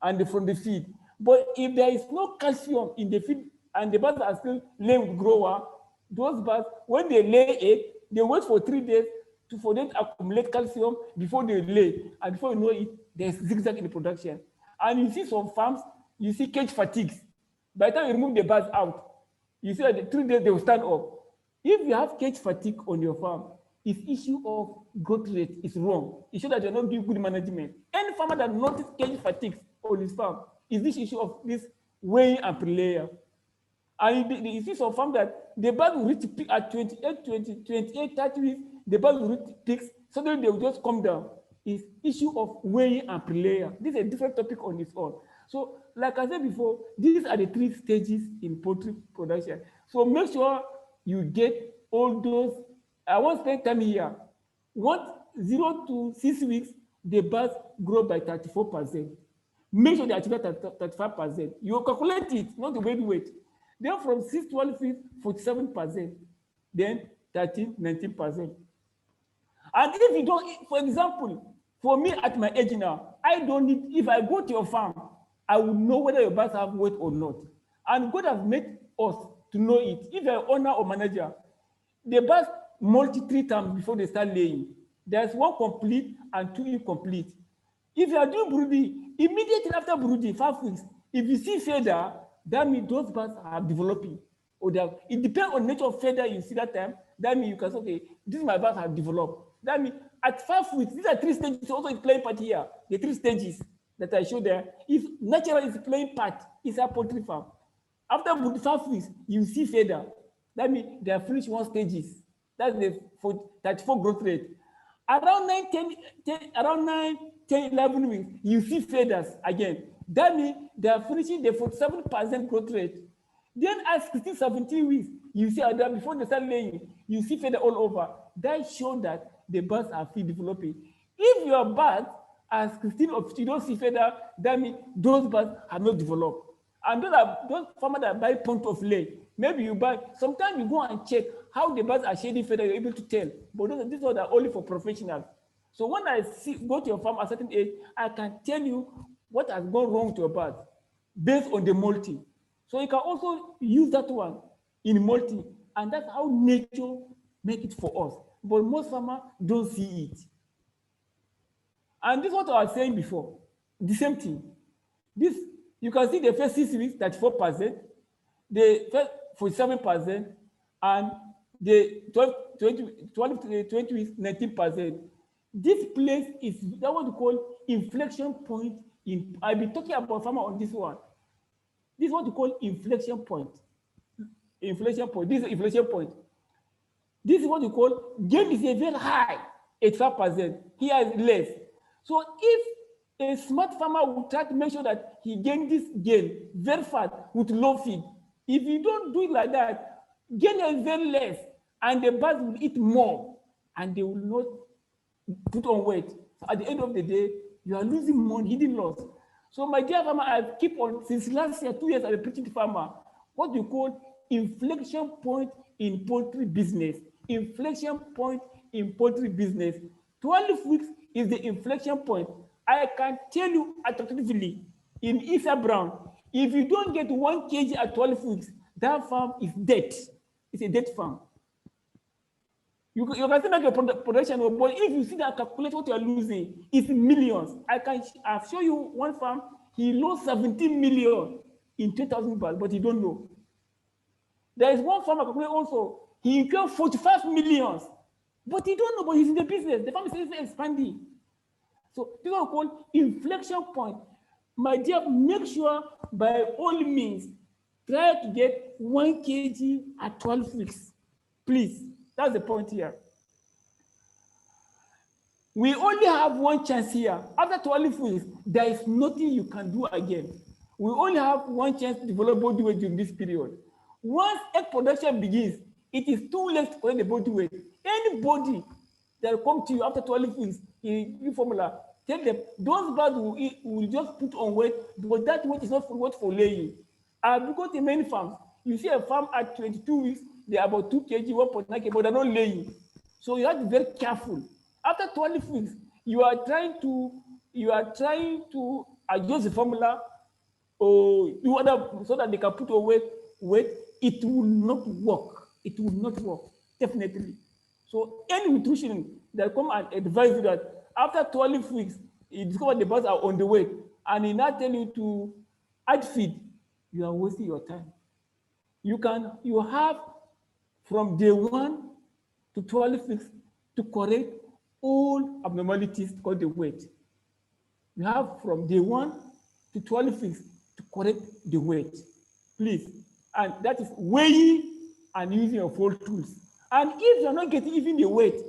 and from the feed. But if there is no calcium in the feed and the birds are still laying with grower, those birds, when they lay egg, they wait for 3 days for them to accumulate calcium before they lay. And before you know it, there's zigzag in the production. And you see some farms, you see cage fatigues. By the time you remove the birds out, you see that the 3 days they will stand up. If you have cage fatigue on your farm, if issue of growth rate is wrong, it shows that you're not doing good management. Any farmer that notices cage fatigue on his farm is this issue of this weighing and pre-layer. And you see some farm that the birds will reach peak at 28, 30 weeks, the birds will reach peaks, suddenly they will just come down. It's issue of weighing and pre-layer. This is a different topic on its own. So, like I said before, these are the 3 stages in poultry production. So make sure you get all those. I won't spend time here. 0 to 6 weeks, the birds grow by 34%. Make sure they achieve 35%. You calculate it, not the baby weight. Then from 6 to 12 weeks, 47%. Then 13, 19%. And if you don't, for example, for me at my age now, I don't need, if I go to your farm, I will know whether your birds have weight or not. And God has made us to know it. If you're an owner or manager, the birds multi 3 times before they start laying. There's 1 complete and 2 incomplete. If you are doing brooding, immediately after brooding, 5 weeks, if you see feather, that means those birds are developing. Or it depends on the nature of feather you see that time. That means you can say, okay, this my birds have developed. That means at 5 weeks, these are 3 stages also is playing part here. The 3 stages that I showed there. If natural is playing part, it's a poultry farm. After 5 weeks, you see feather. That means they have finished 1 stages. That's the 34 growth rate. Around 9, 10, 11 weeks, you see feathers again. That means they are finishing the 47% growth rate. Then at 16, 17 weeks, you see that before they start laying, you see feather all over. That shows that the birds are still developing. If your birds at 16 or 15 don't see feather, that means those birds have not developed. And those farmers that buy point of lay, maybe you buy, sometimes you go and check how the birds are shedding feather, you're able to tell. But these ones are only for professionals. So when I go to your farm at a certain age, I can tell you what has gone wrong to your birds based on the molting. So you can also use that one in molting, and that's how nature make it for us. But most farmers don't see it. And this is what I was saying before, the same thing. This, you can see the first 6 weeks, 34%, the first 47%, and the 20 weeks, 19%. This place is that what we call inflection point. I've been talking about farmer on this one. This is what we call inflection point. Inflection point. This is inflection point. This is what we call gain is a very high, 85%. Here is less. So if a smart farmer will try to make sure that he gain this gain very fast with low feed, if you don't do it like that, gain is very less, and the birds will eat more, and they will not put on weight. So at the end of the day, you are losing money, hidden loss. So my dear farmer, I keep on, since last year, 2 years, I've been preaching to farmer, what we call inflection point in poultry business. Inflection point in poultry business. 12 weeks is the inflection point. I can tell you authoritatively, in Isa Brown, if you don't get 1 kg at 12 weeks, that farm is dead. It's a dead farm. You can still make your production, but if you see that calculate what you are losing, it's millions. I'll show you one farm, he lost 17 million in 2,000 birds, but you don't know. There is one farmer also, he incurred 45 millions, but he don't know, but he's in the business. The farm is expanding. So this is called inflection point. My dear, make sure by all means, try to get 1 kg at 12 weeks. Please, that's the point here. We only have one chance here. After 12 weeks, there is nothing you can do again. We only have one chance to develop body weight during this period. Once egg production begins, it is too late to collect the body weight. Anybody that will come to you after 12 weeks, in new formula, tell them those birds will just put on weight, but that weight is not for weight for laying. Because in many farms, you see a farm at 22 weeks, they are about 2 kg, 1.9 kg, but they're not laying. So you have to be very careful. After 12 weeks, you are trying to adjust the formula or do other so that they can put on weight. It will not work. It will not work, definitely. So any nutrition that come and advise you that after 12 weeks, you discover the birds are on the way, and he now tell you to add feed, you are wasting your time. You have from day 1 to 12 weeks to correct all abnormalities called the weight. You have from day 1 to 12 weeks to correct the weight, please. And that is weighing and using your full tools. And if you're not getting even the weight,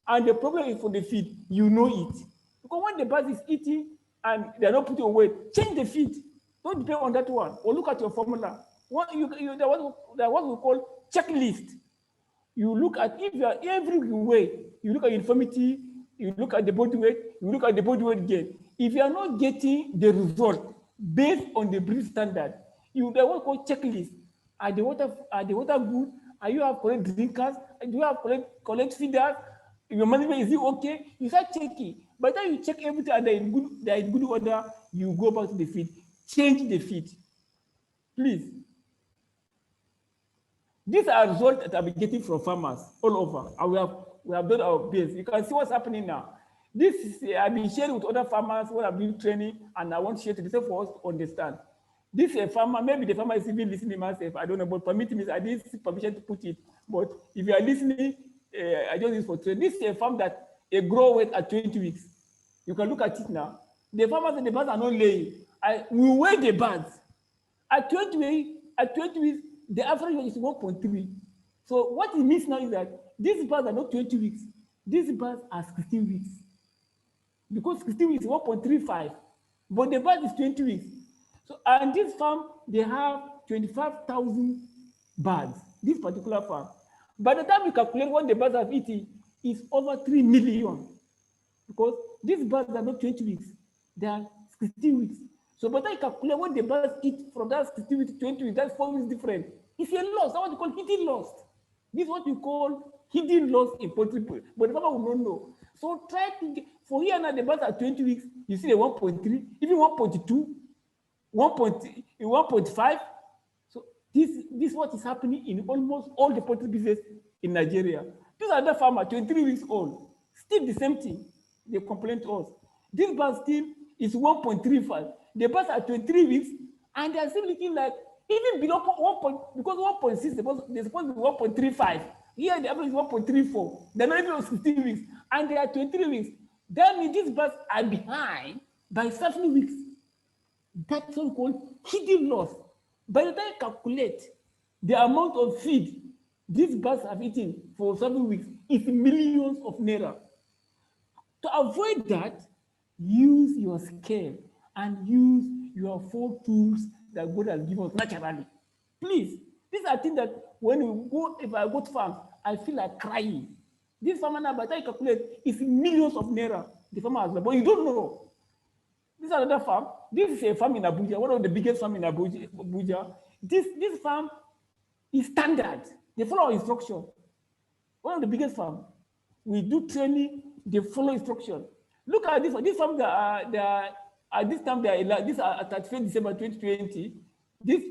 and the problem is for the feed, you know it. Because when the bird is eating and they're not putting weight, change the feed. Don't depend on that one. Or look at your formula. What we call checklist. You look at if you are every way, you look at uniformity, you look at the body weight, you look at the body weight gain. If you are not getting the result based on the breed standard, you the what called checklist. Are the water good? Are you have correct drinkers? Do you have correct feeders? Your management is it okay? You start checking. By the time you check everything and they're in good order, you go back to the feed. Change the feed. Please. These are results that I've been getting from farmers all over. And we have done our best. You can see what's happening now. This is I've been sharing with other farmers what I've been training, and I want to share to them for us to understand. This is a farmer, maybe the farmer is even listening myself. I don't know, but permit me, I didn't see permission to put it. But if you are listening, I just use for training. This is a farm that a grow weight at 20 weeks. You can look at it now. The farmers and the birds are not laying. We weigh the birds. At 20 weeks, the average weight is 1.3. So what it means now is that these birds are not 20 weeks. These birds are 16 weeks. Because 16 weeks is 1.35. But the bird is 20 weeks. So, and this farm, they have 25,000 birds, this particular farm. By the time you calculate what the birds have eaten, it's over 3 million. Because these birds are not 20 weeks, they are 16 weeks. So by the time you calculate what the birds eat from that 16 weeks to 20 weeks, that's 4 weeks different. It's a loss. That's what you call hidden loss. This is what you call hidden loss in poultry, but the farmer will not know. So try to get, for here now, the birds are 20 weeks, you see the 1.3, even 1.2, 1.5. So this is what is happening in almost all the poultry business in Nigeria. These are the farmers, 23 weeks old, still the same thing. They complain to us. This bird still is 1.35. The birds are 23 weeks, and they are still looking like even below 1. Because 1.6, they're supposed to be 1.35. Here the average is 1.34. They're not even on 16 weeks, and they are 23 weeks. That means these birds are behind by 7 weeks. That's what we call hidden loss. By the time you calculate the amount of feed these birds have eaten for 7 weeks, it's millions of naira. To avoid that, use your scale and use your 4 tools that God has given us naturally. Please, these are things that when you go, if I go to farm, I feel like crying. This farmer now, by the time you calculate, it's millions of naira the farmer has, but you don't know. This is another farm. This is a farm in Abuja, one of the biggest farms in Abuja. This farm is standard. They follow our instruction. One of the biggest farms. We do training, they follow instruction. Look at this one. This farm, at this time, this are 31st December 2020. This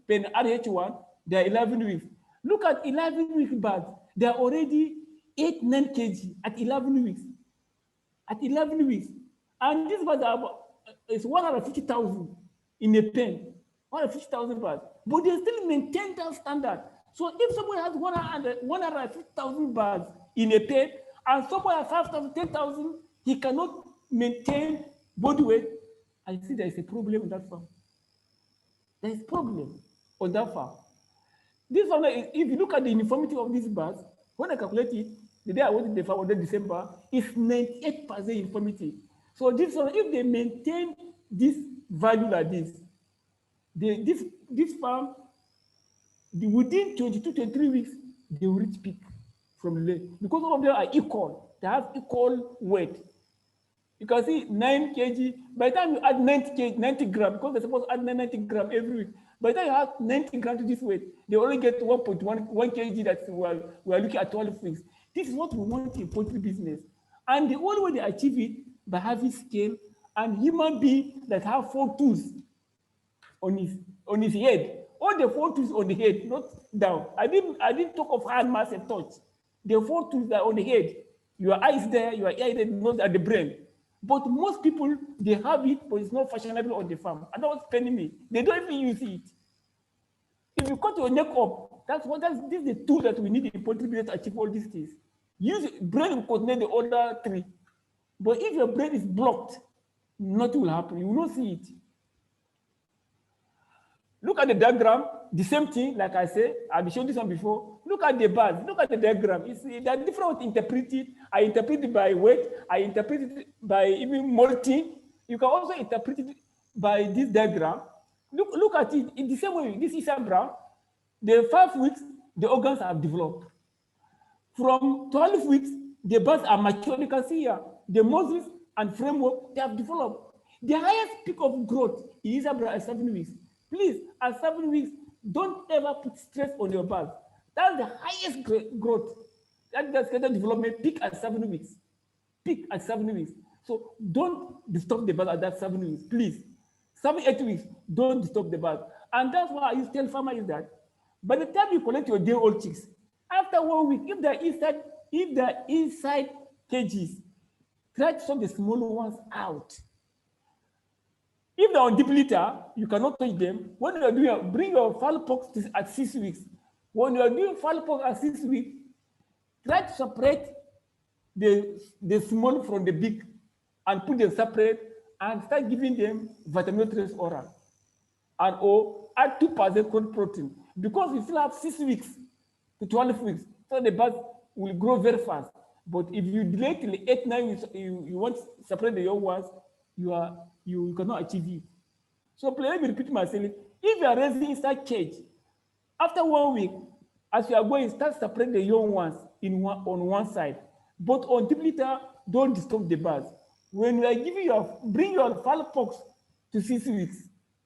pen RH1, they are 11 weeks. Look at 11-week birds. They are already 8-9 kg at 11 weeks. At 11 weeks. And these birds are it's 150,000 in a pen. 150,000 birds. But they still maintain that standard. So if someone has 150,000 birds in a pen, and someone has 5,000, 10,000, he cannot maintain body weight. I see there is a problem in that farm. There is a problem on that farm. This farm, if you look at the uniformity of these birds, when I calculate it, the day I went to the farm on December, it's 98% uniformity. So this one, if they maintain this value like this, this farm, within 22, 23 weeks, they will reach peak from the lake. Because all of them are equal. They have equal weight. You can see 9 kg. By the time you add 90 grams, because they're supposed to add 90 grams every week. By the time you add 90 grams to this weight, they only get 1.1 kg that we are looking at 12 weeks. This is what we want in poultry business. And the only way they achieve it by having scale and human being that have 4 tools on his head. All the 4 tools on the head, not down. I didn't talk of hand, mass, and touch. The 4 tools that are on the head. Your eyes there, your ear there, nose at the brain. But most people, they have it, but it's not fashionable on the farm. And that's what's paining me. They don't even use it. If you cut your neck up, this is the tool that we need in poultry business to achieve all these things. Use brain will coordinate the other 3. But if your brain is blocked, nothing will happen. You will not see it. Look at the diagram, the same thing, like I said, I've shown this one before. Look at the birds, look at the diagram. There are different ways to interpret it. I interpret it by weight, I interpret it by even molting. You can also interpret it by this diagram. Look at it in the same way. This is brown. The 5 weeks, the organs have developed. From 12 weeks, the birds are mature. You can see here, the muscles and framework, they have developed. The highest peak of growth is at 7 weeks. Please, at 7 weeks, don't ever put stress on your birds. That's the highest growth. That's the development peak at 7 weeks. Peak at 7 weeks. So don't disturb the bird at that 7 weeks, please. 7, 8 weeks, don't disturb the bird. And that's why I used to tell farmers is that by the time you collect your day-old chicks, after 1 week, if they're inside cages, try to sort the smaller ones out. If they're on deep litter, you cannot touch them. When you are doing, bring your fowl pox at 6 weeks. When you are doing fowl pox at 6 weeks, try to separate the small from the big and put them separate and start giving them vitamin 3 oral or add 2% corn protein, because you still have 6 weeks to 12 weeks, so the birds will grow very fast. But if you delay till 8, 9 weeks, you want to separate the young ones, you cannot achieve it. So let me repeat myself. if you are raising inside cage, after 1 week, as you are going, start separate the young ones on one side. But on deep litter, don't disturb the birds. When you are giving bring your fowl pox to 6 weeks.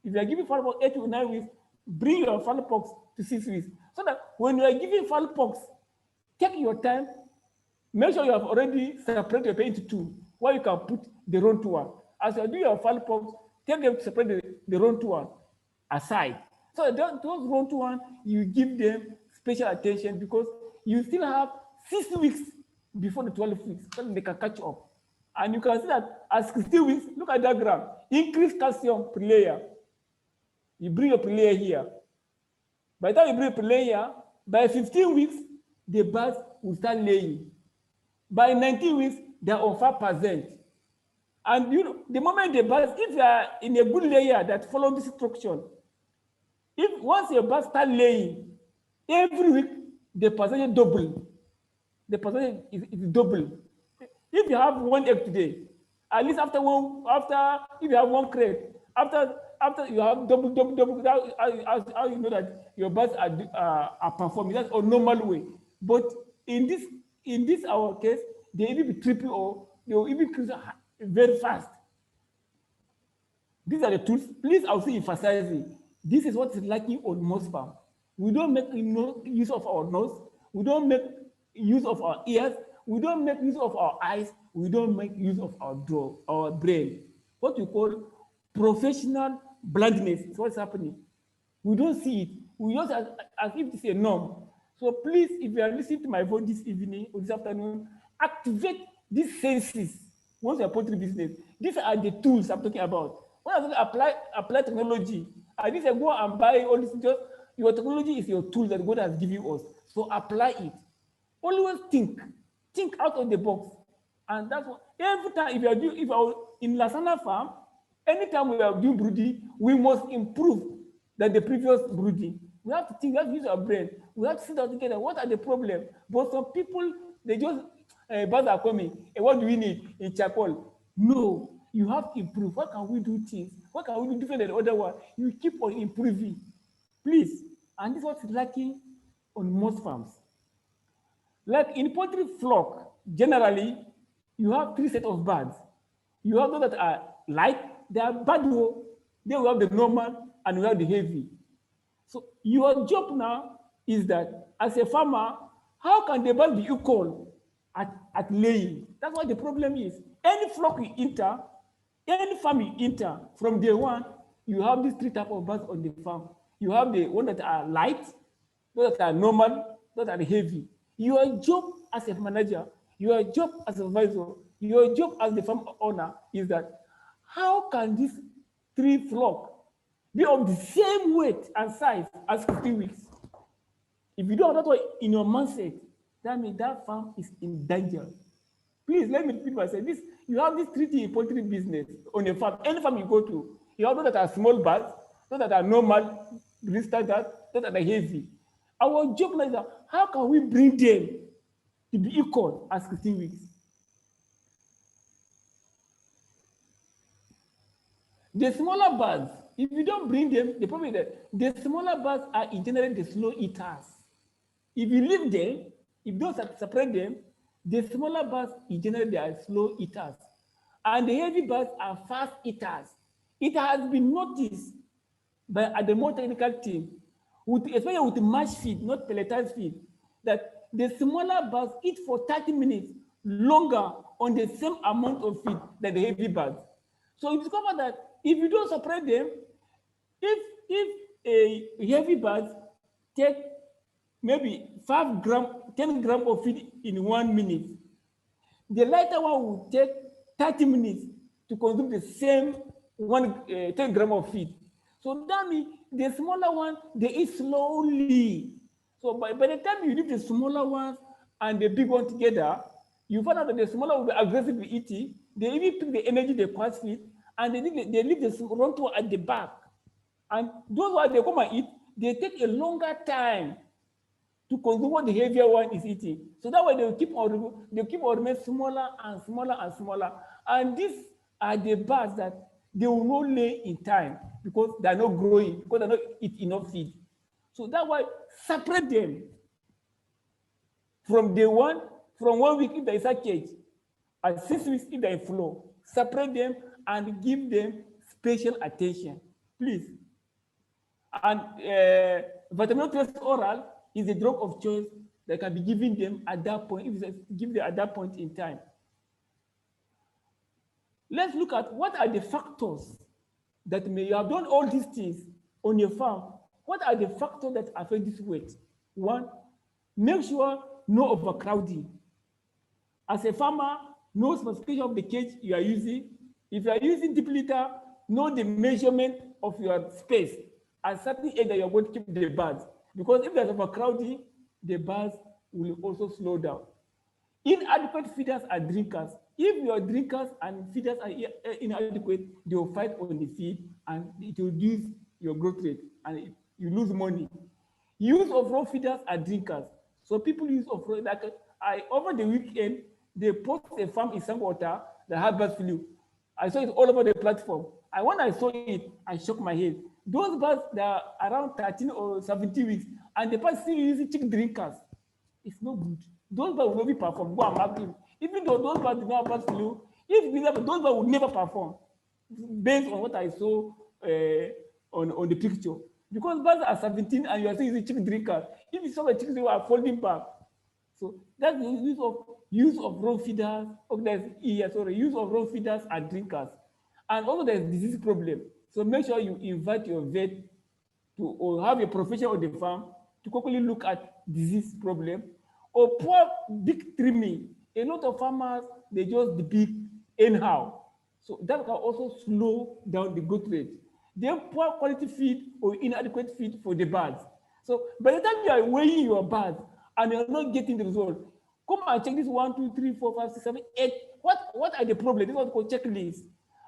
If you are giving fowl pox 8 to 9 weeks, bring your fowl pox to 6 weeks. So that when you are giving fowl pox, take your time. Make sure you have already separated your pay into two, where you can put the wrong one. As you do your fowl pox, take them to separate the wrong one aside. So those wrong one, you give them special attention because you still have 6 weeks before the 12 weeks, so they can catch up. And you can see that at 16 weeks, look at that graph, increase calcium per layer. You bring your per layer here. By the time you bring per layer, by 15 weeks, the birds will start laying. By 19 weeks, they are on 5%. And you know, the moment the birds, if you are in a good layer that follow this instruction, if once your birds start laying, every week the percentage double. The percentage is double. If you have 1 egg today, at least if you have 1 crate, after you have double, how you know that your birds are performing? That's a normal way. But in this our case, they even be triple or they will even increase very fast. These are the tools. Please, I'll say emphasizing. This is what is lacking on most farms. We don't make use of our nose. We don't make use of our ears. We don't make use of our eyes. We don't make use of our brain. What we call professional blindness is what's happening. We don't see it. We just as if it's a norm. So please, if you are listening to my voice this evening or this afternoon, activate these senses once you are poultry business. These are the tools I'm talking about. When I say apply technology, I didn't say go and buy all this. Just your technology is your tool that God has given us. So apply it. Always think out of the box. And that's what every time if you are in Lasana farm, anytime we are doing brooding, we must improve than the previous brooding. We have to think, we have to use our brain. We have to sit down together. What are the problems? But some people, they just, birds are coming. What do we need? In charcoal. No, you have to improve. What can we do things? What can we do different than the other one? You keep on improving. Please. And this is what's lacking on most farms. Like in poultry flock, generally, you have 3 sets of birds. You have those that are light, they are bad. Then we have the normal and we have the heavy. So your job now is that as a farmer, how can the bird be equal at laying? That's what the problem is. Any flock you enter, any farm you enter, from day one, you have these 3 types of birds on the farm. You have the ones that are light, those that are normal, those that are heavy. Your job as a manager, your job as a supervisor, your job as the farm owner is that how can these 3 flocks be of the same weight and size as 15 weeks? If you don't have that in your mindset, that means that farm is in danger. Please let me repeat myself. You have this 3 things in poultry business on a farm. Any farm you go to, you have those that are small birds, those that are normal, green standard, those that are heavy. Our job now is that how can we bring them to be equal as 15 weeks? The smaller birds, if you don't bring them, the problem is that the smaller birds are in general the slow eaters. If you leave them, if you don't separate them, the smaller birds in general they are slow eaters. And the heavy birds are fast eaters. It has been noticed by the more technical team, especially with mash feed, not pelletized feed, that the smaller birds eat for 30 minutes longer on the same amount of feed than the heavy birds. So you discover that if you don't separate them, if a heavy bird take maybe 5 grams, 10 grams of feed in 1 minute, the lighter one will take 30 minutes to consume the same 10 grams of feed. So that means the smaller one, they eat slowly. So by the time you leave the smaller ones and the big one together, you find out that the smaller will be aggressively eating. They even pick the energy they pass feed, and they leave the front one at the back. And those ones they come and eat, they take a longer time to consume what the heavier one is eating. So that way they keep on remain smaller and smaller and smaller. And these are the birds that they will not lay in time. because they are not growing, because they are not eating enough feed. So that's why separate them from day one, from 1 week if there is a cage, and 6 weeks if there is flow. Separate them and give them special attention, please. And vitamin plus oral is a drug of choice that can be given them at that point, if it's give them at that point in time. Let's look at what are the factors that may you have done all these things on your farm. What are the factors that affect this weight? One, make sure no overcrowding. As a farmer, know specification of the cage you are using. If you are using deep litter, know the measurement of your space at certain age that you're going to keep the birds. Because if there's overcrowding, the birds will also slow down. Inadequate feeders and drinkers. If your drinkers and feeders are inadequate, they will fight on the feed and it will reduce your growth rate and you lose money. Use of raw feeders and drinkers. So people use of raw, like over the weekend, they post a farm in Sangwater that had bird flu. I saw it all over the platform. And when I saw it, I shook my head. Those birds that are around 13 or 17 weeks, and the birds still using chicken drinkers. It's not good. Those birds will not be performed. Go and mark them. Even though those birds do not have bird flu, if those birds would never perform, based on what I saw on the picture. Because birds are 17 and you are still using chicken drinkers. If you saw the chickens, they are folding back. So that's the use of raw feeders. Use of raw feeders and drinkers. And also there's disease problem. So make sure you invite your vet to or have a professional on the farm to quickly look at disease problem. Or poor big trimming. A lot of farmers, they just depict anyhow. So that can also slow down the growth rate. Then poor quality feed or inadequate feed for the birds. So by the time you are weighing your birds and you're not getting the result, come and check this 1, 2, 3, 4, 5, 6, 7, 8. What are the problems? This is what we call checklist.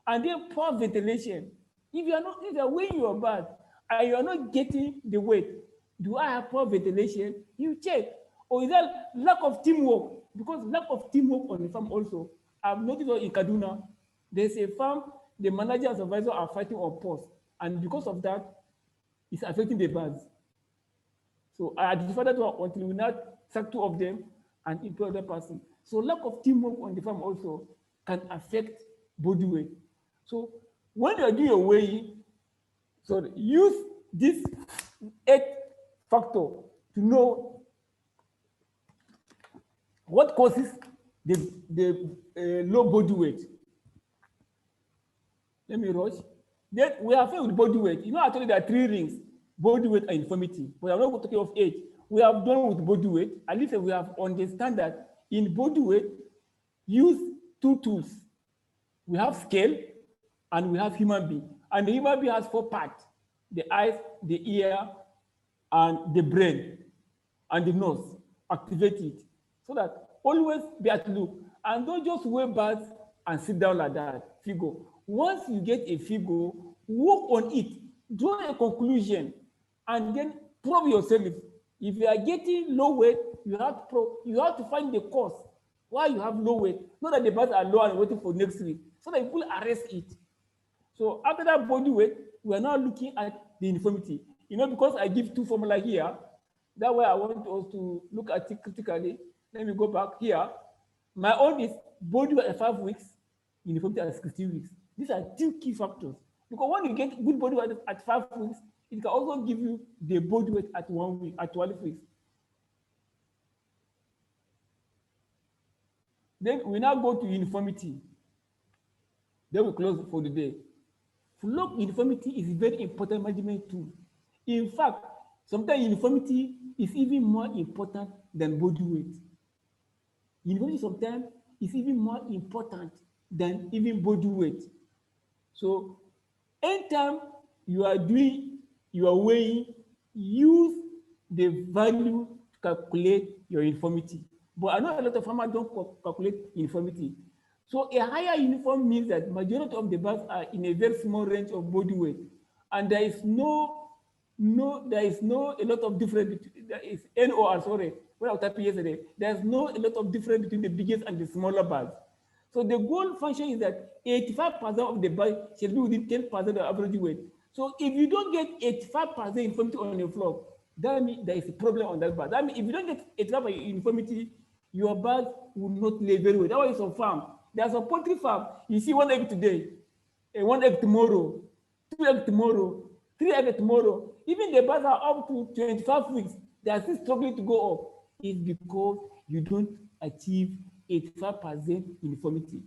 And then poor ventilation. If you are weighing your bird and you are not getting the weight, do I have poor ventilation? You check. Or is there lack of teamwork? Because lack of teamwork on the farm also. I've noticed in Kaduna, there's a farm, the manager and supervisor are fighting on post. And because of that, it's affecting the birds. So I identified that one until we not sack 2 of them and employ the person. So lack of teamwork on the farm also can affect body weight. So when you're doing your weighing, so use this 8 factor to know what causes the low body weight. Let me rush. Then we are faced with body weight. You know, I told you there are 3 rings: body weight and infirmity. But I'm not talking of age. We have done with body weight. At least we have understand that in body weight, use 2 tools. We have scale and we have human being. And the human being has 4 parts: the eyes, the ear, and the brain, and the nose. Activate it. So that always be at look. And don't just weigh birds and sit down like that, figure. Once you get a figure, work on it, draw a conclusion, and then probe yourself. If you are getting low weight, you have to find the cause why you have low weight. Not that the birds are low and waiting for next week, so that you will arrest it. So after that body weight, we are now looking at the infirmity. You know, because I give 2 formula here, that way I want us to look at it critically. Let me go back here. My own is body weight at 5 weeks, uniformity at 16 weeks. These are 2 key factors. Because when you get good body weight at 5 weeks, it can also give you the body weight at 1 week, at 12 weeks. Then we now go to uniformity. Then we close for the day. Flock uniformity is a very important management tool. In fact, sometimes uniformity is even more important than body weight. Uniformity sometimes is even more important than even body weight. So anytime you are doing your weighing, use the value to calculate your uniformity. But I know a lot of farmers don't calculate uniformity. So a higher uniform means that majority of the birds are in a very small range of body weight, and there is no a lot of difference between, there is NOR, sorry, what I was typing yesterday, there's no a lot of difference between the biggest and the smaller birds. So the goal function is that 85% of the birds should be within 10% of average weight. So if you don't get 85% uniformity on your flock, that means there is a problem on that bird. That means if you don't get 85% uniformity, your bird will not lay very well. That was some farm. There's a poultry farm. You see 1 egg today, and 1 egg tomorrow, 2 eggs tomorrow, 3 eggs tomorrow. Even the birds are up to 25 weeks. They are still struggling to go up. It's because you don't achieve 85% uniformity.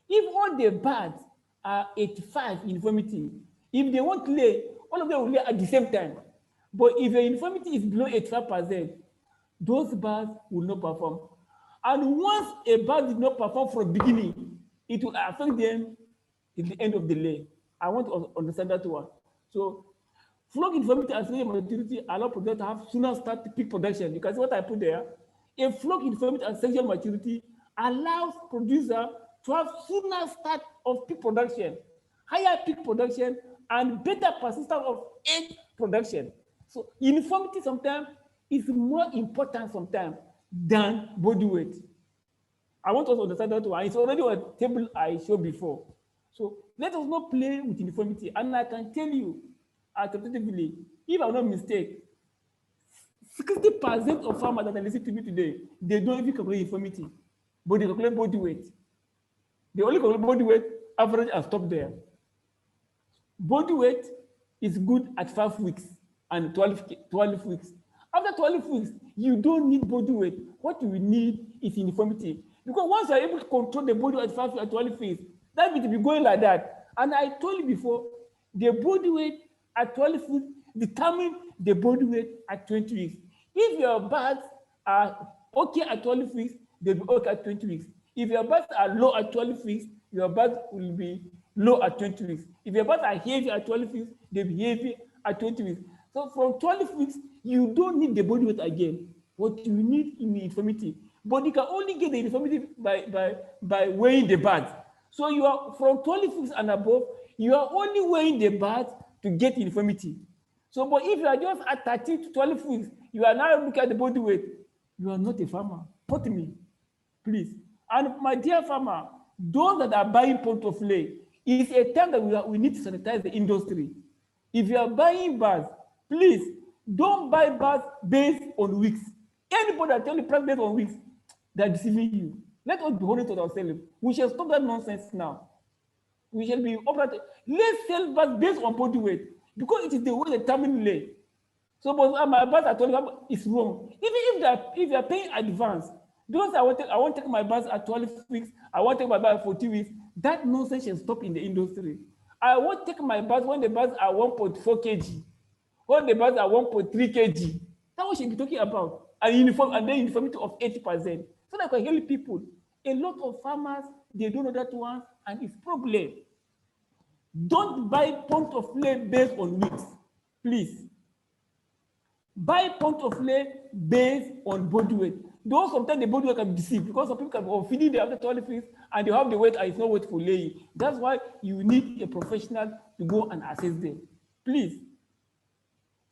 If all the birds are 85 uniformity, if they want to lay, all of them will lay at the same time. But if the uniformity is below 85%, those birds will not perform. And once a bird did not perform from the beginning, it will affect them at the end of the lay. I want to understand that one. So flock uniformity and sexual maturity allow producers to have sooner start to peak production. You can see what I put there. A flock uniformity and sexual maturity allows producer to have sooner start of peak production, higher peak production, and better persistence of egg production. So uniformity sometimes is more important sometimes than body weight. I want us to understand that one. It's already on a table I showed before. So let us not play with uniformity. And I can tell you, authoritatively, if I'm not mistaken, 60% of farmers that are listening to me today, they don't even calculate uniformity, but they calculate body weight. They only calculate body weight, average, and stop there. Body weight is good at 5 weeks and 12 weeks. After 12 weeks, you don't need body weight. What you need is uniformity. Because once you're able to control the body weight at 5 and 12 weeks, that will be going like that. And I told you before, the body weight at 12 weeks determine the body weight at 20 weeks. If your birds are okay at 12 weeks, they'll be okay at 20 weeks. If your birds are low at 12 weeks, your birds will be low at 20 weeks. If your birds are heavy at 12 weeks, they'll be heavy at 20 weeks. So from 12 weeks, you don't need the body weight again. What you need in the uniformity. But you can only get the uniformity by weighing the birds. So you are from 12 weeks and above, you are only weighing the birds to get uniformity. So, but if you are just at 13 to 12 weeks, you are now looking at the body weight, you are not a farmer. Quote me, please. And my dear farmer, those that are buying point of lay, it's a time that we need to sanitize the industry. If you are buying birds, please don't buy birds based on weeks. Anybody that tell you price based on weeks, they're deceiving you. Let us be honest with ourselves. We shall stop that nonsense now. We shall be operating. Let's sell birds based on body weight because it is the way they determine lay. So, but my birds at 12 is wrong. Even if they are paying advance, those I want to take my birds at 12 weeks, I want to take my birds at 40 weeks. That nonsense shall stop in the industry. I won't take my birds when the birds are 1.4 kg, when the birds are 1.3 kg. That's what we should be talking about. And then uniformity of 80%. So that I can help people. A lot of farmers, they don't know that one, and it's problem. Don't buy point of lay based on weeks, please. Buy point of lay based on body weight. Though sometimes the body weight can be deceived because some people can be feeding after 12 weeks and they have the weight and it's not weight for laying. That's why you need a professional to go and assess them, please.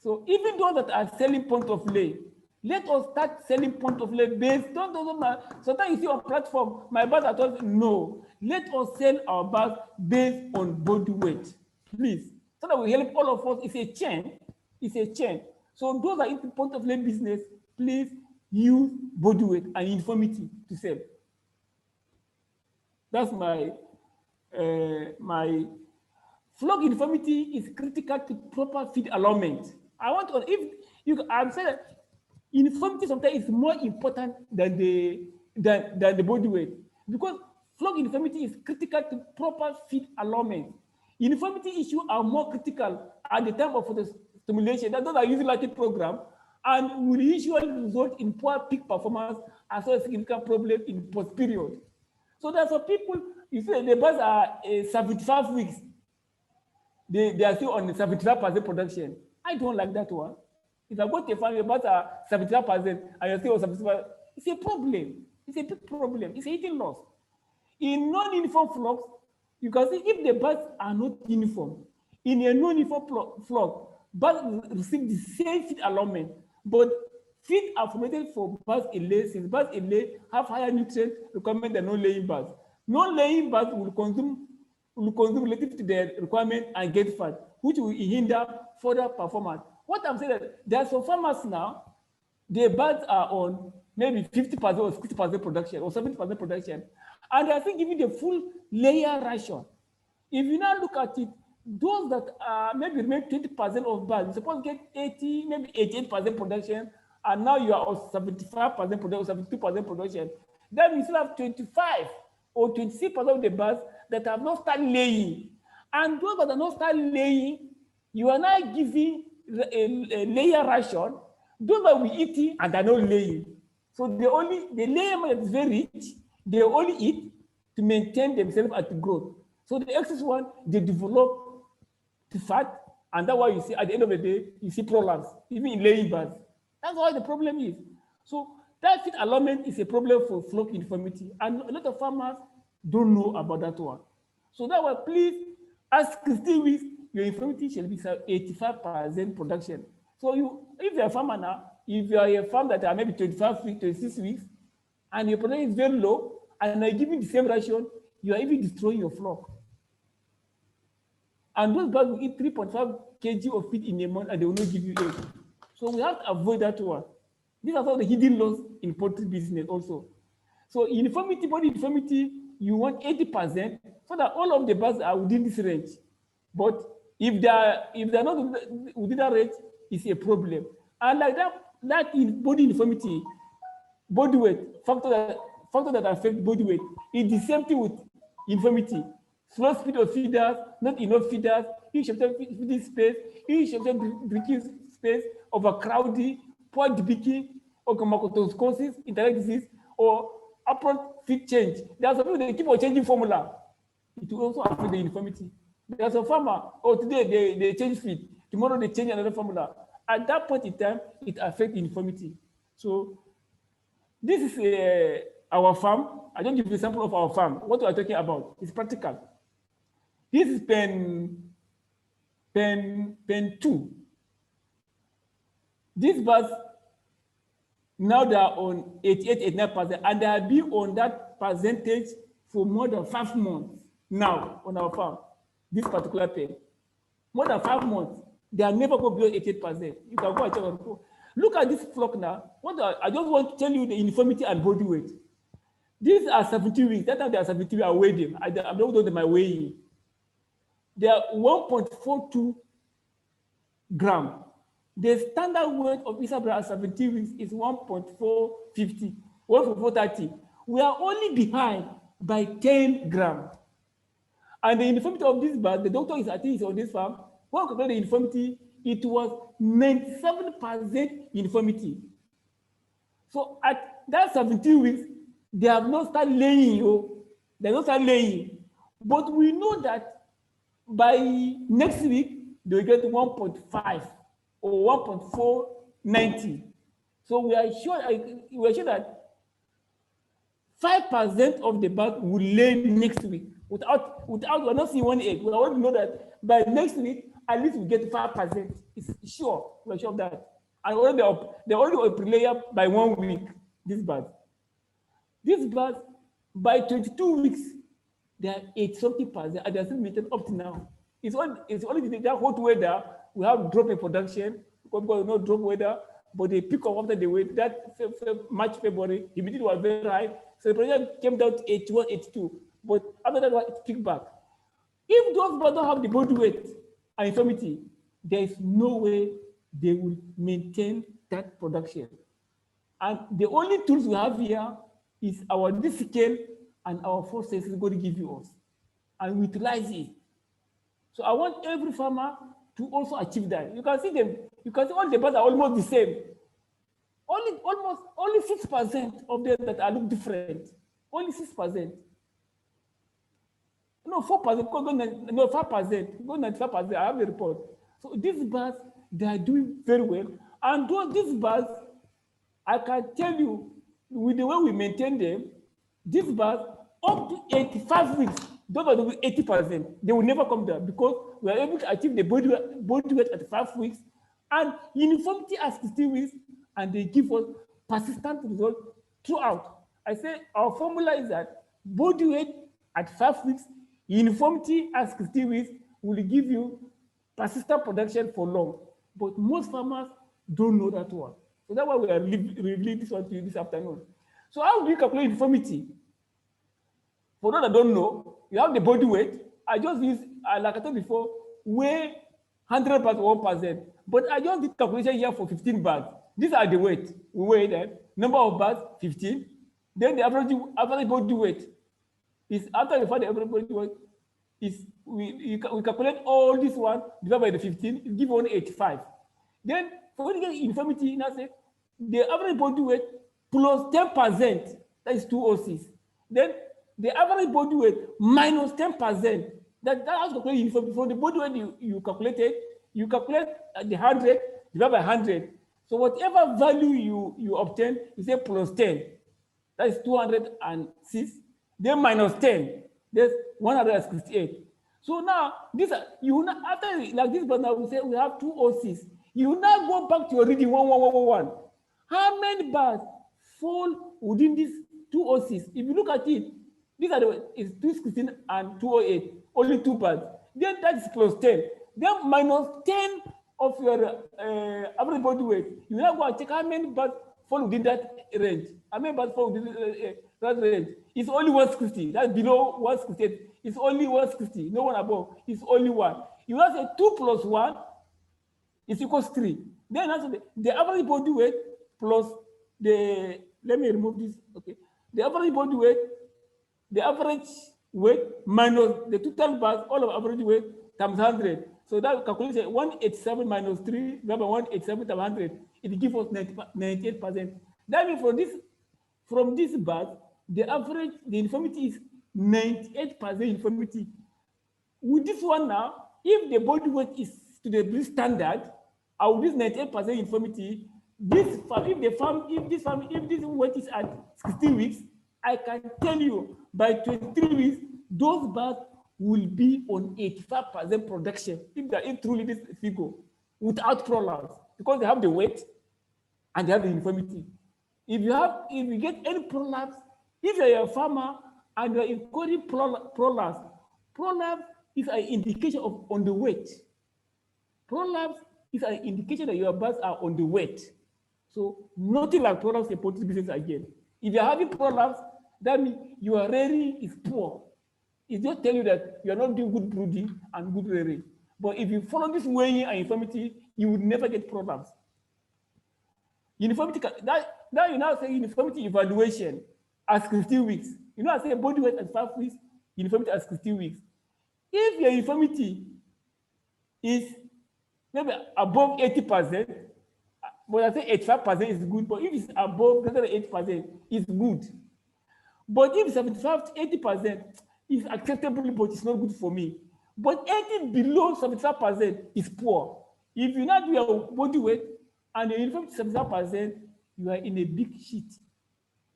So even those that are selling point of lay, let us start selling point of lay based. Sometimes you see on platform, my birds are told, no. Let us sell our birds based on body weight, please. So that we help all of us. It's a chain. It's a chain. So those are in point of lay business, please use body weight and uniformity to sell. That's my flock uniformity is critical to proper feed allotment. I want to, if you, I'm saying that uniformity sometimes is more important than the body weight because flock uniformity is critical to proper feed allotment. Uniformity issues are more critical at the time of the stimulation. Those are usually like a program and will usually result in poor peak performance as well as significant problem in post period. So there's some people, you see the birds are 75 weeks, they are still on the 75% production. I don't like that one. If I go to a farm, the birds are 75% and you're still on 75%, it's a problem. It's a big problem. It's a eating loss. In non-uniform flocks, you can see if the birds are not uniform, in a non-uniform flock, birds receive the same feed allotment, but feed are formulated for birds in lay, since birds in lay have higher nutrient requirement than non-laying birds. Non-laying birds will consume relative to their requirement and get fat. which will hinder further performance. What I'm saying is there are some farmers now, their birds are on maybe 50% or 60% production or 70% production, and they are still giving the full layer ration. If you now look at it, those that maybe remain 20% of birds, you're supposed to get 80, maybe 88% production, and now you are on 75% production, 72% production. Then you still have 25 or 26% of the birds that have not started laying. And those that are not started laying, you are now giving a layer ration. Those that will eat and are not laying. So the layer that is very rich, they only eat to maintain themselves at the growth. So the excess one, they develop the fat, and that's why you see at the end of the day, you see prolapse, even in laying birds. That's why the problem is. So that feed allotment is a problem for flock uniformity, and a lot of farmers don't know about that one. So that why please, as 16 weeks, your uniformity shall be 85% production. So if you're a farmer now, if you are a farm that are maybe 25 weeks, 26 weeks, and your production is very low, and are giving the same ration, you are even destroying your flock. And those birds will eat 3.5 kg of feed in a month, and they will not give you egg. So we have to avoid that one. These are some of the hidden laws in poultry business also. So uniformity, body uniformity, you want 80%, so that all of the birds are within this range. But if they're not within that range, it's a problem. And like that is body uniformity, body weight, factor that affect body weight. It's the same thing with uniformity. Slow speed of feeders, not enough feeders, insufficient feeding space, insufficient drinking space, overcrowding, poor debeaking, or comatosis, indirect disease, or upfront feed change. There are some people that keep on changing formula. It will also affect the uniformity. There's a farmer, today they change feed, tomorrow they change another formula. At that point in time, it affects uniformity. So this is our farm. I don't give you an example of our farm. What we are talking about is practical. This is pen 2. These birds, now they are on 88, 89%, and they have been on that percentage for more than 5 months now on our farm. This particular pen, more than 5 months, they are never go below 88%. You can go and check on. Look at this flock now. I just want to tell you the uniformity and body weight. These are 70 weeks. That time they are 70 weeks, I weigh them. I'm not doing them, I weigh. They are 1.42 gram. The standard weight of Isabel at 70 weeks is 1.450, 1.430. We are only behind by 10 grams. And the uniformity of this bird, the doctor is, I think, is on this farm. When we calculate the uniformity, it was 97% uniformity. So at that 17 weeks, they have not started laying. They have not started laying. But we know that by next week, they will get 1.5 or 1.490. So we are sure that 5% of the bird will lay next week. Without we're not seeing one egg. We already know that by next week, at least we get 5%. It's sure. We're sure of that. And they're already up layer by 1 week, these birds. These birds, by 22 weeks, they are 80-something%, and they're still maintained up to now. It's only that hot weather, we have drop in production, because no drop weather, but they pick up after the weight. That March, February, humidity was very high. So the production came down to 81, 82. But after that, it picked back. If those birds don't have the body weight and infirmity, there is no way they will maintain that production. And the only tools we have here is our scale and our forces is going to give you us, and we utilize it. So I want every farmer to also achieve that. You can see them. You can see all the birds are almost the same. Only 6% of them that are look different. Only 6%. No, 4%. No, 5%. Go 95%. I have the report. So these birds, they are doing very well. And these birds, I can tell you, with the way we maintain them, these birds up to 85 weeks, those are the 80%. They will never come down because we are able to achieve the body weight at 5 weeks and uniformity at 16 weeks, and they give us persistent results throughout. I say our formula is that body weight at 5 weeks, uniformity at 16 weeks will give you persistent production for long. But most farmers don't know that one. So that's why we are revealing this one to you this afternoon. So how do you calculate uniformity? For those that don't know, you have the body weight. I just use, like I told before, weigh 100 bags or 1%. But I just did calculation here for 15 bags. These are the weight. We weigh them. Number of bags, 15. Then the average body weight is, after we find the average body weight, is we calculate all this one divided by the 15, it gives 185. Then for when you get uniformity, now say the average body weight plus 10%, that is 206. Then the average body weight minus 10%, that has to calculate uniformity. For the body weight you calculate the 100 divided by 100. So whatever value you obtain, you say plus 10, that is 206. Then minus 10, there's 168. So now this after like this, but now we say we have 206. You now go back to your reading 1111. How many bars fall within this 206? If you look at it, these are it's 216 and 208, only 2 bars. Then that is plus 10. Then minus 10 of your average body weight. You now go and check how many bars fall within that range. How many bars fall within that range? It's only 160. That's below 168. It's only 160. No one above. It's only 1. You now say 2 plus 1 is equals 3. Then also the average body weight plus the, let me remove this. Okay. The average body weight, the average weight minus the total bars, all of average weight times 100. So that calculates 187 minus 3, remember 187 times 100. It gives us 98%. That means from this bars, the average, the uniformity is 98% uniformity. With this one now, if the body weight is to the British standard, with this 98% uniformity, if this weight is at 16 weeks, I can tell you by 23 weeks, those bars will be on 85% production if truly this figure without prolapse, because they have the weight and they have the uniformity. If you get any prolapse, if you're a farmer and you're incurring prolapse is an indication of underweight. Prolapse is an indication that your bars are underweight. So nothing like prolapse in poultry business again. If you're having prolapse, that means your rearing is poor. It just tell you that you're not doing good brooding and good rearing. But if you follow this weighing and uniformity, you would never get prolapse. Uniformity, that you now say uniformity evaluation at 16 weeks. You know, I say body weight at 5 weeks, uniformity at 16 weeks. If your uniformity is maybe above 80%, but I say 85% is good, but if it's above greater than 80%, it's good. But if 75 to 80% is acceptable, but it's not good for me. But anything below 75% is poor. If you not do your body weight and your uniformity is 75%, you are in a big shit.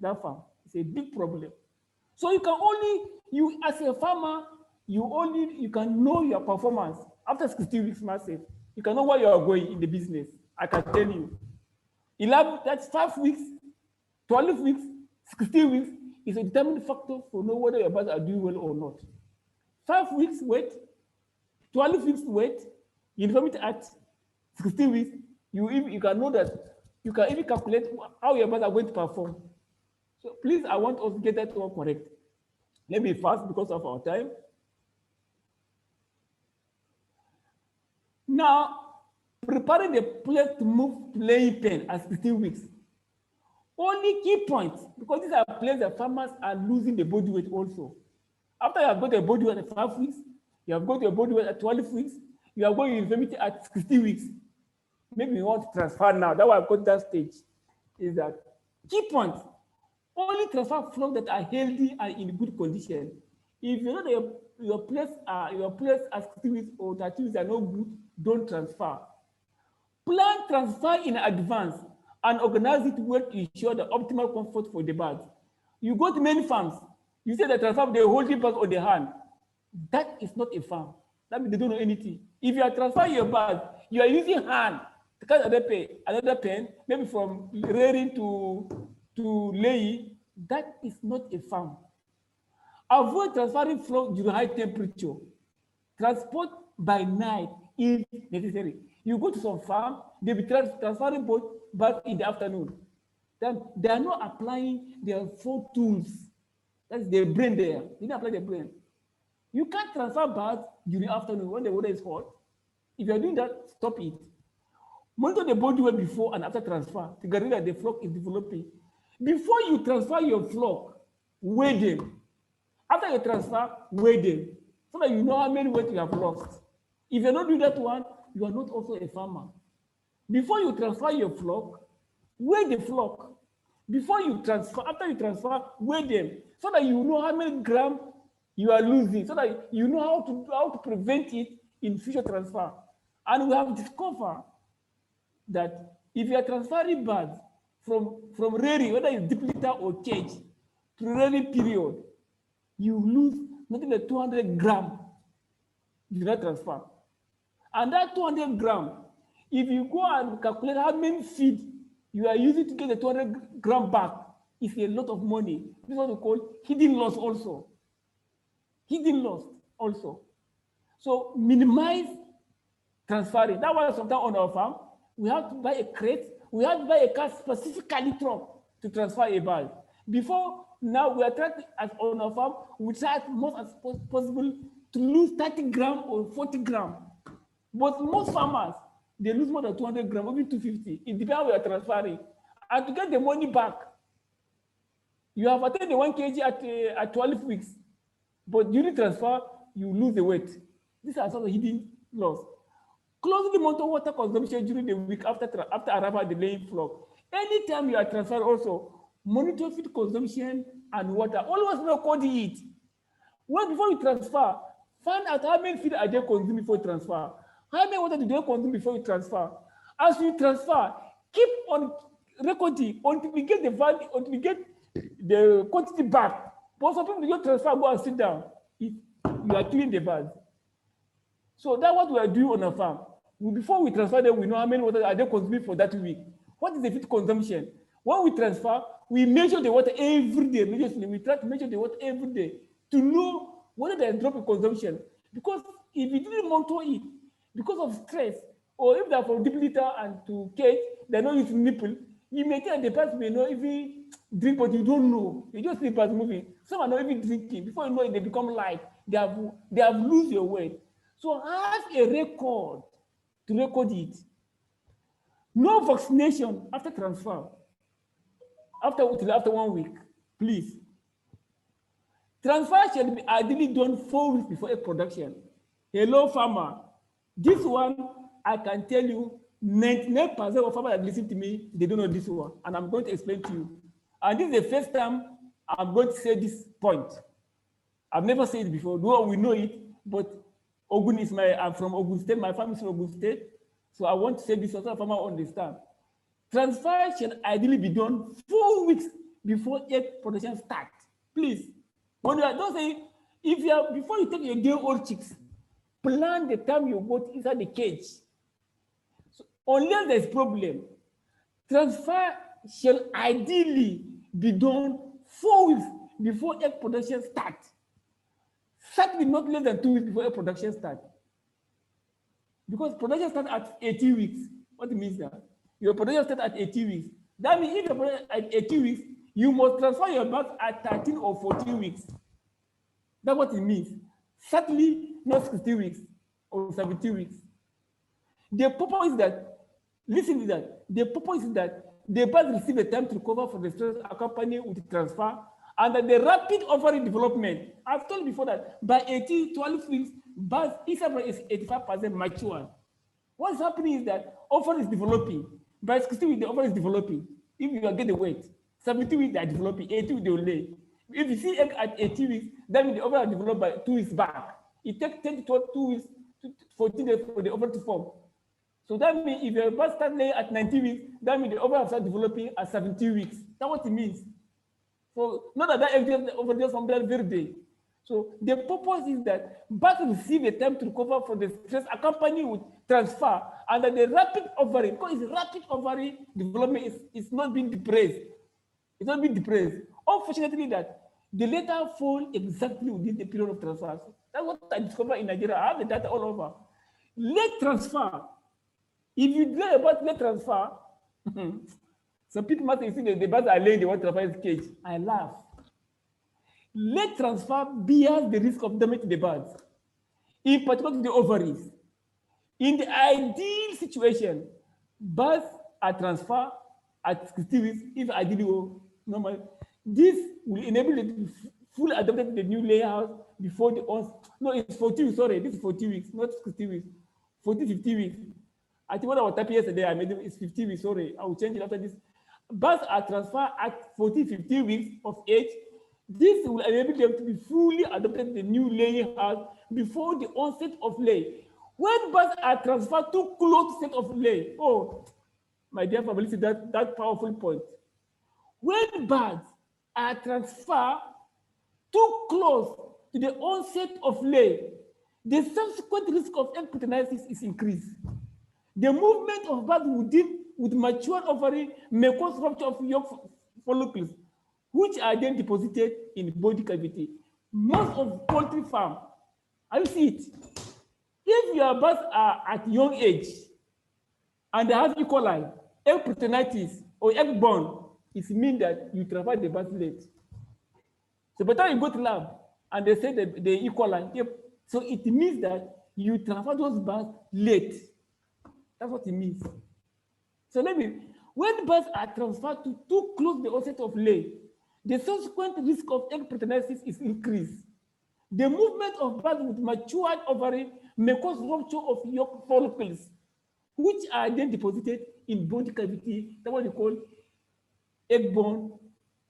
That farm, it's a big problem. So you can only, as a farmer, you can know your performance after 16 weeks massive. You can know where you are going in the business. I can tell you. 11, that's 5 weeks, 12 weeks, 16 weeks is a determining factor for know whether your birds are doing well or not. 5 weeks wait, 12 weeks wait, uniformity at 16 weeks, you can know that, you can even calculate how your birds are going to perform. So please, I want us to get that one correct. Let me fast because of our time. Now, preparing the place to move playing pen at 16 weeks. Only key points, because these are places that farmers are losing the body weight also. After you have got a body weight at 5 weeks, you have got your body weight at 12 weeks, you are going to uniformity at 16 weeks. Maybe you want to transfer now. That's why I've got that stage. Is that key points? Only transfer flocks that are healthy and in good condition. If you know that your place at 16 weeks or 30 weeks are not good, don't transfer. Plan transfer in advance and organize it well to ensure the optimal comfort for the birds. You go to many farms, you say the transfer, they hold the birds on the hand. That is not a farm. That means they don't know anything. If you are transferring your birds, you are using hand to catch another pen, maybe from rearing to laying. That is not a farm. Avoid transferring flock during high temperature. Transport by night if necessary. You go to some farm, they'll be transferring birds in the afternoon. Then they are not applying their full tools. That's their brain there. They don't apply their brain. You can't transfer birds during the afternoon when the weather is hot. If you're doing that, stop it. Monitor the body weight before and after transfer to guarantee that the flock is developing. Before you transfer your flock, weigh them. After you transfer, weigh them so that you know how many weight you have lost. If you're not doing that one, you are not also a farmer. Before you transfer your flock, weigh the flock. Before you transfer, after you transfer, weigh them so that you know how many grams you are losing, so that you know how to prevent it in future transfer. And we have discovered that if you are transferring birds from rearing, whether it's deep litter or cage, to rearing period, you lose nothing like 200 grams do not transfer. And that 200 grams, if you go and calculate how many feed you are using to get the 200 grams back, it's a lot of money. This is what we call hidden loss also. Hidden loss also. So minimize transferring. That was sometimes on our farm. We have to buy a crate. We have to buy a car specifically truck to transfer a bird. Before now, we are trying as on our farm, we try as much as possible to lose 30 grams or 40 grams. But most farmers, they lose more than 200 grams, maybe 250. It depends how we are transferring. And to get the money back, you have attained the 1 kg at 12 weeks. But during transfer, you lose the weight. These are sort of hidden loss. Closely monitor water consumption during the week after arrival at the laying flock. Anytime you are transferred also, monitor feed consumption and water. Always record it. Well, before you transfer, find out how many feed are they consuming before you transfer. How many water do they consume before you transfer? As you transfer, keep on recording until we get the value, until we get the quantity back. But some people don't transfer, go and sit down. If you are killing the birds. So that's what we are doing on our farm. Before we transfer them, we know how many water are they consuming for that week. What is the feed consumption? When we transfer, we measure the water every day. We try to measure the water every day to know whether there is drop in consumption. Because if you didn't monitor it, because of stress, or if they are from deep litter and to cage, they're not using nipple, you may think the person may not even drink, but you don't know. You just see the person moving. Some are not even drinking. Before you know it, they become light. They have lose your weight. So have a record to record it. No vaccination after transfer. After 1 week, please. Transfer should be ideally done 4 weeks before egg production. Hello, farmer. This one, I can tell you, 99% of farmers that listen to me, they don't know this one. And I'm going to explain to you. And this is the first time I'm going to say this point. I've never said it before. No, we know it, but Ogun is I'm from Ogun State. My family is from Ogun State. So I want to say this so that farmers understand. Transfer should ideally be done 4 weeks before egg production starts. Please. When you are, don't say, if you are, before you take your day-old chicks, plan the time you go inside the cage. So unless there's problem, transfer shall ideally be done 4 weeks before egg production starts. Certainly not less than 2 weeks before egg production starts. Because production starts at 18 weeks. What it means that? Your production starts at 18 weeks. That means if your production at 18 weeks, you must transfer your birds at 13 or 14 weeks. That's what it means. Certainly not 16 weeks or 17 weeks. The purpose is that, listen to that, the purpose is that the birds receive a time to recover from the stress accompanied with the transfer, and that the rapid ovary development, I've told you before that by 12 weeks, birds is 85% mature. What's happening is that ovary is developing. By 16 weeks, the ovary is developing. If you get the weight, 17 weeks they are developing, 18 weeks they will lay. If you see egg at 18 weeks, that means the ovary are developed by 2 weeks back. It takes 10 to 12, 2 weeks, 14 days for the ovary to form. So that means if your bird starts laying at 19 weeks, that means the ovary start developing at 17 weeks. That's what it means. So not that egg over there from that very day. So the purpose is that birds receive a time to recover from the stress accompanied with transfer, and that the rapid ovary, because it's rapid ovary development is not being depressed. It's not being depressed. Unfortunately, that the later fall exactly within the period of transfer. That's what I discovered in Nigeria. I have the data all over. Late transfer. If you delay about late transfer, some people might say the birds are laying, they want to transfer his cage. I laugh. Late transfer bears the risk of damage to the birds, in particular to the ovaries. In the ideal situation, birds are transferred at 60 weeks, if ideally or normal. This will enable them to be fully adapted to the new layout before the no, it's 40 weeks, sorry, this is 40 weeks, not 60 weeks, 40, 50 weeks. I think what I was typing yesterday, I made it, it's 50 weeks, sorry, I will change it after this. Birds are transferred at 40, 50 weeks of age. This will enable them to be fully adapted to the new laying house before the onset of lay. When birds are transferred too close to set of lay, oh, my dear family, see that powerful point. When birds are transferred too close to the onset of lay, the subsequent risk of egg peritonitis is increased. The movement of birds with mature ovary may cause rupture of yolk follicles, which are then deposited in body cavity. Most of poultry farm, I see it. If your birds are at young age and they have E. coli, egg peritonitis, or egg born, it means that you transfer the birds late. So by the time you go to lab and they say that the E. coli, so it means that you transfer those birds late. That's what it means. So maybe when birds are transferred to too close the onset of lay, the subsequent risk of egg peritonitis is increased. The movement of birds with matured ovary may cause rupture of yolk follicles, which are then deposited in body cavity. That's what we call egg-borne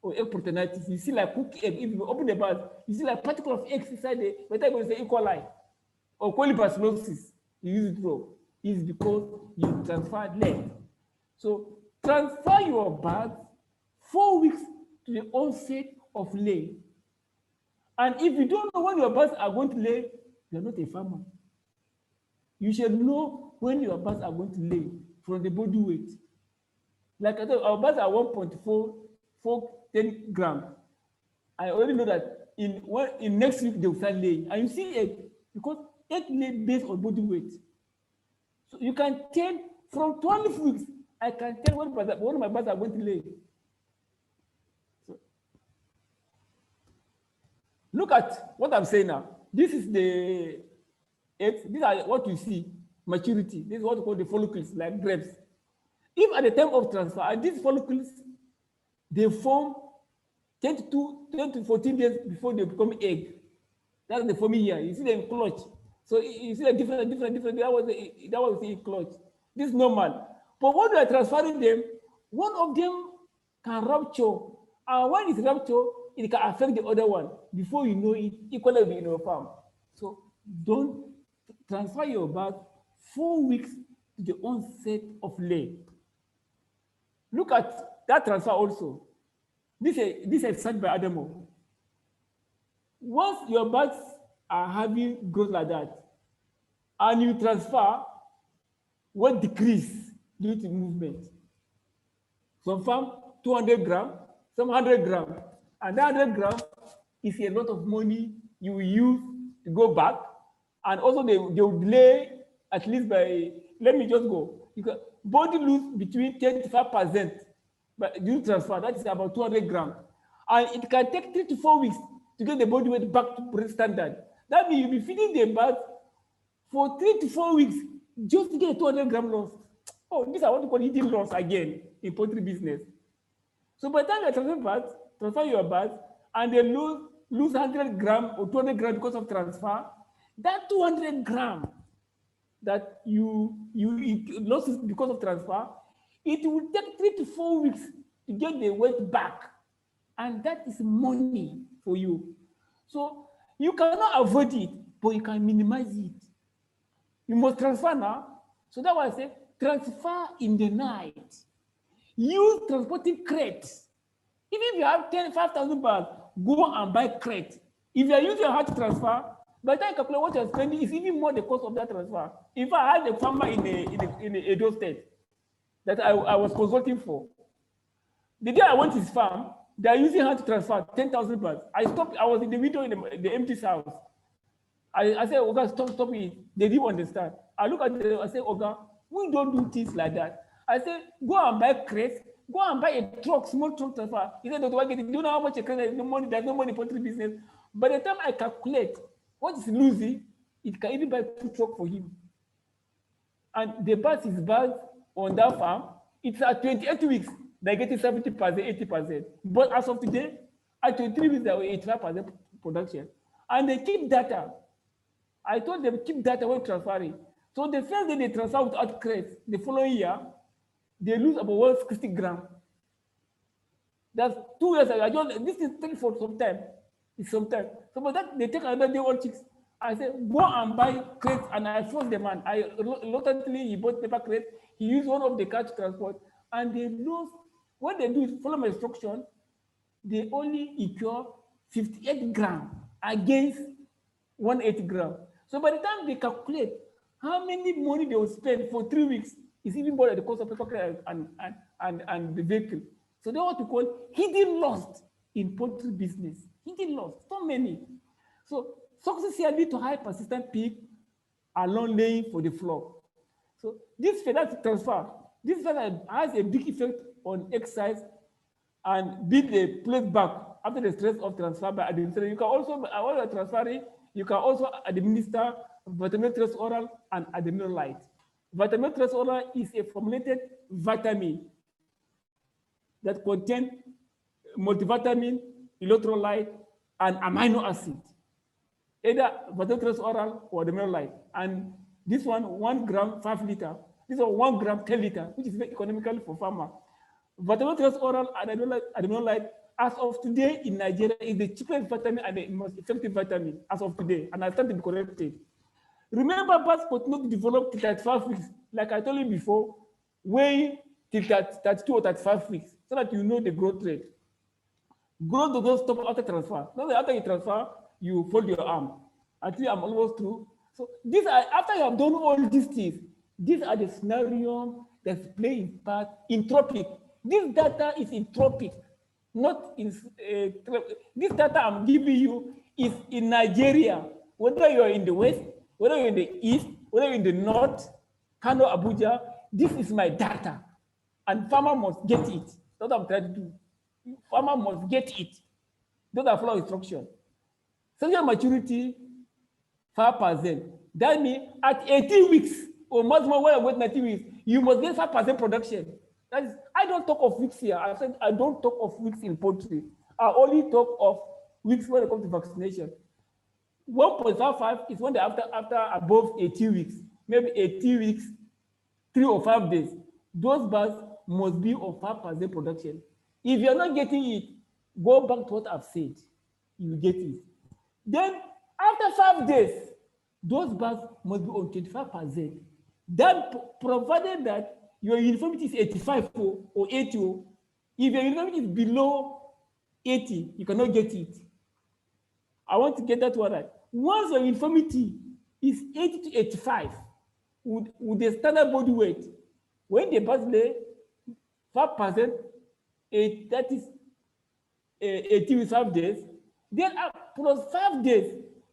or egg peritonitis. You see like cooked egg. If you open the bird, you see like particle of eggs inside the, by the time you say E. coli or colibacillosis, you use it wrong. It's because you transferred late. So transfer your birds 4 weeks to the onset of lay. And if you don't know when your birds are going to lay, you're not a farmer. You should know when your birds are going to lay from the body weight. Like I said, our birds are 1.410 grams. I already know that in next week they will start laying. And you see egg, because egg lay based on body weight. So you can tell from 12 weeks, I can tell when my birds are going to lay. So, look at what I'm saying now. This is the eggs. These are what you see, maturity. This is what we call the follicles, like grapes. If at the time of transfer, and these follicles, they form 10 to 14 days before they become egg. That's the forming year. You see them clutch. So you see the different. That was the clutch. This is normal. But when you are transferring them, one of them can rupture. And when it's rupture, it can affect the other one. Before you know it, equally will be in your farm. So don't transfer your bird 4 weeks to the onset of lay. Look at that transfer also. This is said by Adamo. Once your birds are having growth like that, and you transfer, what decrease due to movement? Some farm 200 grams, some 100 grams, and that 100 grams is a lot of money you will use to go back, and also they will delay at least by, let me just go. You can body lose between 10 to 5%, but due to transfer, that is about 200 grams. And it can take 3 to 4 weeks to get the body weight back to breed standard. That means you'll be feeding the bird for 3 to 4 weeks just to get a 200 gram loss. Oh, this is what we call hidden loss again in poultry business. So by the time you transfer your birds, and they lose 100 grams or 200 grams because of transfer, that 200 grams that you lost because of transfer, it will take 3 to 4 weeks to get the weight back. And that is money for you. So you cannot avoid it, but you can minimize it. You must transfer now. So that's why I say transfer in the night. Use transporting crates. Even if you have 5,000 birds, go and buy crate. If you are using your hand to transfer, by the time you calculate what you're spending, it's even more the cost of that transfer. In fact, I had a farmer in Edo State that I was consulting for. The day I went to his farm, they are using hand to transfer 10,000 birds. I stopped. I was in the window in the empty house. I said, okay, stop it. They didn't understand. I look at them, I say, Oga, we don't do things like that. I say, go and buy crates, go and buy a truck, small truck transfer. He said, Dr. Wageti, do you know how much a crate is? No money, there's no money in poultry business. By the time I calculate what is losing, it can even buy 2 trucks for him. And the birth is birth on that farm, it's at 28 weeks, they're getting 70%, 80%. But as of today, at 23 weeks, they were 85% production. And they keep data. I told them keep data when transferring. So the first day they transfer without crates, the following year, they lose about 160 grams. That's 2 years ago. This is taking for some time. It's some time. So but that they take another day old chicks. I said, go and buy crates, and I forced the man. I reluctantly he bought paper crates. He used one of the car to transport, and they lose. What they do is follow my instruction. They only equal 58 grams against 180 grams. So by the time they calculate how many money they will spend for 3 weeks, it's even more than the cost of paper crate and the vehicle. So they what we call hidden loss in poultry business. Hidden loss, so many. So success here lead to high persistent pig along laying for the flock. So this feather transfer, this feather has a big effect on egg size and build a place back after the stress of transfer by administration. You can also, while you're transferring, you can also administer vitamin trace oral and adrenal light. Vitamin trace oral is a formulated vitamin that contains multivitamin, electrolyte, and amino acid. Either vitamin trace oral or adrenal light. And this one, 1 gram, 5 liter. This one, 1 gram, 10 liter, which is very economical for farmer. Vitamin trace oral and adrenal light, as of today in Nigeria, is the cheapest vitamin and the most effective vitamin as of today, and I stand to be corrected. Remember, birds could not develop till 35 weeks, like I told you before, weighing till 32 or 35 weeks, so that you know the growth rate. Growth does not stop after transfer. Not that after you transfer, you fold your arm. Actually, I'm almost through. So these are, after you have done all these things, these are the scenario that's playing part in tropic. This data is in tropic, not in this data I'm giving you is in Nigeria. Whether you're in the west, whether you're in the east, whether you're in the north, Kano, Abuja, this is my data. And farmer must get it. That's what I'm trying to do. Farmer must get it. Those are flow instruction. Sexual maturity, 5%. That means at 18 weeks, or much more when I wait 90 weeks, you must get 5% production. That is, I don't talk of weeks here. I said I don't talk of weeks in poultry. I only talk of weeks when it comes to vaccination. 1.55 is when they after above 18 weeks, maybe 18 weeks, 3 or 5 days. Those birds must be of 5% production. If you're not getting it, go back to what I've said. You will get it. Then after 5 days, those birds must be on 25%. That provided that your uniformity is 85 or 80. If your uniformity is below 80, you cannot get it. I want to get that one right. Once your uniformity is 80 to 85 with the standard body weight, when the birds lay 5%, that is 80 with 5 days, then plus 5 days,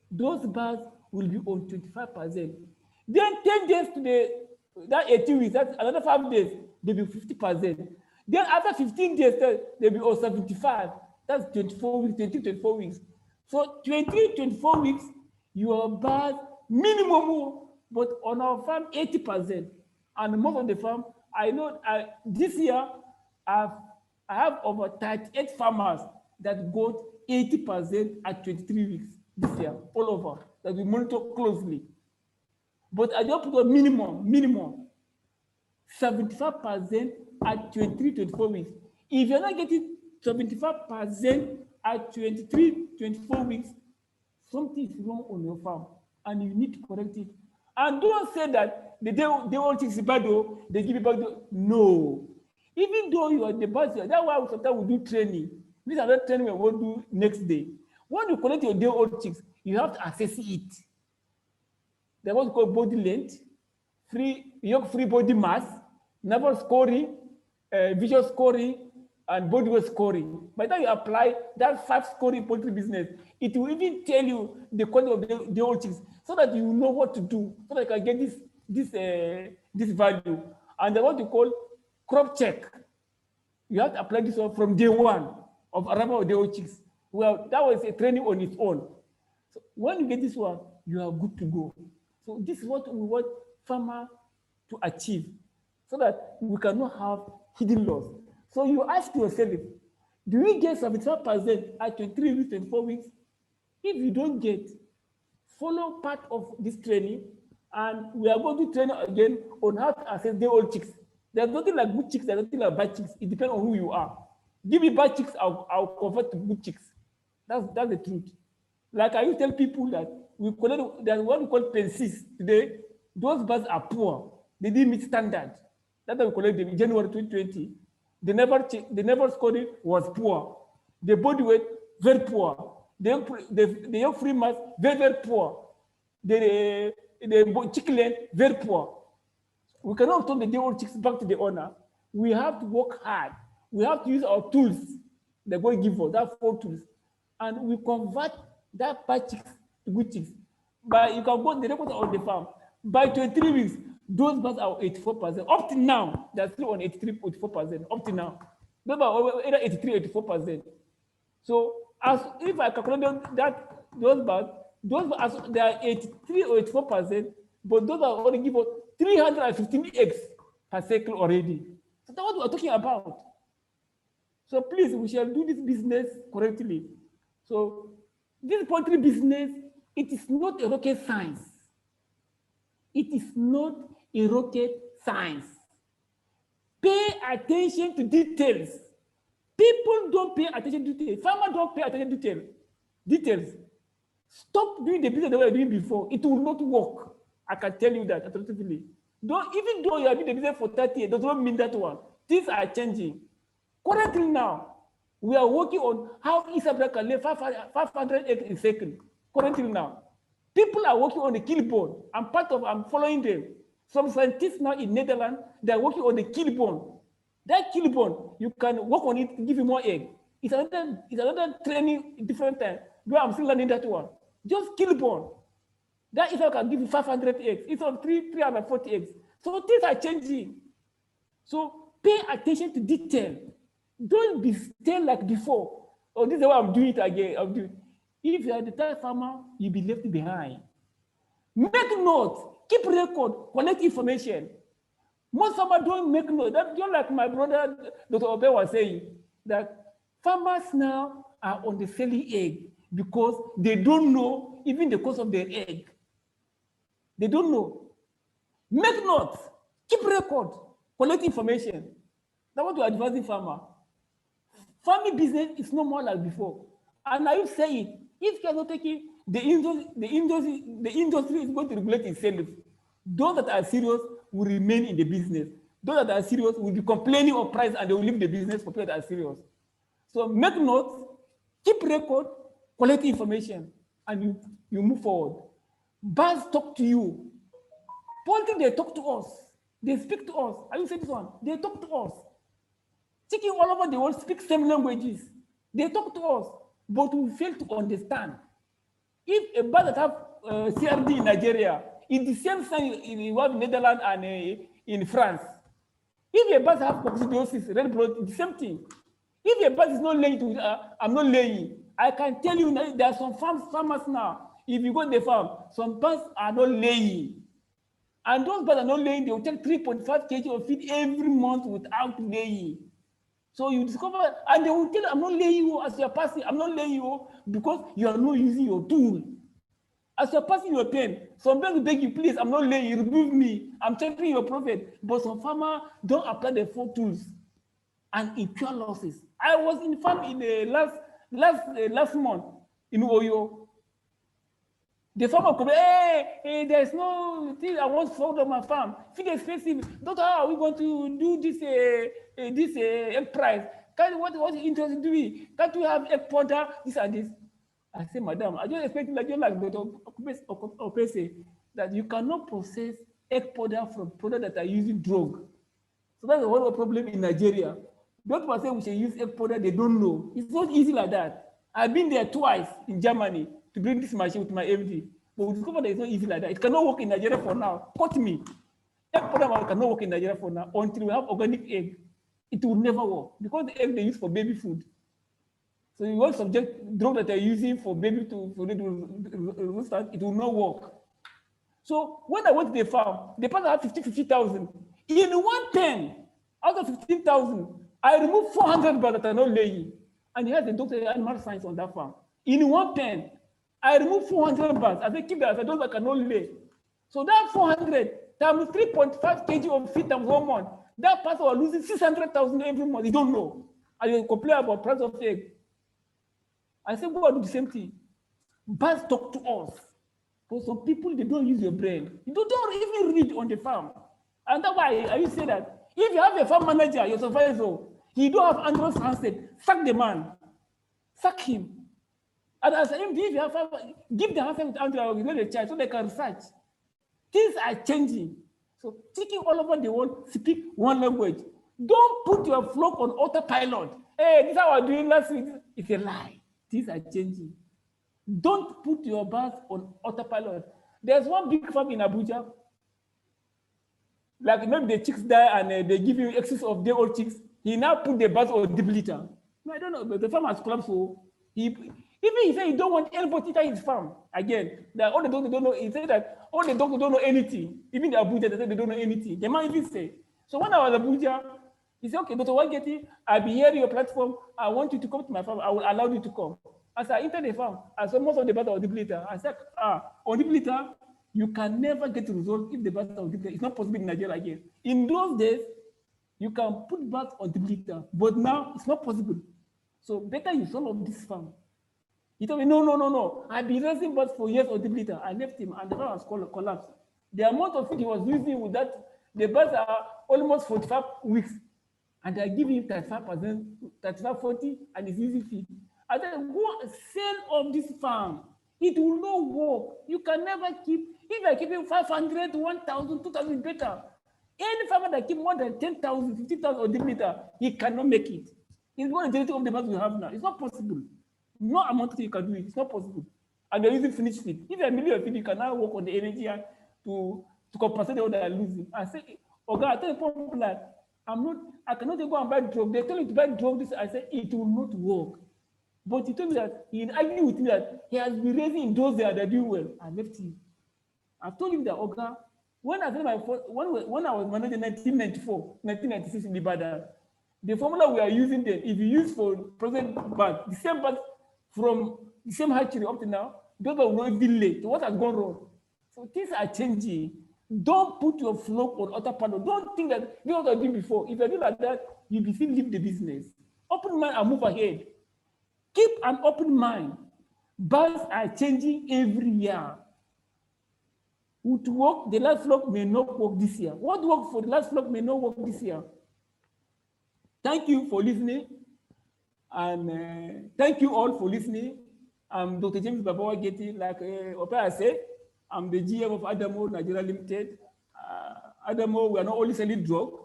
those birds will be on 25%. Then 10 days to that 18 weeks, that's another 5 days, they'll be 50%. Then after 15 days, they'll be on 75. That's 24 weeks, 24 weeks. So 24 weeks, your bird minimum, but on our farm, 80%. And most of the farm, I know this year, I have over 38 farmers that got 80% at 23 weeks this year, all over, that we monitor closely. But I don't put a minimum, 75% at 23, 24 weeks. If you're not getting 75% at 23, 24 weeks, something is wrong on your farm and you need to correct it. And don't say that they all chicks bad, they give it back. No. Even though you are the boss, that's why sometimes we do training. These are not training we will do next day. When you collect your day-old chicks, you have to assess it. There's what's called body length, free body mass, naval scoring, visual scoring, and body weight scoring. By the time you apply that 5 scoring poultry business, it will even tell you the quality of the old chicks so that you know what to do, so that you can get this value, and they want to call crop check. You have to apply this one from day one of arrival of the old chicks. Well, that was a training on its own. So when you get this one, you are good to go. So this is what we want farmer to achieve, so that we cannot have hidden loss. So you ask yourself, do we get 75% at 23 weeks, 24 weeks? If you don't get, follow part of this training, and we are going to train again on how to assess the old chicks. There's nothing like good chicks, there's nothing like bad chicks. It depends on who you are. Give me bad chicks, I'll convert to good chicks. That's the truth. Like I used to tell people that we collect, there's what we call pensis today. Those birds are poor. They didn't meet standard. That's why we collect them in January 2020. They never scored it, was poor. The body weight, very poor. The young free mass, very, very poor. The chicken length, very poor. We cannot turn the day old chicks back to the owner. We have to work hard. We have to use our tools. They're going to give us that 4 tools. And we convert that bad chicks to good chicks. But you can go the records on the farm. By 23 weeks, those birds are 84%. Up to now, they're still on 83, 84%. Up to now. Those are either 83, 84%. So as if I calculate that those birds, they are 83 or 84%, but those are only give us 315 eggs per cycle already. So that's what we're talking about. So please, we shall do this business correctly. So this poultry business, it is not a rocket science. It is not a rocket science. Pay attention to details. People don't pay attention to details. Farmers don't pay attention to details. Stop doing the business that we were doing before. It will not work. I can tell you that authoritatively. Even though you have been in the business for 30 years, does not mean that one. Things are changing. Currently now, we are working on how East Africa can lay 500 eggs in a second. Currently now, people are working on the kill bone. I'm following them. Some scientists now in Netherlands, they are working on the kill bone. That kill bone, you can work on it to give you more egg. It's another training, different time. Where I'm still learning that one. Just kill bone. That if I can give you 500 eggs, it's on 340 eggs. So things are changing. So pay attention to detail. Don't be still like before. Oh, this is why I'm doing it again. If you are the type farmer, you'll be left behind. Make notes, keep record, collect information. Most farmers don't make notes. That's just like my brother, Dr. Obe, was saying, that farmers now are on the selling egg because they don't know even the cost of their egg. They don't know. Make notes, keep record, collect information. That's what we're advising farmer. Farming business is no more like before. And I will say it, if you are not taking the industry is going to regulate itself. Those that are serious will remain in the business. Those that are serious will be complaining of price and they will leave the business for people that are serious. So make notes, keep record, collect information, and you move forward. Birds talk to you. Poultry, they talk to us. They speak to us. I will say this one. They talk to us. Chicken all over the world speak same languages. They talk to us, but we fail to understand. If a bird that have CRD in Nigeria, it's the same thing in Netherlands and in France. If a bird have coccidiosis, red blood, it's the same thing. If a bird is not laying, I'm not laying. I can tell you now, there are some farmers now. If you go to the farm, some birds are not laying. And those birds are not laying, they will take 3.5 kg of feed every month without laying. So you discover, and they will tell you, I'm not laying you as you're passing, I'm not laying you because you are not using your tool. As you're passing your pen, some birds will beg you, please, I'm not laying, remove me, I'm taking your profit. But some farmers don't apply the 4 tools and incur losses. I was in farm in the last month in Oyo. The farmer could be, hey, there's no thing I want sold on my farm. Feed expensive. Doctor, how are we going to do this egg price? What is interesting to me? Can't we have egg powder, this and this? I say, madam, I just expect like Dr. Opese, that you cannot process egg powder from products that are using drug. So that's one of the problem in Nigeria. Doctors say we should use egg powder, they don't know. It's not easy like that. I've been there twice in Germany to bring this machine with my MD. But we discovered that it's not easy like that. It cannot work in Nigeria for now. Quote me. egg powder cannot work in Nigeria for now until we have organic egg. It will never work because the egg they use for baby food. So you want subject drug that they're using for baby to restart, it will not work. So when I went to the farm, the farm had 50,000. In one pen, out of 15,000, I removed 400 birds that are not laying. And he has a doctor of animal science on that farm. In one pen, I removed 400 birds. I said, keep that. I said, those that cannot lay. So that 400 times 3.5 kg of feed times 1 month, that person was losing 600,000 every month. You don't know. And you complain about price of egg. I said, go and do the same thing. Birds talk to us. For some people, they don't use your brain. You don't even read on the farm. And that's why I used to say that if you have a farm manager, your supervisor, he don't have Android's handset, sack the man. Sack him. And as if you have give the handset with Android, you know the child so they can research. Things are changing. So thinking all over the world, speak one language. Don't put your flock on autopilot. Hey, this is how I was doing last week. It's a lie. Things are changing. Don't put your birds on autopilot. There's one big farm in Abuja. Like maybe the chicks die and they give you excess of their old chicks. He now put the birds on debiliter. No, I don't know, but the farm has collapsed. So he said he don't want anybody to enter his farm again. That all the doctors don't know. He said that all the doctors don't know anything. Even the Abuja, they said they don't know anything. The man even say. So when I was Abuja, he said, okay, Dr. Wageti, I'll be here on your platform. I want you to come to my farm. I will allow you to come. As I entered the farm, I saw most of the birds are on debiliter. I said, on debiliter, you can never get a result if the birds are on debiliter. It's not possible in Nigeria again. In those days, you can put birds on debiliter, but now it's not possible. So better you sell of this farm. He told me, no. I've been raising birds for years on debiliter. I left him and the farm has collapsed. The amount of feed he was using with that, the birds are almost 45 weeks. And I give him 35%, 35, 40, and he's using feed. I said, go sell of this farm. It will not work. You can never keep, if I keep 500, 1,000, 2,000 better. Any farmer that keep more than 10,000, 50,000 or debiliter, he cannot make it. It's not the majority of the birds we have now. It's not possible. No amount of you can do it. It's not possible. And they're using finished feed. If a million feed, you can now work on the energy to compensate what they are losing. I say, okay, I tell the people that I cannot go and buy drug. They tell me to buy drug. This, I say, it will not work. But he told me that he argued with me that he has been raising in those that are doing well. I left him. I've told him that, okay, when I was managing 1994, 1996 in Ibadan, the formula we are using there, if you use for present bird, the same bird from the same hatchery up to now, those are not even late. So what has gone wrong? So things are changing. Don't put your flock on autopilot. Don't think that this is what I did before. If I do like that, you will still leave the business. Open mind and move ahead. Keep an open mind. Birds are changing every year. What work, the last flock may not work this year. What worked for the last flock may not work this year. Thank you for listening. And thank you all for listening. I'm Dr. James Wageti. Like Opera said, I'm the GM of Adamo Nigeria Limited. Adamo, we are not only selling drug.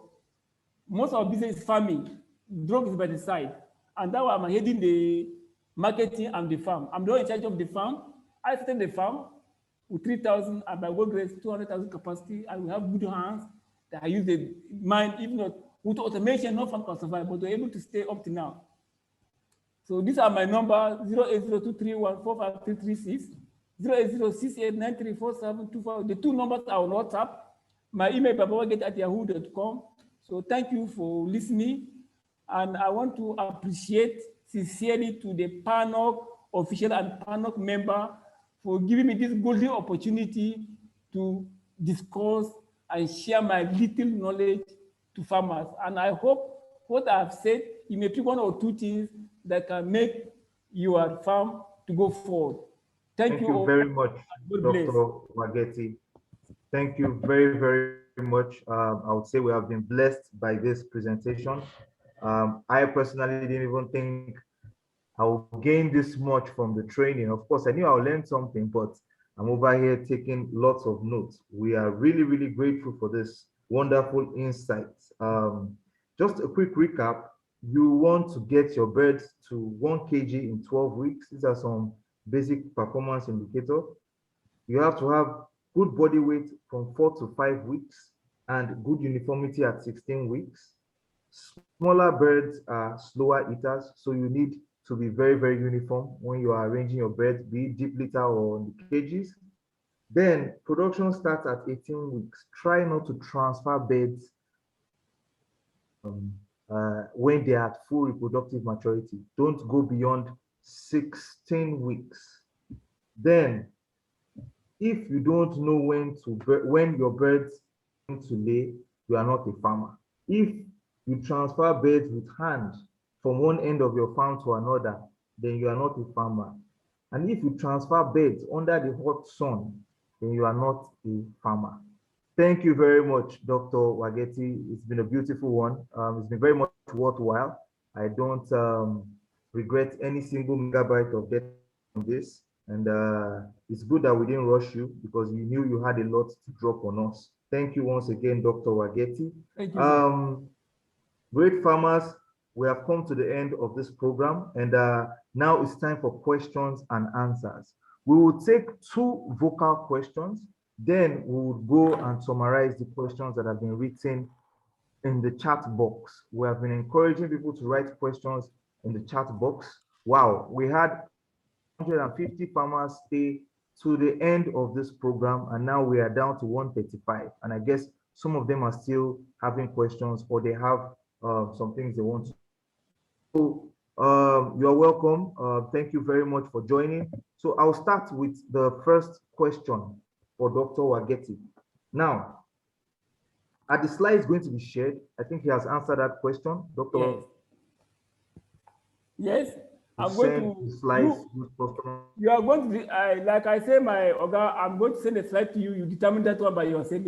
Most of our business is farming. Drug is by the side. And that's why I'm heading the marketing and the farm. I'm the one in charge of the farm. I started the farm with 3,000 and by work rates 200,000 capacity, and we have good hands that I use the mind, even not with automation, no farm can survive, but we're able to stay up to now. So these are my number: 08023145336, 08068934725. The two numbers are on WhatsApp. My email babawageti@yahoo.com. So thank you for listening. And I want to appreciate sincerely to the PANOC official and PANOC member for giving me this golden opportunity to discuss and share my little knowledge to farmers. And I hope what I've said, you may pick one or two things that can make your farm to go forward. Thank you all very much, God Dr. bless. Wageti. Thank you very, very much. I would say we have been blessed by this presentation. I personally didn't even think I will gain this much from the training. Of course, I knew I'll learn something, but I'm over here taking lots of notes. We are really, really grateful for this wonderful insights. Just a quick recap. You want to get your birds to 1 kg in 12 weeks. These are some basic performance indicators. You have to have good body weight from 4 to 5 weeks. and good uniformity at 16 weeks. Smaller birds are slower eaters, so you need to be very, very uniform when you are arranging your birds, be it deep litter or in the cages. Then production starts at 18 weeks. Try not to transfer birds when they are at full reproductive maturity. Don't go beyond 16 weeks. Then, if you don't know when your birds going to lay, you are not a farmer. If you transfer birds with hand from one end of your farm to another, then you are not a farmer. And if you transfer birds under the hot sun, then you are not a farmer. Thank you very much, Dr. Wageti. It's been a beautiful one. It's been very much worthwhile. I don't regret any single megabyte of data on this. And it's good that we didn't rush you because you knew you had a lot to drop on us. Thank you once again, Dr. Wageti. Thank you. Great farmers, we have come to the end of this program, and now it's time for questions and answers. We will take 2 vocal questions, then we will go and summarize the questions that have been written in the chat box. We have been encouraging people to write questions in the chat box. Wow, we had 150 farmers stay to the end of this program, and now we are down to 135. And I guess some of them are still having questions, or they have some things they want to. So you are welcome. Thank you very much for joining. So I'll start with the first question for Dr. Wageti. Now, are the slides going to be shared? I think he has answered that question, Dr. Yes. Yes, I'm going to slides. you are going to be, like I say, my Oga, I'm going to send a slide to you. You determine that one by yourself.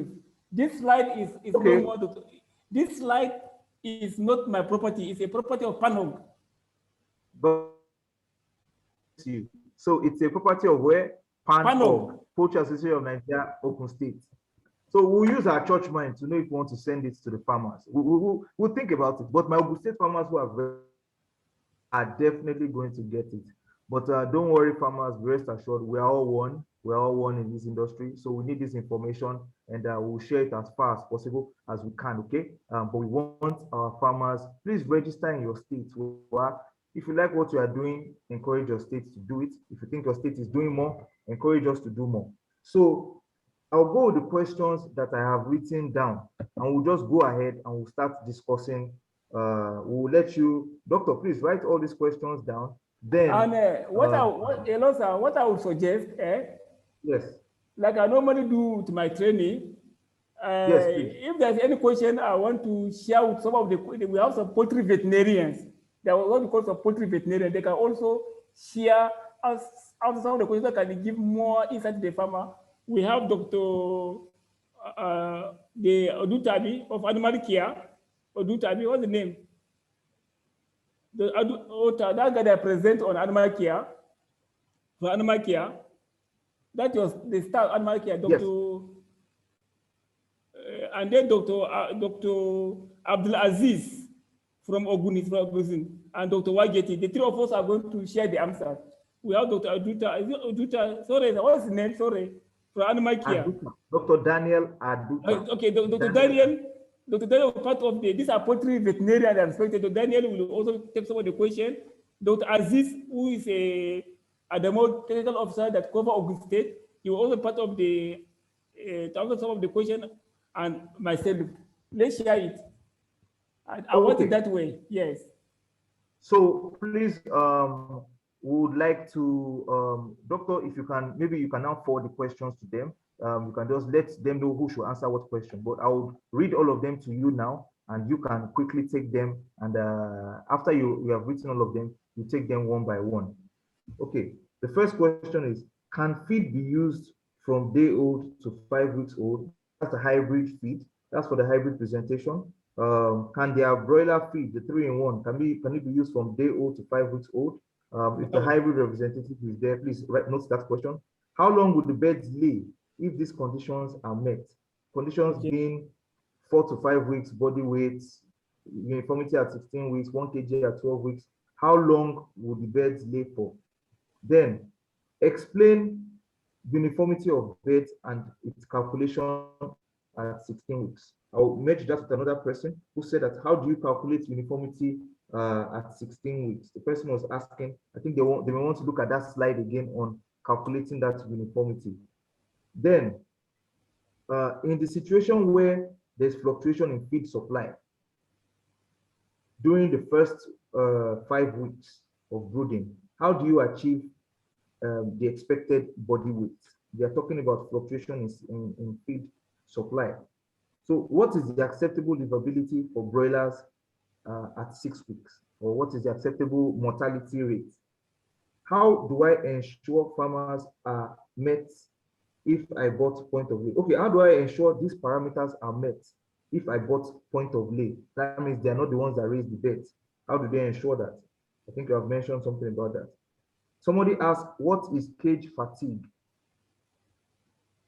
This slide is okay. No more. This slide is not my property. It's a property of Panhog. So it's a property of where? Panhog, Poultry Association of Nigeria, Open State. So we'll use our church mind to know if we want to send it to the farmers. We'll think about it. But my Open State farmers who are definitely going to get it. But don't worry, farmers, rest assured, we are all one. We're all one in this industry. So we need this information, and we'll share it as far as possible as we can, okay? But we want our farmers, please register in your state. If you like what you are doing, encourage your state to do it. If you think your state is doing more, encourage us to do more. So I'll go with the questions that I have written down, and we'll just go ahead and we'll start discussing. We'll let you, Doctor, please write all these questions down. Then, and what I would suggest, yes, like I normally do to my training, yes, if there's any question I want to share with some of we have some poultry veterinarians. There was what we call some poultry veterinarians. They can also share us some of the questions that can give more insight to the farmer. We have Dr. The Odutabi of Animal Care. Odutabi, what's the name? That guy that present on Animal Care, for Animal Care. That was the start Animal Care, Dr. Yes. And then Dr. Abdul Aziz from Ogun, and Dr. Wageti. The 3 of us are going to share the answer. We have Dr. Aduta, sorry, what's his name? Sorry, for Animal Care. Dr. Daniel Aduta. Okay, Dr. Daniel, part of these are poultry veterinarian that respected. Dr. Daniel will also take some of the question. Dr. Aziz, who is a more technical officer that cover Ogun State, he was also part of the answer some of the question, and myself. Let's share it. I want it that way. Yes. So please, would like to, Doctor, if you can, maybe you can now forward the questions to them. You can just let them know who should answer what question. But I will read all of them to you now, and you can quickly take them. And after you have written all of them, you take them one by one. Okay. The first question is, can feed be used from day old to 5 weeks old? That's a hybrid feed. That's for the hybrid presentation. Can their broiler feed, the 3-in-1, can it be used from day old to 5 weeks old? If the hybrid representative is there, please note that question. How long would the birds lay if these conditions are met? Conditions being 4 to 5 weeks body weight, uniformity at 16 weeks, 1 kg at 12 weeks. How long would the birds lay for? Then explain uniformity of birds and its calculation at 16 weeks. I'll merge that with another person who said that, how do you calculate uniformity at 16 weeks? The person was asking, I think they may want to look at that slide again on calculating that uniformity. Then, in the situation where there's fluctuation in feed supply, during the first 5 weeks of brooding, how do you achieve the expected body weight? We are talking about fluctuation in feed supply. So what is the acceptable livability for broilers at 6 weeks? Or what is the acceptable mortality rate? How do I ensure farmers are met if I bought point of lay? Okay, how do I ensure these parameters are met if I bought point of lay? That means they're not the ones that raise the bets. How do they ensure that? I think you have mentioned something about that. Somebody asked, what is cage fatigue?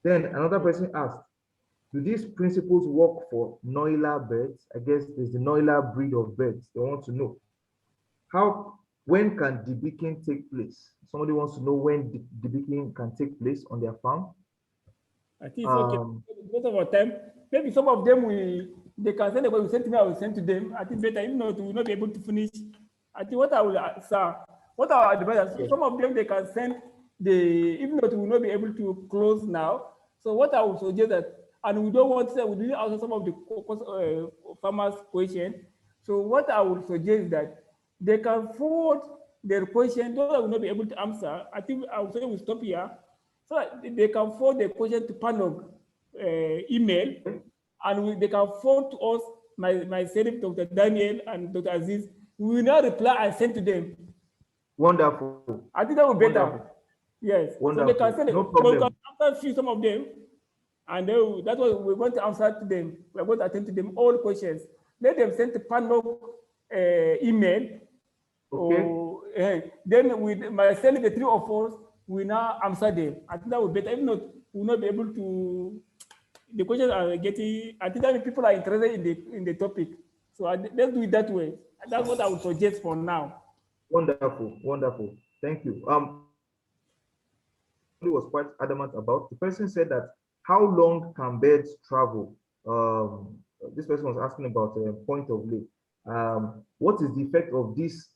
Then another person asked, do these principles work for Noila birds? I guess there's the Noila breed of birds. They want to know when can debeaking take place? Somebody wants to know when debeaking can take place on their farm. I think it's okay. Because of our time, maybe some of them they can send we send to me, I will send to them. I think better, even though we will not be able to finish. I think what I will sir, what I advise, okay. Some of them they can send even though we will not be able to close now. So what I would suggest that, and we don't want to say we didn't answer some of the farmers' question. So what I would suggest is that they can forward their question, though I will not be able to answer. I think I will say we stop here. So that they can forward the question to PANOG email, and they can forward to us, myself, Dr. Daniel, and Dr. Aziz. We will now reply and send to them. Wonderful. I think that would be better. Wonderful. Yes. Wonderful. So they can send no problem. We can answer some of them, and that's what we want to answer to them. We're going to attend to them all questions. Let them send to PANOG email. Okay. Then with myself, the three of us, we now answer them. I think that would be better. If not, we'll not be able to. The questions are getting. I think that people are interested in the topic. So let's do it that way. That's what I would suggest for now. Wonderful, wonderful. Thank you. Was quite adamant about. The person said that, how long can birds travel? This person was asking about a point of lay. What is the effect of this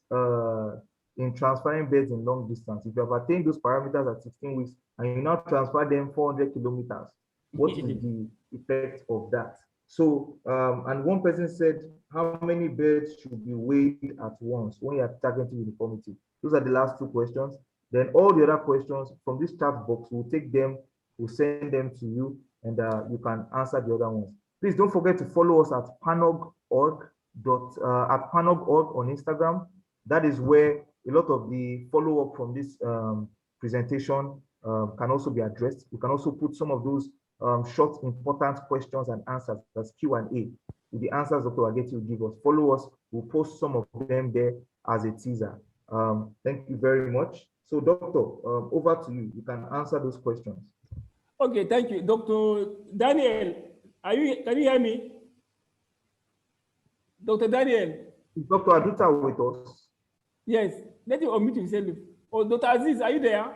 in transferring birds in long distance? If you have attained those parameters at 16 weeks and you now transfer them 400 kilometers, what is the effect of that? So, and one person said, how many birds should be weighed at once when you're targeting uniformity? Those are the last two questions. Then all the other questions from this chat box, we'll take them, we'll send them to you, and you can answer the other ones. Please don't forget to follow us at panog.org on Instagram. That is where a lot of the follow-up from this presentation can also be addressed. You can also put some of those short, important questions and answers. That's Q&A. With the answers Dr. Wageti will give us. Follow us. We'll post some of them there as a teaser. Thank you very much. So, Doctor, over to you. You can answer those questions. Okay, thank you. Dr. Daniel, can you hear me? Dr. Daniel. Is Dr. Aduta with us? Yes, let him unmute himself. Oh, Dr. Aziz, are you there?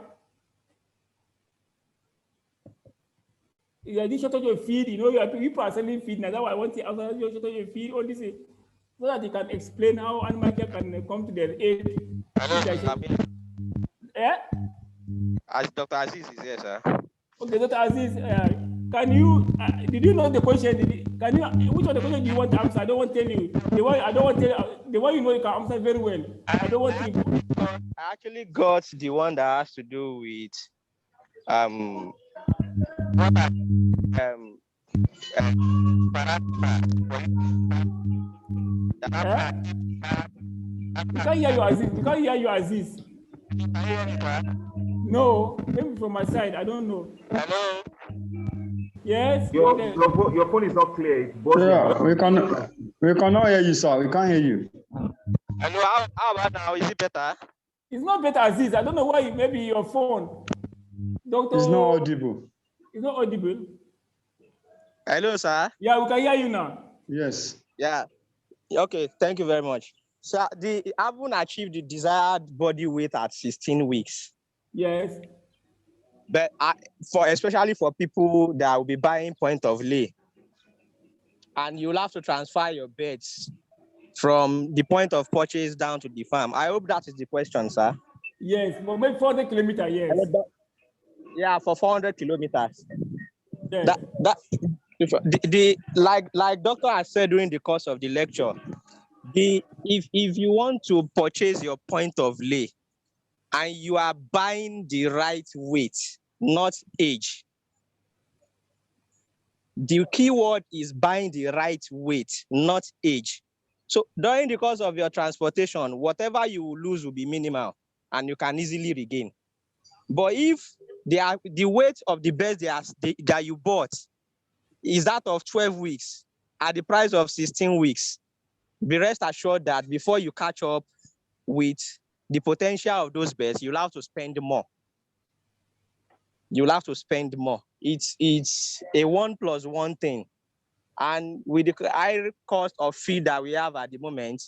You are this shortage of feed, people are selling feed now. That's why I want to answer your shortage of feed, all this, so that you can explain how animal care can come to their aid. Yeah? As Dr. Aziz is here, sir. Okay, Dr. Aziz, can you, did you know the question? Which of the question do you want to answer? I don't want to tell you. The one you know you can answer very well. I don't want to. I actually got the one that has to do with We can't hear you, Aziz. We can't hear you, Aziz. No, maybe from my side. I don't know. Hello. Yes. Your phone is not clear. Yeah, we cannot hear you, sir. We can't hear you. Hello. How about now? Is it better? It's not better, Aziz. I don't know why. Maybe your phone. Doctor. It's not audible. It's not audible. Hello, sir. Yeah, we can hear you now. Yes. Yeah. Okay. Thank you very much. So I haven't achieved the desired body weight at 16 weeks. Yes. But especially for people that will be buying point of lay, and you'll have to transfer your beds from the point of purchase down to the farm. I hope that is the question, sir. Yes, but maybe 400 kilometers, yes. Yeah, for 400 kilometers. Yes. Like doctor has said during the course of the lecture, if you want to purchase your point of lay and you are buying the right weight, not age. The key word is buying the right weight, not age. So during the course of your transportation, whatever you will lose will be minimal and you can easily regain. But if the weight of the best that you bought is that of 12 weeks at the price of 16 weeks, be rest assured that before you catch up with the potential of those bets, you'll have to spend more. You'll have to spend more. It's a 1+1 thing. And with the high cost of feed that we have at the moment,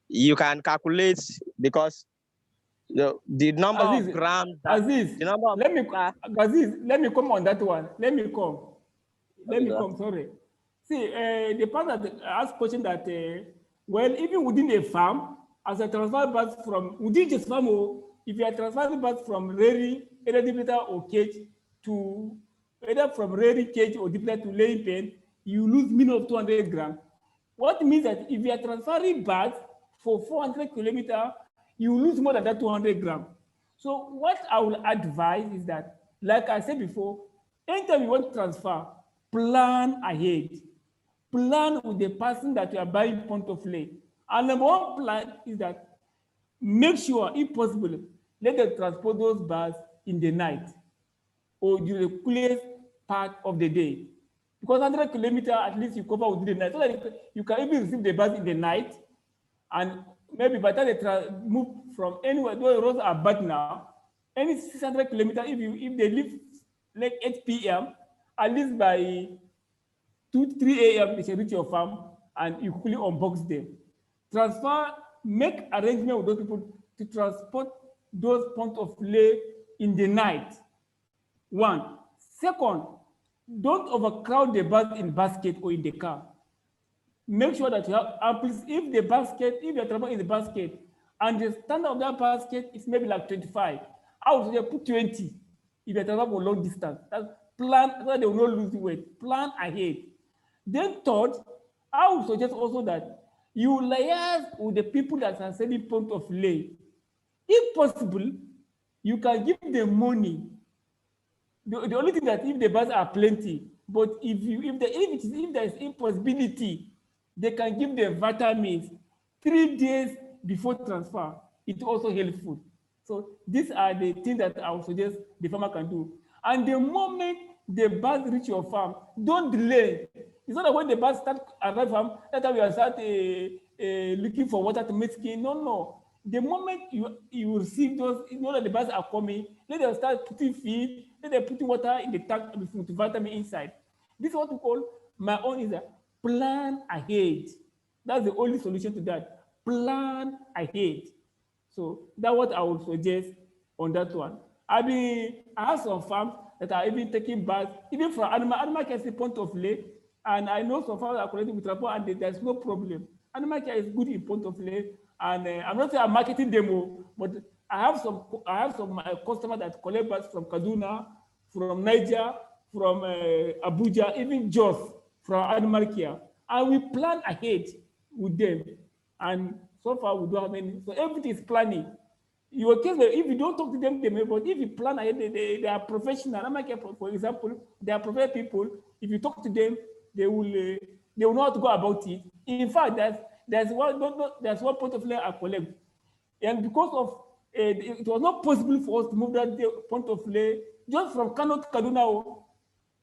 you can calculate because the number Aziz, of grams. Aziz, the number of, Aziz, let me come on that one. Let me come, sorry. See, the part that asked question that, well, even within a farm, as a transfer birds from, within just farm, if you are transferring birds from rearing, either dividend or cage to, either from rearing cage or dividend to laying pen, you lose minimum of 200 grams. What means that if you are transferring birds for 400 kilometers, you lose more than that 200 grams. So what I will advise is that, like I said before, anytime you want to transfer, plan ahead. Plan with the person that you are buying point of lay. And number one plan is that make sure, if possible, let them transport those birds in the night or during the coolest part of the day. Because 100 kilometers, at least you cover within the night, so that you can even receive the birds in the night. And maybe by the time they move from anywhere, those roads are bad now, any 600 kilometers, if they leave like 8 p.m., at least by 2-3 a.m., they can reach your farm and you quickly unbox them. Transfer, make arrangement with those people to transport those point of lay in the night. One. Second, don't overcrowd the birds in basket or in the car. Make sure that you have ample. If the basket, if you're traveling in the basket, and the standard of that basket is maybe like 25, I would say put 20 if you're traveling for long distance. That's plan so that they will not lose weight. Plan ahead. Then third, I would suggest also that you liaise with the people that are selling point of lay. If possible, you can give them money. The only thing that if the birds are plenty, but if there is impossibility, they can give them vitamins 3 days before transfer. It's also helpful. So these are the things that I would suggest the farmer can do. And the moment the birds reach your farm, don't delay. It's not that when the birds start arrive farm, that's how we start looking for water to make skin. No. The moment you receive those, you know that the birds are coming, let them start putting feed, let them putting water in the tank with vitamin inside. This is what we call, my own is a plan ahead. That's the only solution to that. Plan ahead. So that's what I would suggest on that one. I have some farms that are even taking birds, even for animal care is a point of lay, and I know some farms are collecting with rapport and there's no problem. Animal care is good in point of lay, and I'm not saying I'm marketing them, but I have some customers that collect birds from Kaduna, from Niger, from Abuja, even Jos, from animal care, and we plan ahead with them. And so far we don't have any. So everything is planning. Your case, if you don't talk to them, but if you plan ahead, they are professional. Animal care, for example, they are professional people. If you talk to them, they will know how to go about it. In fact, there's one point of lay I collect, and because of it was not possible for us to move that point of lay just from Kano to Kaduna,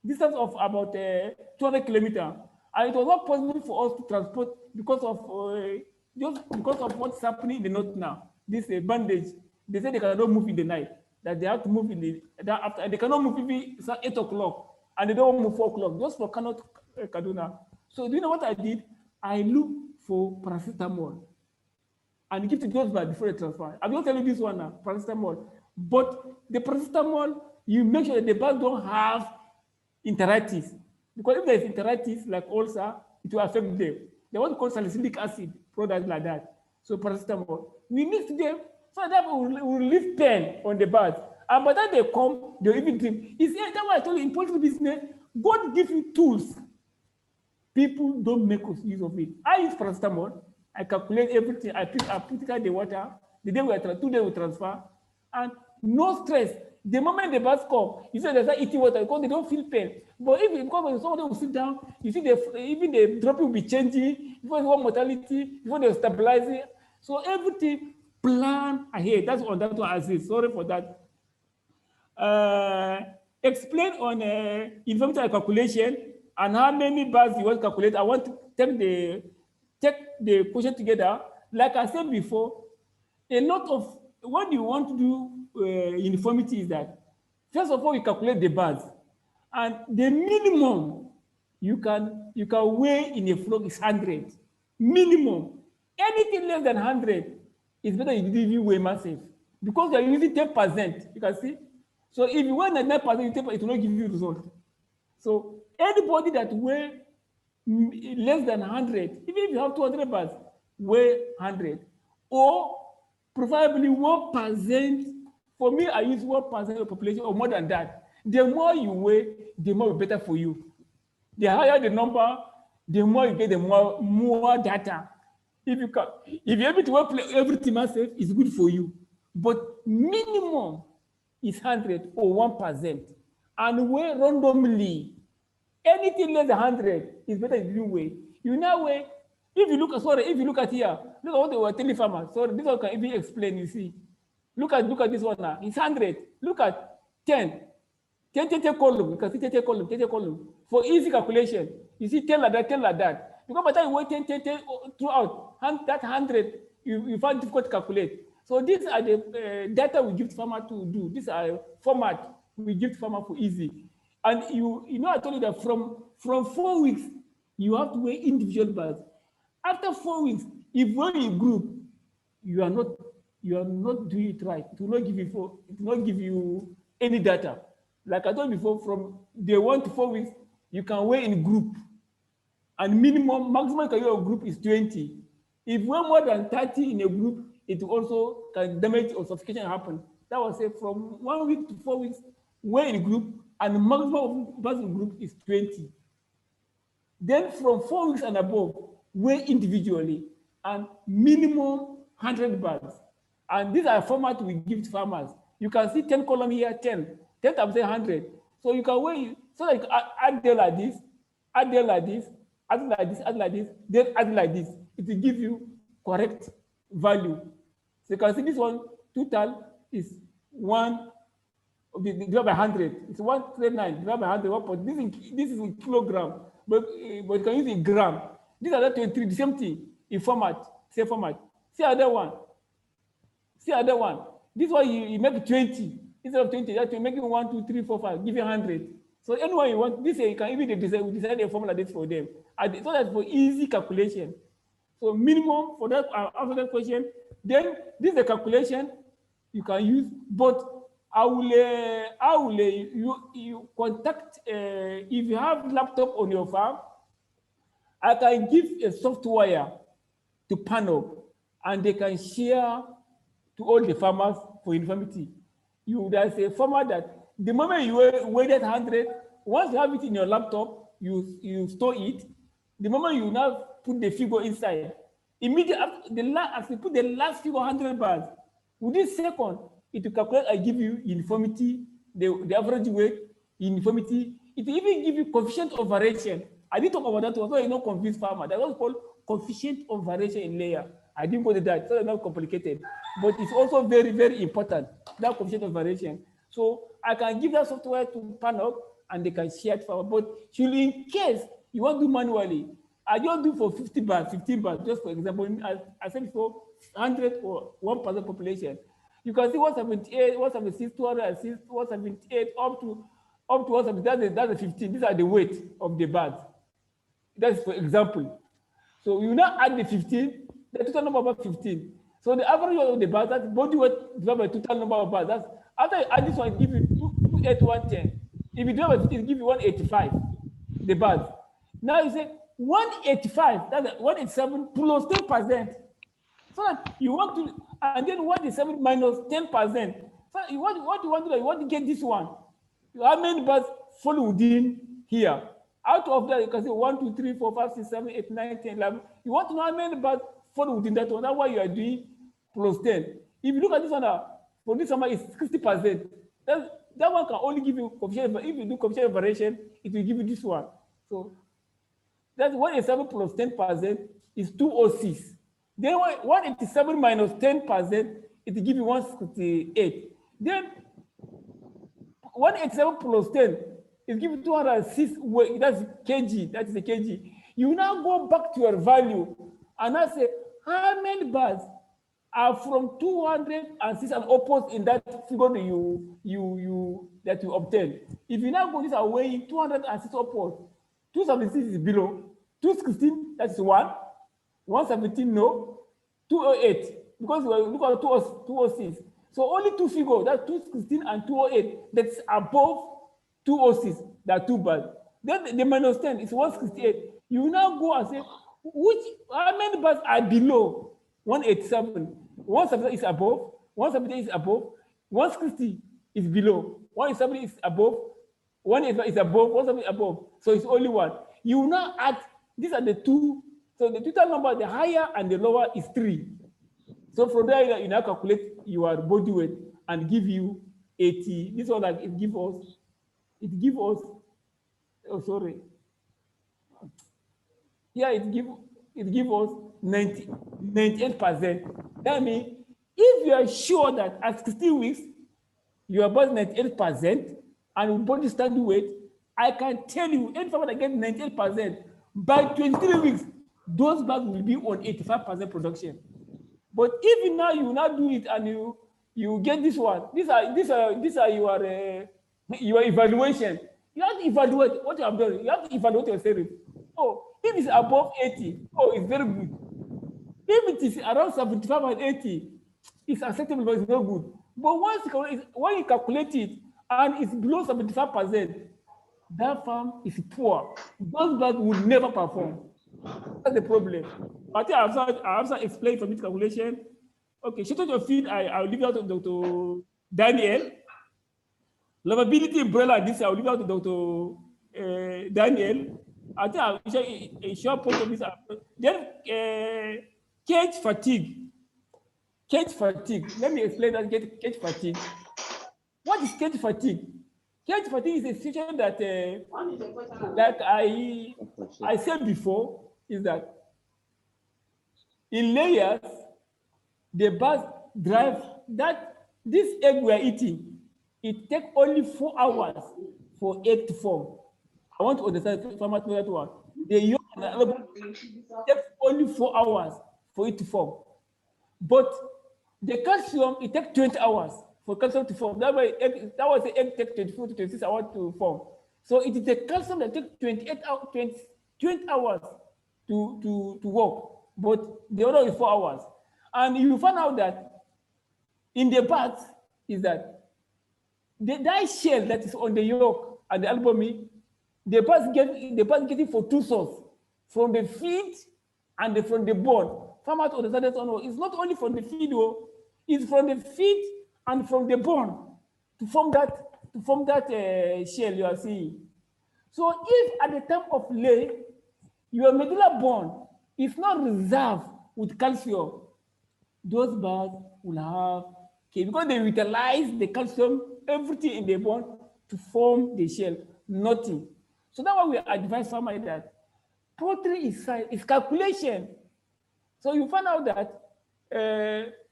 distance of about 200 kilometers, and it was not possible for us to transport because of what's happening in the north now. This bandage, they say they cannot move in the night, that they have to move in that after, and they cannot move even 8 o'clock, and they don't move 4 o'clock, just for Kano to Kaduna. So do you know what I did? I looked for paracetamol and give to those by before they transfer. I'm not telling you this one now, paracetamol. But the paracetamol, you make sure that the birds don't have enteritis. Because if there's enteritis, like ulcer, it will affect them. They want to call salicylic acid, products like that. So paracetamol, we mix them so that we will relieve pain on the birds. And by the time they come, they'll even drink. That's why I told you in poultry business, God gives you tools. People don't make use of it. I use paracetamol. I calculate everything. I put it in the water. The day we 2 days we transfer, and no stress. The moment the birds come, you say they start eating water because they don't feel pain. But if it comes, someone will sit down, you see even the drop will be changing, before the mortality, before they stabilize it. So everything plan ahead. That's on that one, Aziz. Sorry for that. Explain on inventory calculation and how many birds you want to calculate. I want to take the question together. Like I said before, a lot of what you want to do uniformity is that first of all you calculate the birds, and the minimum you can weigh in a flock is 100 minimum. Anything less than 100 is better you didn't weigh massive because they are using 10%. You can see. So if you weigh 9%, it will not give you result. So anybody that weigh less than 100, even if you have 200 birds, weigh 100, or preferably 1%. For me, I use 1% of the population or more than that. The more you weigh, the more better for you. The higher the number, the more you get, the more data. If you're able to weigh everything myself, it's good for you. But minimum is 100 or 1%, and weigh randomly. Anything less than 100 is better if you weigh. You now weigh. If you look at here, look at what they were telling farmers. Sorry, this one can even explain. You see, look at this one now. It's 100. Look at 10 column. You can see 10 column. For easy calculation, you see 10 like that, 10 like that. Because by the time you weigh 10 throughout, that 100, you find difficult to calculate. So these are the data we give to farmer to do. These are format we give to farmer for easy. And you know, I told you that from 4 weeks, you have to weigh individual birds. After 4 weeks, if you're in a group, you are not doing it right. It will not give you any data. Like I told you before, from day 1 to 4 weeks, you can weigh in group, and maximum can weigh a group is 20. If we're more than 30 in a group, it also can damage or suffocation happen. That was say from 1 week to 4 weeks, weigh in group, and the maximum of birds in group is 20. Then from 4 weeks and above, weigh individually, and minimum 100 birds. And these are formats we give to farmers. You can see 10 column here, 10 times 100. So you can weigh, so like add there like this, add there like this, add like this, add like this, then add like this. It will give you correct value. So you can see this one total is 1 divided by 100. It's 139 divided by 100. This is in kilogram, but you can use in gram. These are the 23, the same thing in format, same format. See other one. This one you make 20 instead of 20. That you make it 1, 2, 3, 4, 5. Give you 100. So anyone you want, this you can even design a formula this for them. So that's for easy calculation. So minimum for that, after that question, then this is the calculation you can use. But you contact, if you have laptop on your farm, I can give a software to panel, and they can share to all the farmers for uniformity. There's a format that the moment you weigh that 100, once you have it in your laptop, you store it. The moment you now put the figure inside, immediately as you put the last figure 100 bars, within second, it will calculate and give you uniformity, the average weight, uniformity. It will even give you coefficient of variation. I didn't talk about that one, so you don't confuse farmer. That's what's called coefficient of variation in layer. I didn't go to that, so it's not complicated. But it's also very, very important, that coefficient of variation. So I can give that software to panel, and they can share it for. But in case you want to do manually, I just do for 50 bars, 15 bars, just for example, I said for 100 or 1% population. You can see 178, 176, 206, 178, up to 170. That's the 15. These are the weight of the birds. That's for example. So you now add the 15, the total number of 15. So the average weight of the birds, that's body weight divided by total number of birds. That's after you add this one, it gives you 28110. If you divide by 15, it gives you 185, the birds. Now you say, 185, that's 187 plus 10%. So that you want to, and then 187 minus 10%. So what you want to do, you want to get this one. How many birds fall within here? Out of that, you can say 1, 2, 3, 4, 5, 6, 7, 8, 9, 10, 11. You want to know how many birds fall within that one. That's why you are doing plus 10. If you look at this one now, for this one is 60%. That one can only give you coefficient, but if you do coefficient variation, it will give you this one. So that's 187 plus 10% is 206. Then 187 minus 10%, it will give you 168. Then 187 plus 10 is give you 206 weight, that's kg, that is a kg. You now go back to your value and I say, how many birds are from 206 and upwards in that figure that you obtain? If you now go this are weighing 206 upwards, 276 is below, 216, that's 1, 117, no, 208, because we look at 206. So only two figures, that's 216 and 208, that's above 206, that are two birds. Then the minus 10 is 168. You now go and say, how many birds are below 187? 170 is above, 170 is above, 160 is below, 170 is above, 185 is above, 170 is above. So it's only one. You now add, these are the two. So the total number, the higher and the lower is 3. So from there, you now calculate your body weight and give you 80. This one, like, it gives us, oh, sorry. Yeah, it give us 98%. That means if you are sure that at 16 weeks, you are about 98% and with body standing weight, I can tell you, any farmer that gets 98%, by 23 weeks, those bags will be on 85% production. But if now you now do it and you get this one, these are your evaluation. You have to evaluate what you have done. You have to evaluate yourself. Oh, if it's above 80, oh, it's very good. If it is around 75 and 80, it's acceptable, but it's not good. But when you calculate it and it's below 75%, that farm is poor. Those birds will never perform. That's the problem. I think I have explained from this calculation. Okay, shortage of feed, I'll leave it out to Dr. Daniel. Livability umbrella, this I'll leave it out to Dr. Daniel. I think I'll share a short point of this. Then cage fatigue. Cage fatigue. Let me explain that cage fatigue. What is cage fatigue? Cage fatigue is a situation that, like I said before, is that in layers, the birds drive that this egg we are eating, it takes only 4 hours for egg to form. I want to understand farmers know that one. The yolk takes only 4 hours for it to form. But the calcium, it takes 20 hours for calcium to form. That way, that was the egg takes 24 to 26 hours to form. So it is the calcium that takes 28 hours, 20 hours to work, but the other is 4 hours. And you find out that in the birds is that that shell that is on the yolk and the albumin, the birds get it for two sources, from the feed and from the bone. Farmers understand that it's not only from the feed, it's from the feed and from the bone to form that shell you are seeing. So if at the time of lay, your medulla bone is not reserved with calcium, those birds will have, because they utilize the calcium, everything in the bone to form the shell, nothing. So that's why we advise farmers that poultry is calculation. So you find out that,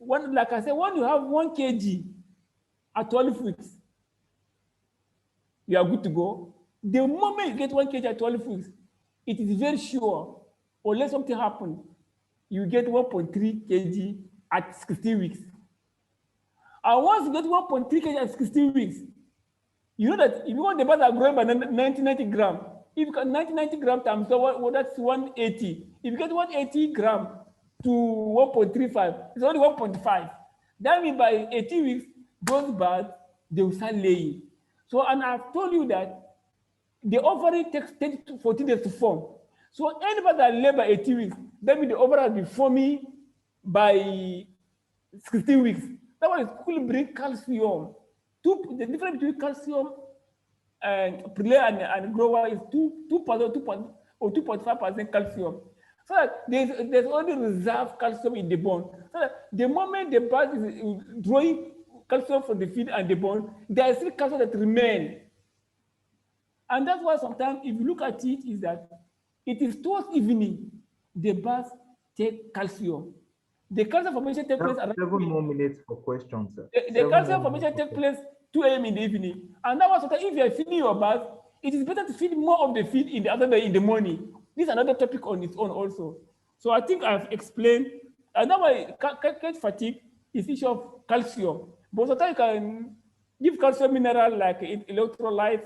like I said, when you have 1 kg at 12 weeks, you are good to go. The moment you get 1 kg at 12 weeks, it is very sure, unless something happens, you get 1.3 kg at 16 weeks. And once you get 1.3 kg at 16 weeks, you know that if you want the birds are growing by 90 grams, if you got 90 grams times, so that's 180. If you get 180 grams to 1.35, it's only 1.5. That means by 18 weeks, those birds, they will start laying. So, and I've told you that the ovary takes 10 to 14 days to form. So anybody that labor 18 weeks, that means the overall will be forming by 16 weeks. That one is could bring calcium. The difference between calcium and pre-layer and grower is 2% or 2.5% calcium. So that there's only reserve calcium in the bone. So that the moment the bird is drawing calcium from the feed and the bone, there is still calcium that remain. And that's why sometimes if you look at it, is that it is towards evening the birds take calcium. The calcium formation takes place around 7 more minutes for questions, sir. the calcium formation takes place 2 a.m. in the evening. And that was sometimes if you are feeding your birds, it is better to feed more of the feed in the other day in the morning. This is another topic on its own also. So I think I've explained. And that way, cage fatigue is issue of calcium. But sometimes you can give calcium mineral like electrolytes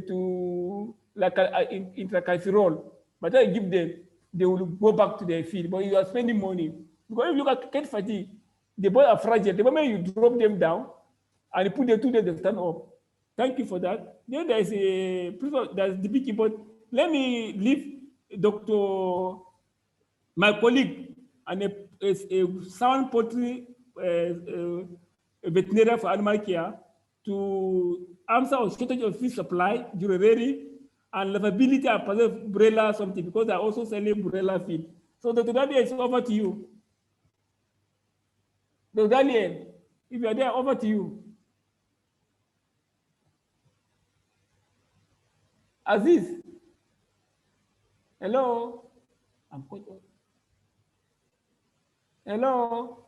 to like intracaseral. But then you give them, they will go back to their feed. But you are spending money. Because if you look at cage fatigue, the boys are fragile. The moment you drop them down and you put them 2 days, they stand up. Thank you for that. Then there's the big, but let me leave Dr. my colleague and a sound poultry veterinarian for animal care to answer our shortage of feed supply, durability, and livability and preserve broiler something, because they're also selling broiler feed. So Dr. Daniel, it's over to you. Dr. Daniel, if you're there, over to you. Aziz, hello. I'm quite. Hello.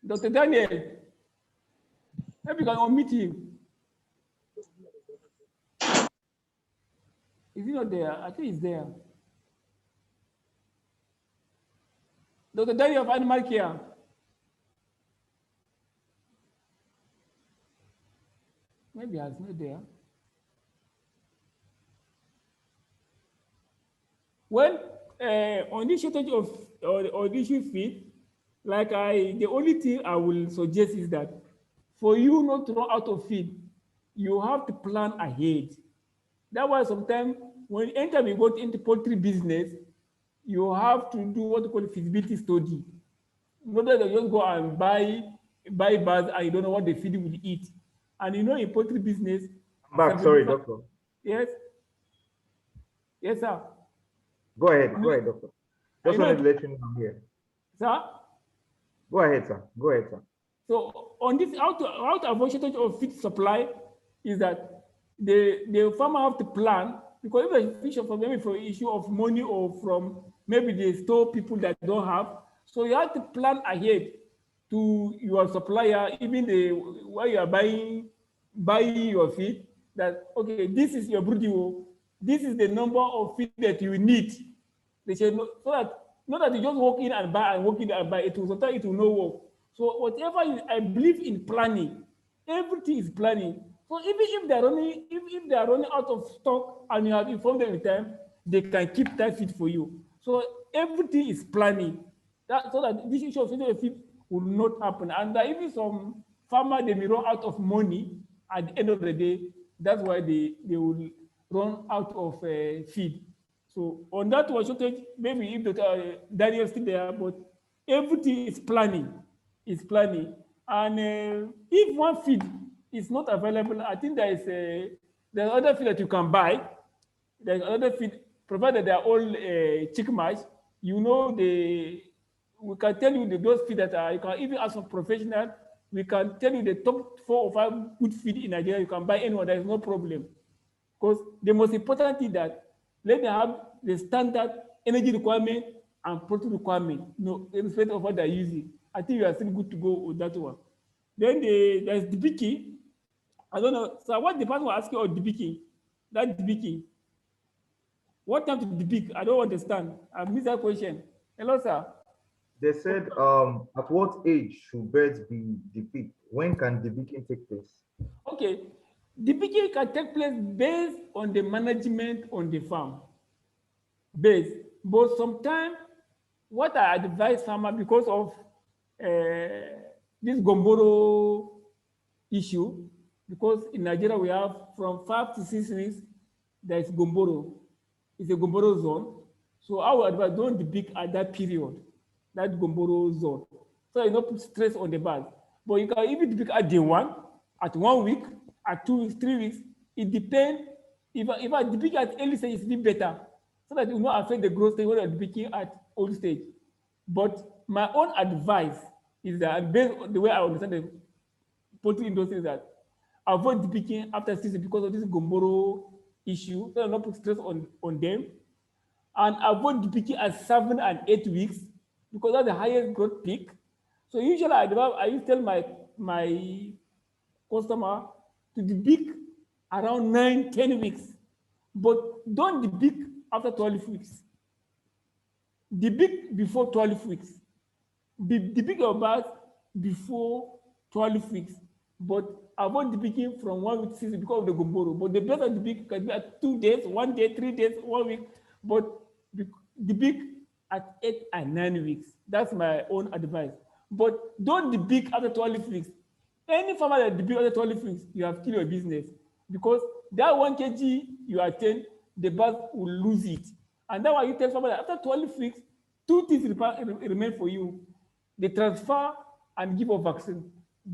Dr. Daniel, maybe you can unmute him. Is he not there? I think he's there. Dr. Daniel of Animal Care. Maybe he's not there. Well, on this shortage of or this issue feed, like the only thing I will suggest is that for you not to run out of feed, you have to plan ahead. That's why sometimes when anytime you go into poultry business, you have to do what you call a feasibility study. Not that you just go and buy birds and you don't know what the feed will eat. And you know, in poultry business. Sorry, doctor. Yes. Yes, sir. Go ahead, doctor. Just wanted to let you know I'm here. Sir? Go ahead, sir. Go ahead, sir. So on this, how to avoid shortage of feed supply is that the farmer have to plan, because if a fish from maybe for issue of money or from maybe the store people that don't have, so you have to plan ahead to your supplier, even where you are buying your feed, that okay, this is your brooding, this is the number of feed that you need. They say so that not that you just walk in and buy and walk in and buy, it will sometimes it will not work. So whatever I believe in planning, everything is planning. So even if they are running out of stock and you have informed them in time, they can keep that feed for you. So everything is planning. So that this issue of feed will not happen. And even some farmer, they may run out of money at the end of the day. That's why they will run out of feed. So on that one shortage, maybe if Dr. Daniel is still there, but everything is planning. It's planning. And if one feed is not available, I think there's other feed that you can buy. There's another feed, provided they are all chick mash. You know, we can tell you those feed that are, you can even ask a professional, we can tell you the top 4 or 5 good feed in Nigeria. You can buy anyone, there is no problem. Because the most important thing that let them have the standard energy requirement and protein requirement, irrespective of what they're using. I think you are still good to go with that one. Then there's debeaking. I don't know. So what the person will ask you about debeaking? That debeaking. What time to debeak? I don't understand. I missed that question. Hello, sir. They said, at what age should birds be debeaked? When can debeaking take place? Okay. Debeaking can take place based on the management on the farm. But sometimes what I advise farmer, because of this Gomboro issue, because in Nigeria we have from 5 to 6 weeks, there is Gomboro. It's a Gomboro zone. So I would advise don't depict at that period, that Gomboro zone. So you not put stress on the bird. But you can even depict at day 1, at 1 week, at 2 weeks, 3 weeks. It depends. If I depict at early stage, it's a bit better, so that it will not affect the growth stage when you're depicting at old stage. But my own advice is that, based on the way I understand the poultry industry, is that avoid depicting after season because of this Gomboro issue, so not put stress on them, and avoid depicting at 7 and 8 weeks because that's the highest growth peak. So usually I used to tell my customer to depict around 9, 10 weeks, but don't depict after 12 weeks. Depict before 12 weeks. Depict your birth before 12 weeks, but avoid depicting from 1 week to 6 because of the Gomboro. But the better depict can be at 2 days, 1 day, 3 days, 1 week, but depict at 8 and 9 weeks. That's my own advice. But don't depict after 12 weeks. Any farmer that depicts after 12 weeks, you have killed your business, because that 1 kg you attain, the bird will lose it. And that's why you tell farmer that after 12 weeks, 2 things remain for you: the transfer and give of vaccine.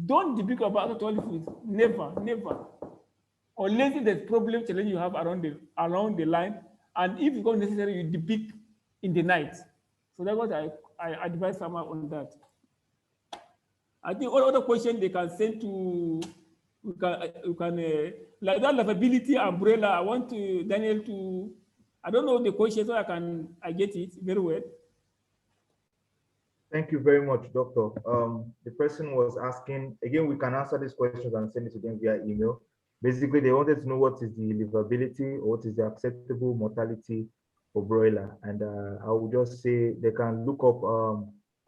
Don't depict about after 12 weeks. Never, never. Unless there's problem challenge you have around the line, and if it's not necessary, you depict in the night. So that's what I advise farmer on that. I think all other questions they can send to, we can like that livability umbrella. I want to Daniel to, I don't know the question, so I get it very well. Thank you very much, Doctor. The person was asking, again, we can answer these questions and send it to them via email. Basically, they wanted to know what is the livability or what is the acceptable mortality for broiler. And I will just say they can look up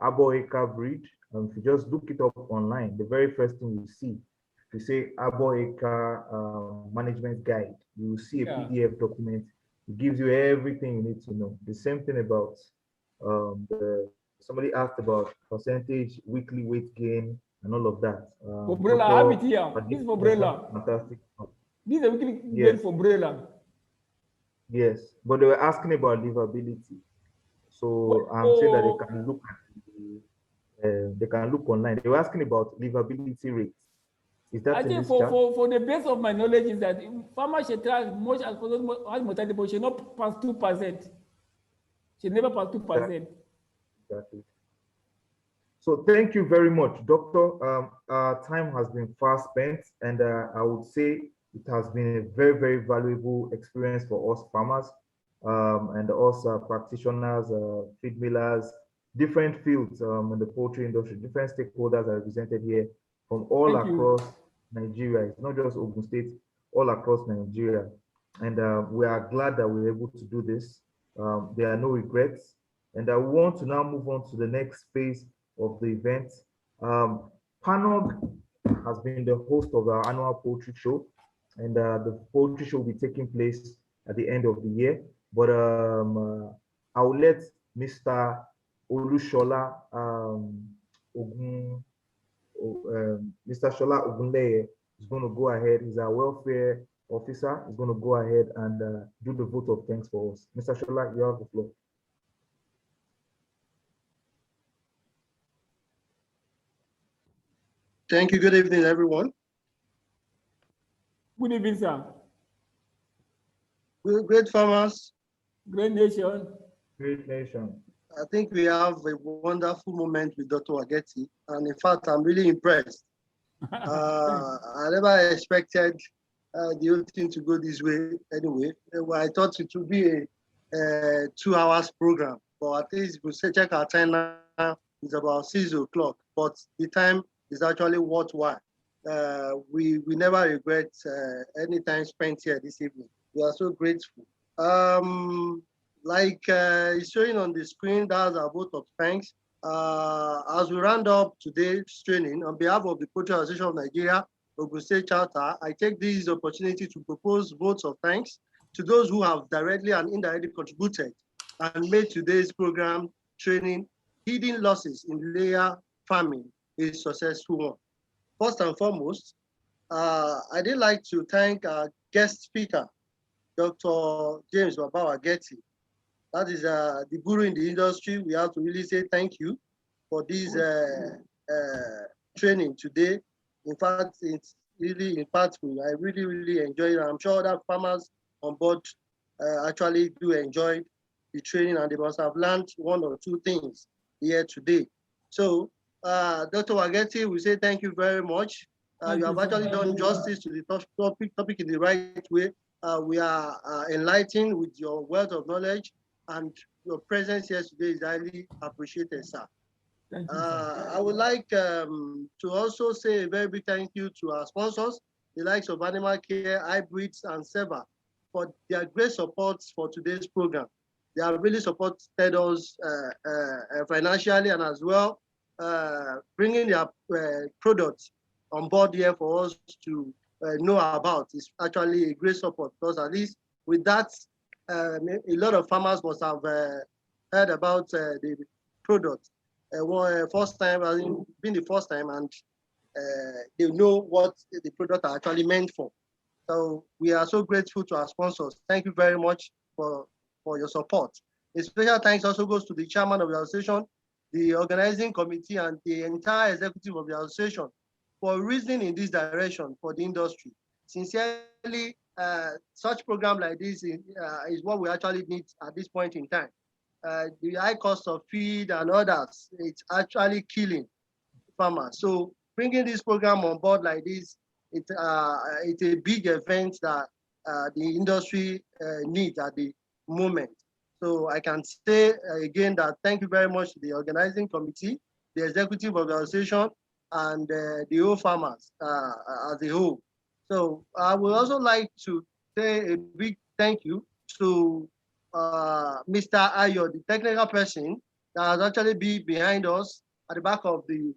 Arboacre breed. If you just look it up online, the very first thing you see, if you say Arboacre management guide, you will see a PDF document. It gives you everything you need to know. The same thing about somebody asked about percentage, weekly weight gain, and all of that. For broiler, I have it here. This is for broiler. Fantastic. This is a weekly gain for broiler. Yes, but they were asking about livability. So I'm saying that they can look at they can look online. They were asking about livability rates. Is that I think for the base of my knowledge is that farmers should try as much as possible as mortality, but should not pass 2%. Should never pass 2%. Exactly. So thank you very much, Doctor. Our time has been fast spent, and I would say it has been a very, very valuable experience for us farmers and also practitioners, feed millers, different fields in the poultry industry. Different stakeholders are represented here from all across Nigeria. It's not just Ogun State, all across Nigeria. And we are glad that we're able to do this. There are no regrets. And I want to now move on to the next phase of the event. PANOG has been the host of our annual poultry show, and the poultry show will be taking place at the end of the year. But I will let Mr. Olushola Mr. Shola Ogunleye is going to go ahead. He's our welfare officer. He's going to go ahead and do the vote of thanks for us. Mr. Shola, you have the floor. Thank you. Good evening, everyone. Good evening, sir. Great farmers. Great nation. Great nation. I think we have a wonderful moment with Dr. Wageti, and in fact, I'm really impressed. I never expected the whole thing to go this way anyway. I thought it would be a 2 hours program, but at least we say check our time now, it's about 6 o'clock, but the time is actually worthwhile. We never regret any time spent here this evening. We are so grateful. Like it's showing on the screen, that's our vote of thanks. As we round up today's training, on behalf of the Poultry Association of Nigeria, Ogun State Charter, I take this opportunity to propose votes of thanks to those who have directly and indirectly contributed and made today's program training hidden losses in layer farming a successful one. First and foremost, I did like to thank our guest speaker, Dr. James Wageti. That is the guru in the industry. We have to really say thank you for this training today. In fact, it's really impactful. I really, really enjoy it. I'm sure that farmers on board actually do enjoy the training, and they must have learned one or two things here today. So, Dr. Wageti, we say thank you very much. You have actually done justice to the topic in the right way. We are enlightened with your wealth of knowledge, and your presence here today is highly appreciated, sir. Thank you, sir. I would like to also say a very big thank you to our sponsors, the likes of Animal Care, Hybrids, and Seva, for their great support for today's program. They have really supported us financially, and as well bringing their products on board here for us to know about is actually a great support, because at least with that, a lot of farmers must have heard about the product. First time, I mean, been the first time, and they know what the product are actually meant for. So we are so grateful to our sponsors. Thank you very much for your support. A special thanks also goes to the chairman of the association, the organizing committee, and the entire executive of the association for reasoning in this direction for the industry. Sincerely, such program like this is what we actually need at this point in time. The high cost of feed and others, it's actually killing farmers. So bringing this program on board like this, it's a big event that the industry needs at the moment. So I can say again that thank you very much to the organizing committee, the executive of the association, and the whole farmers as a whole. So I would also like to say a big thank you to Mr. Ayo, the technical person that has actually been behind us at the back of the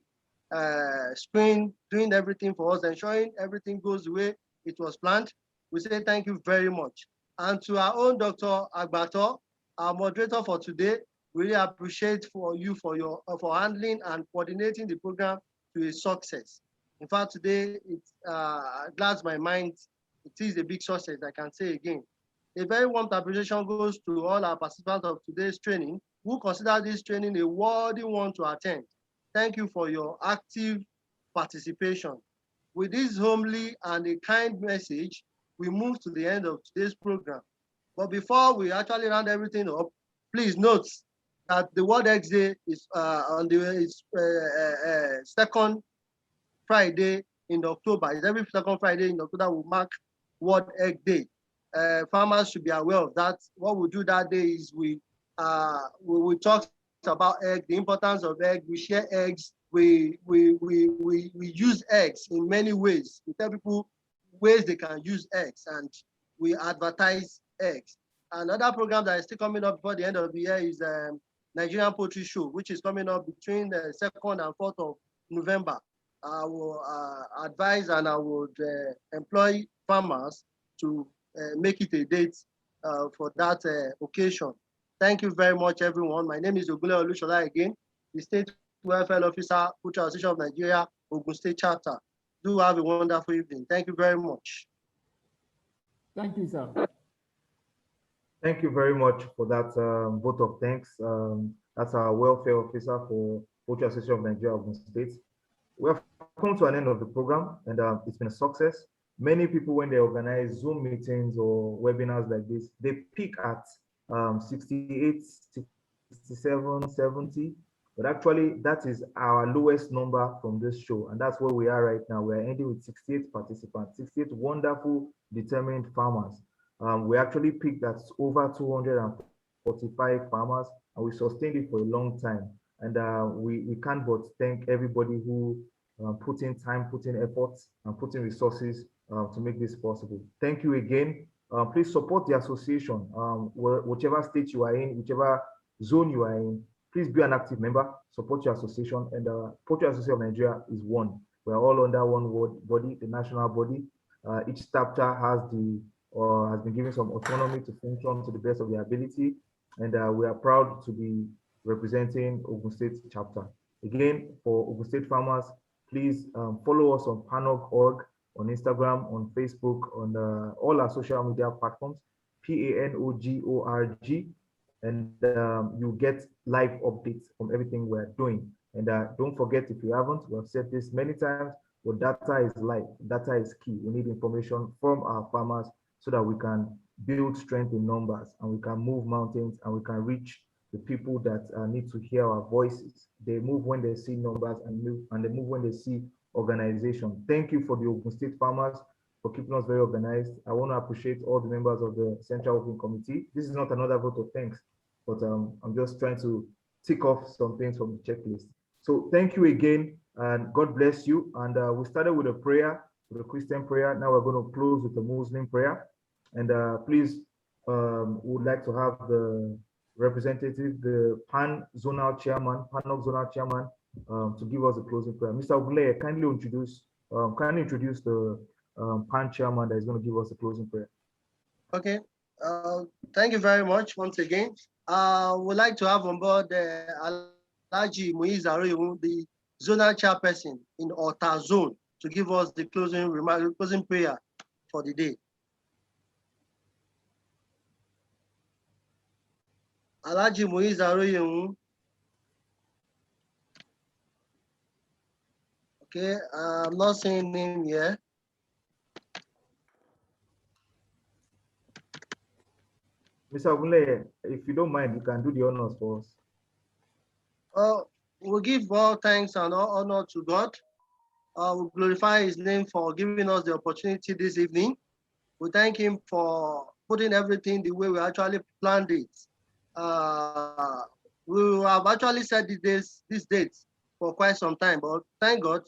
screen, doing everything for us, ensuring everything goes the way it was planned. We say thank you very much. And to our own Dr. Agbato, our moderator for today, we really appreciate for you for handling and coordinating the program to a success. In fact, today it glads my mind. It is a big success, I can say again. A very warm appreciation goes to all our participants of today's training who consider this training a worthy one to attend. Thank you for your active participation. With this homely and a kind message, we move to the end of today's program. But before we actually round everything up, please note that the World Egg Day is on the second Friday in October. It's every second Friday in October we mark World Egg Day. Farmers should be aware of that. What we do that day is we talk about egg, the importance of egg. We share eggs. We use eggs in many ways. We tell people ways they can use eggs, and we advertise eggs. Another program that is still coming up before the end of the year is Nigerian Poultry Show, which is coming up between the 2nd and 4th of November. I will advise and I would employ farmers to make it a date for that occasion. Thank you very much, everyone. My name is Ogunle Olushola again, the State Welfare Officer, Poultry Association of Nigeria, Ogun State Chapter. Do have a wonderful evening. Thank you very much. Thank you, sir. Thank you very much for that vote of thanks. That's our welfare officer for Poultry Association of Nigeria, Ogun State. We have come to an end of the program, and it's been a success. Many people, when they organize Zoom meetings or webinars like this, they peak at 68, 67, 70. But actually, that is our lowest number from this show. And that's where we are right now. We're ending with 68 participants, 68 wonderful, determined farmers. We actually peaked at over 245 farmers, and we sustained it for a long time. And we can't but thank everybody who put in time, put in efforts, and put in resources to make this possible. Thank you again. Please support the association, whichever state you are in, whichever zone you are in. Please be an active member, support your association, and Poultry Association of Nigeria is one. We are all under one body, the national body. Each chapter has been given some autonomy to function to the best of their ability, and we are proud to be representing Ogun State chapter. Again, for Ogun State farmers, please follow us on panog.org on Instagram, on Facebook, on all our social media platforms, PANOGORG, and you get live updates from everything we're doing. And don't forget, if you haven't, we've said this many times, but data is life, data is key. We need information from our farmers so that we can build strength in numbers and we can move mountains and we can reach the people that need to hear our voices. They move when they see numbers and they move when they see organization. Thank you for the Ogun State farmers for keeping us very organized. I want to appreciate all the members of the Central Working Committee. This is not another vote of thanks, but I'm just trying to tick off some things from the checklist. So thank you again, and God bless you. And we started with a prayer, with a Christian prayer. Now we're going to close with a Muslim prayer. And please, would like to have the representative, the pan-zonal chairman, pan-zonal chairman, to give us a closing prayer. Mr. Ogunleye, kindly introduce the pan chairman that is going to give us a closing prayer. Okay. Thank you very much once again. We'd like to have on board Alhaji Muiz Aroyewun, the zonal chairperson in Ota Zone, to give us the closing prayer for the day. Alhaji Muiz Aroyewun. Okay, I'm not seeing him here. Mr. Ogunleye, if you don't mind, you can do the honors for us. We'll give all thanks and all honor to God. We glorify his name for giving us the opportunity this evening. We thank him for putting everything the way we actually planned it. We have actually set this date for quite some time, but thank God,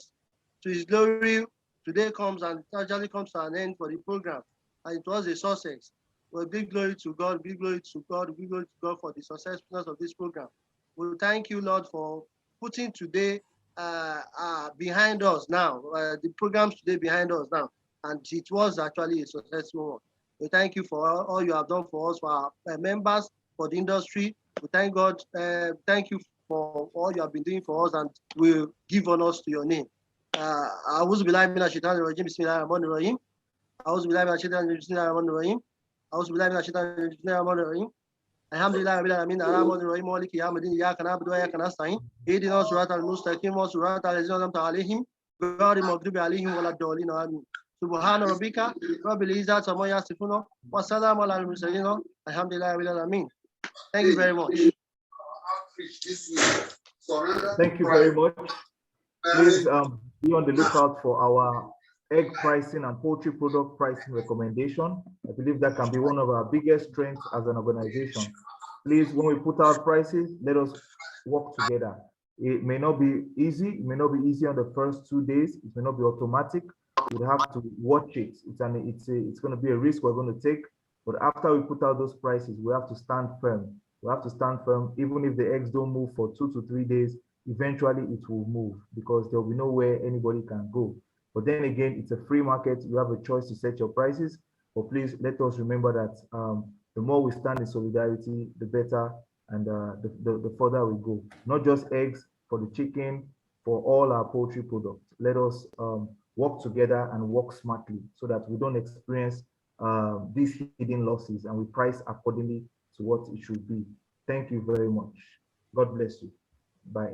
to his glory, today comes and it actually comes to an end for the program, and it was a success. Well, big glory to God, big glory to God, big glory to God for the successfulness of this program. We thank you, Lord, for putting today behind us now, the programs today behind us now, and it was actually a successful one. We thank you for all you have done for us, for our members, for the industry. We thank God, thank you for all you have been doing for us, and we give honors to your name. A'udhu billahi minash shaitanir rajim, bismillahir rahmanir rahim. A'udhu billahi minash shaitanir rajim, bismillahir rahmanir rahim. A'udhu billahi minash shaitanir rajim, bismillahir rahmanir rahim. Alhamdulillahi rabbil alamin, arrahmanir rahim, maliki yawmiddin, iyyaka na'budu wa iyyaka nasta'in. Ihdina siratal mustaqim, siratal ladzina an'amta alaihim, ghayril maghdubi alaihim waladdallin. Amin. Subhana rabbika rabbil izzati amma yasifun, wa salamun alal mursalin. Alhamdulillahi rabbil alamin. Thank you very much. Thank you very much. Please be on the lookout for our egg pricing and poultry product pricing recommendation. I believe that can be one of our biggest strengths as an organization. Please, when we put out prices, let us work together. It may not be easy. It may not be easy on the first 2 days. It may not be automatic. We have to watch it. It's going to be a risk we're going to take. But after we put out those prices, we have to stand firm. We have to stand firm. Even if the eggs don't move for 2 to 3 days, eventually it will move because there will be nowhere anybody can go. But then again, it's a free market. You have a choice to set your prices. But please let us remember that the more we stand in solidarity, the better, and the further we go. Not just eggs, for the chicken, for all our poultry products. Let us work together and work smartly so that we don't experience these hidden losses and we price accordingly to what it should be. Thank you very much. God bless you. Bye.